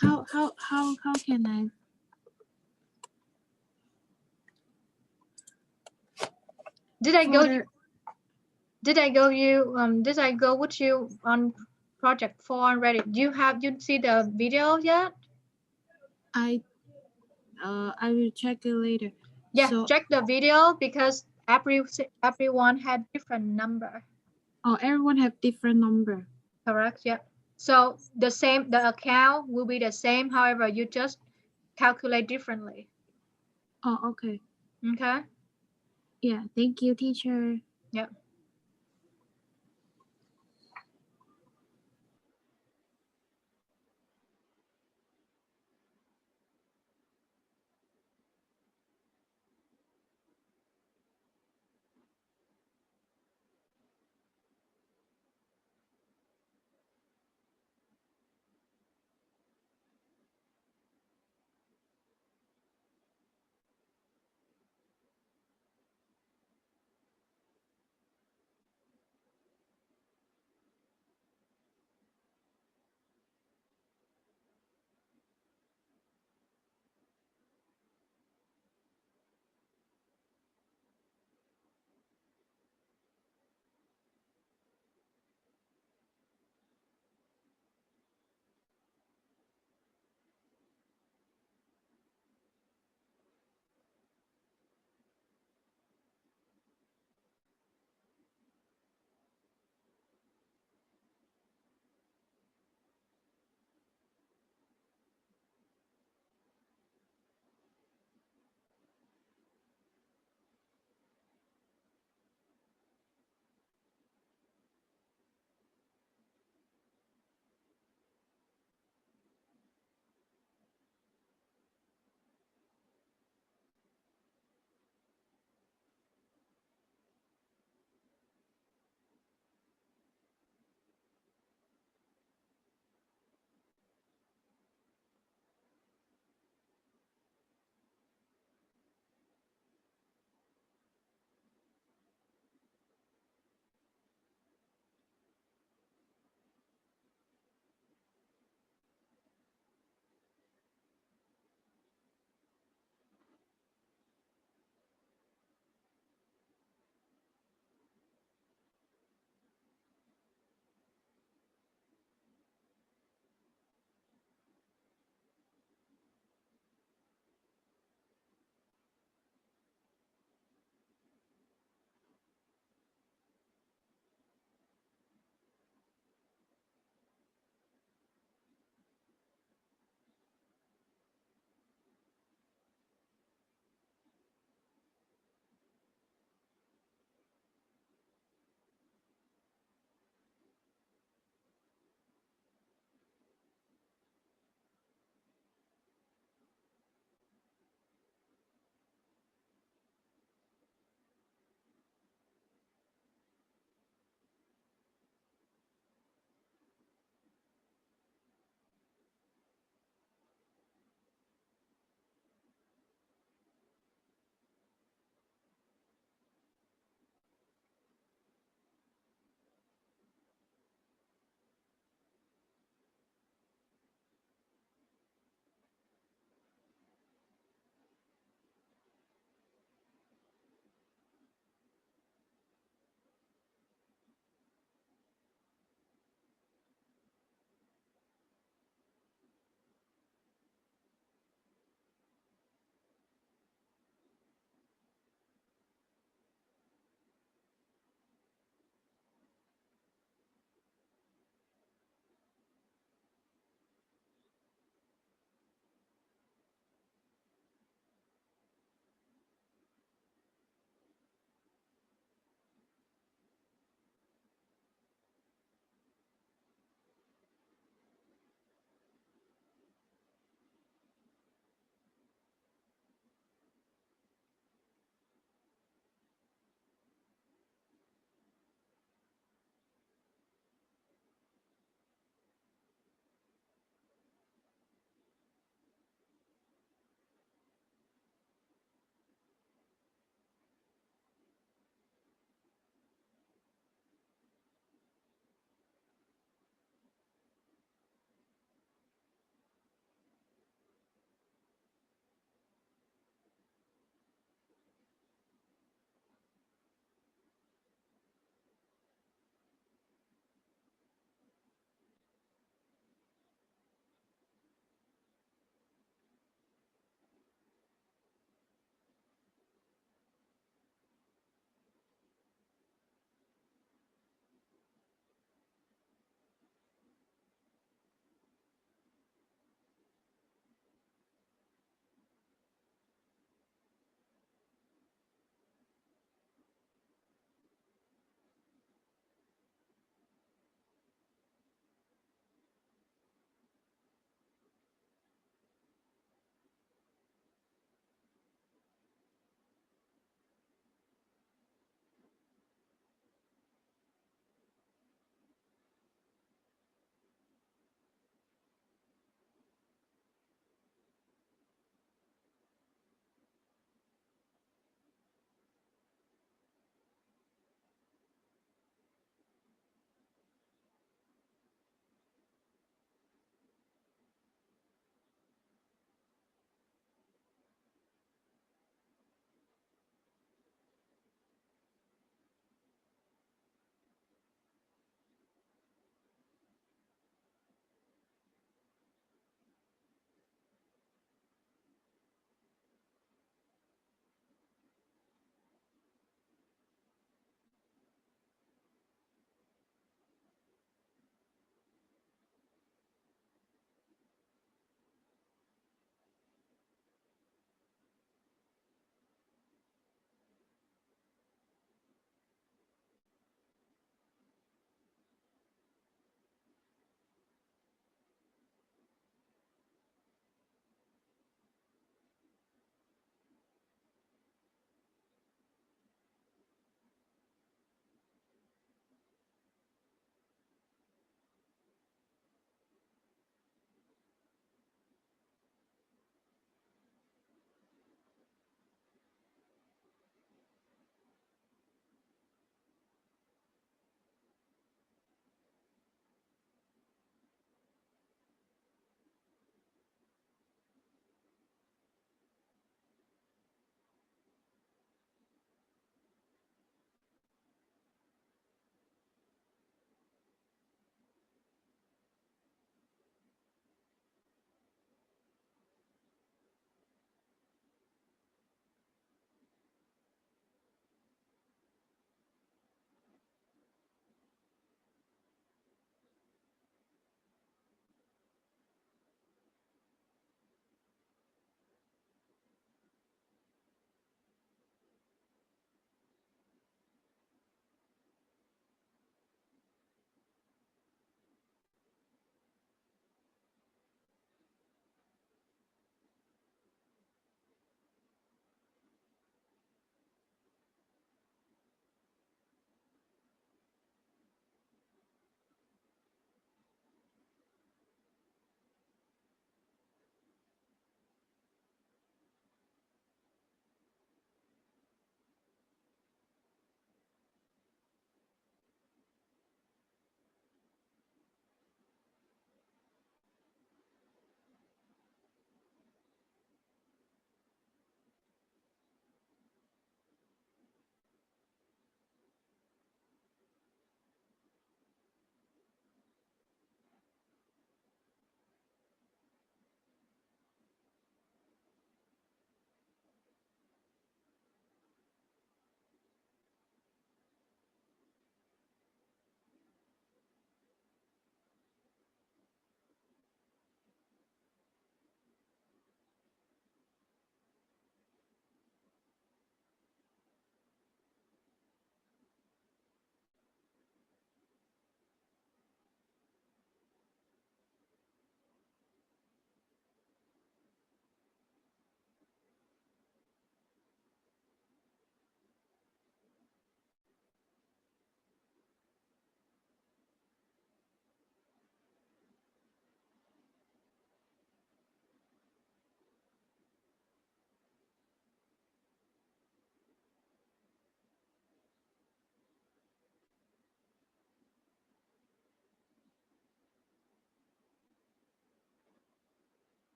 How can I? Did I go with you on project 4 already? You see the video yet? I will check it later. Yeah, So, check the video because everyone had different number. Oh, everyone have different number. Correct, yeah. So the account will be the same, however, you just calculate differently. Oh, okay. Okay. Yeah, thank you, teacher. Yeah.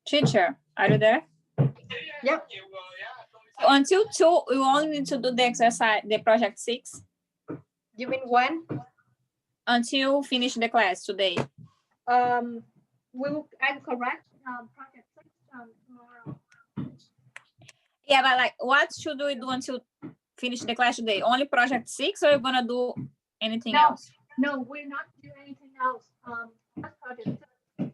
Teacher, are you there? Yep. Until 2, we only need to do the exercise, the project 6, You mean when? until finish the class today. Will I correct project 6 tomorrow? Yeah, but like, what should we do until finish the class today? Only project 6, or you're gonna do anything No. else? No, we're not doing anything else. Just project 6.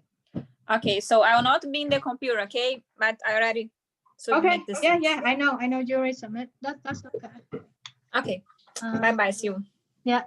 Okay, so I will not be in the computer, okay? But I already submit Okay. this. Yeah. I know. You already submit. That's okay. Okay. Bye-bye. See you. Yeah.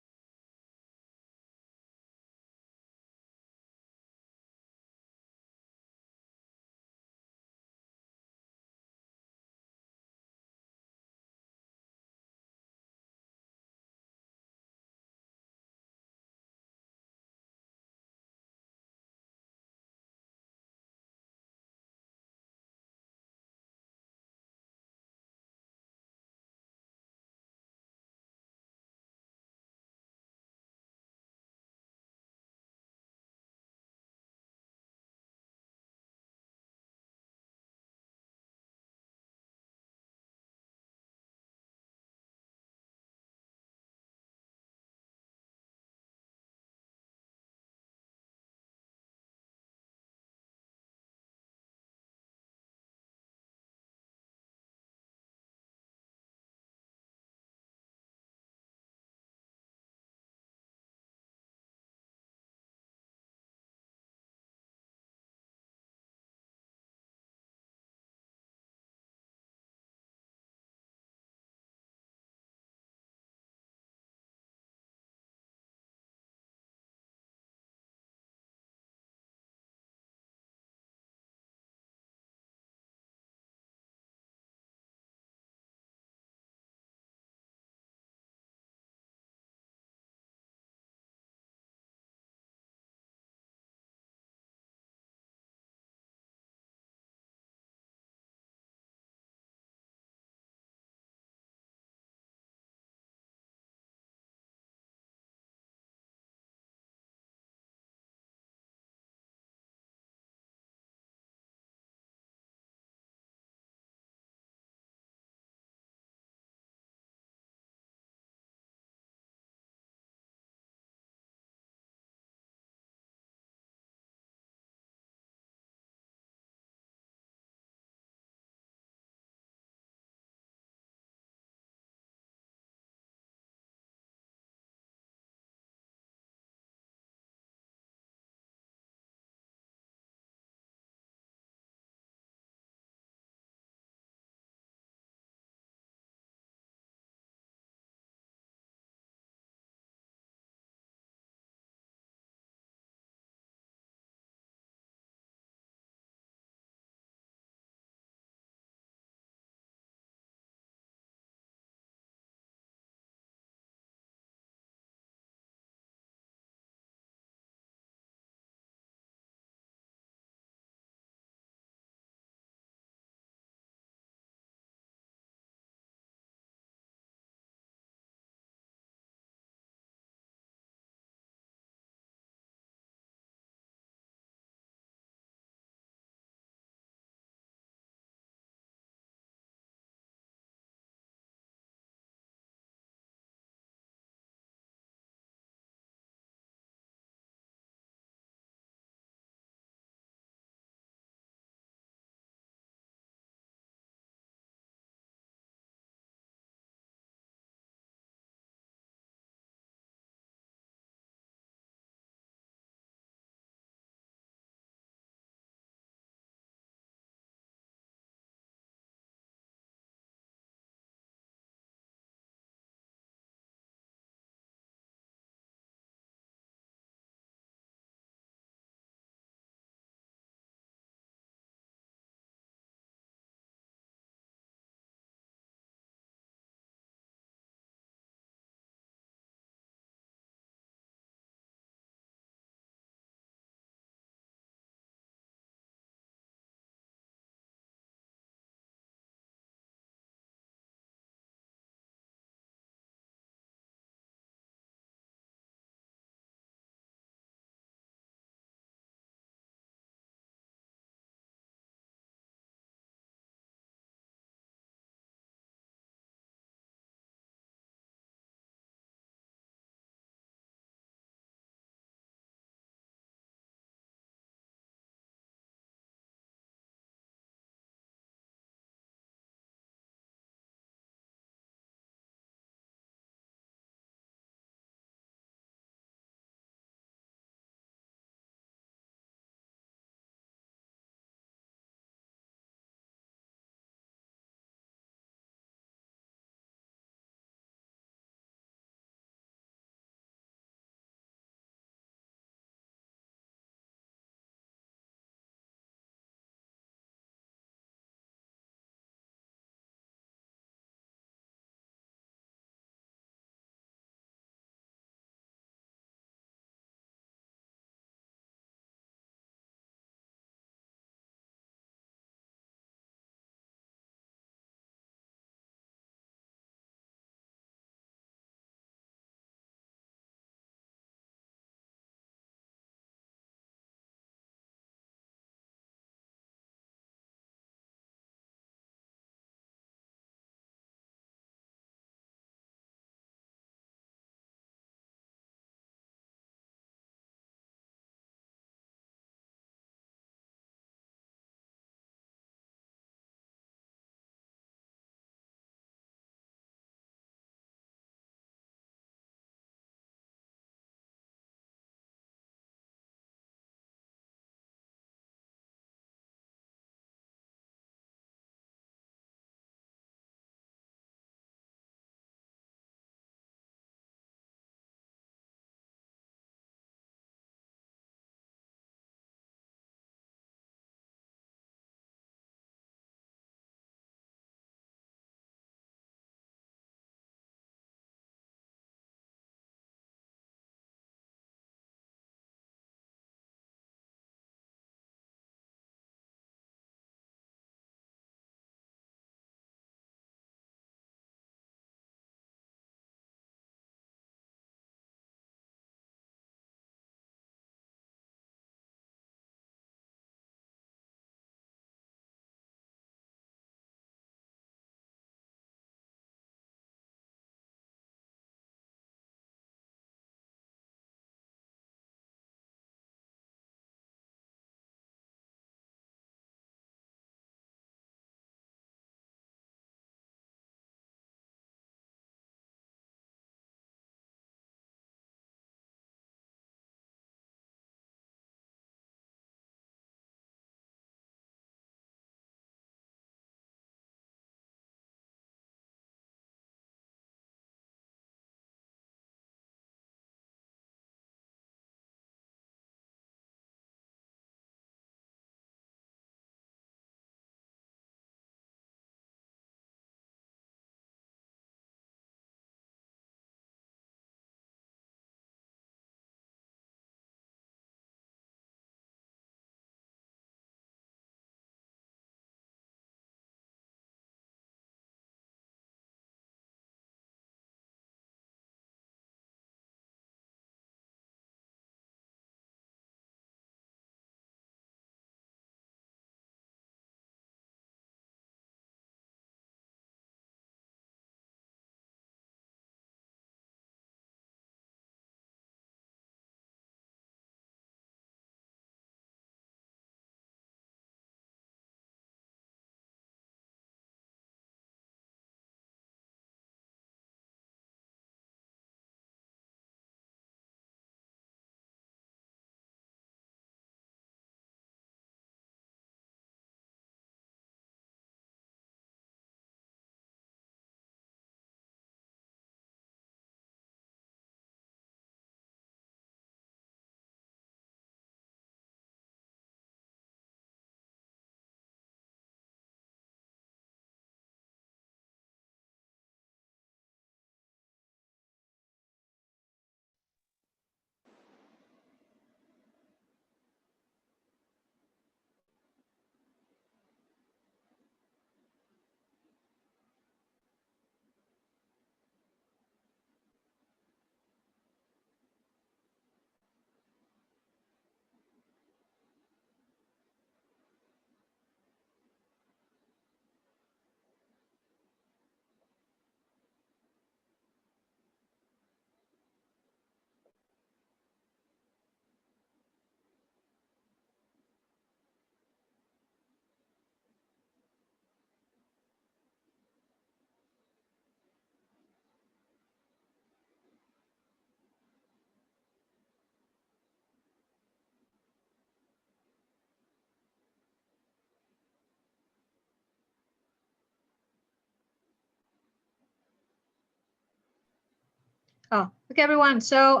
Oh, okay, everyone. So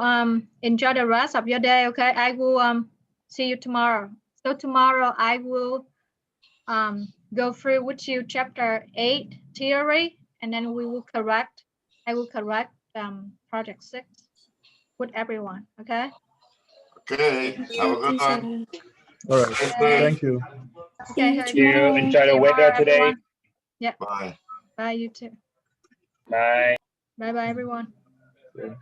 enjoy the rest of your day. Okay, I will see you tomorrow. So tomorrow I will go through with you chapter 8 theory, and then we will correct. I will correct project 6 with everyone. Okay. Okay. Have a good one. All right. Okay. Thank you. Okay. See you tomorrow. Enjoy the weather today. Everyone. Yeah. Bye. Bye. You too. Bye. Bye. Bye, everyone. Yeah.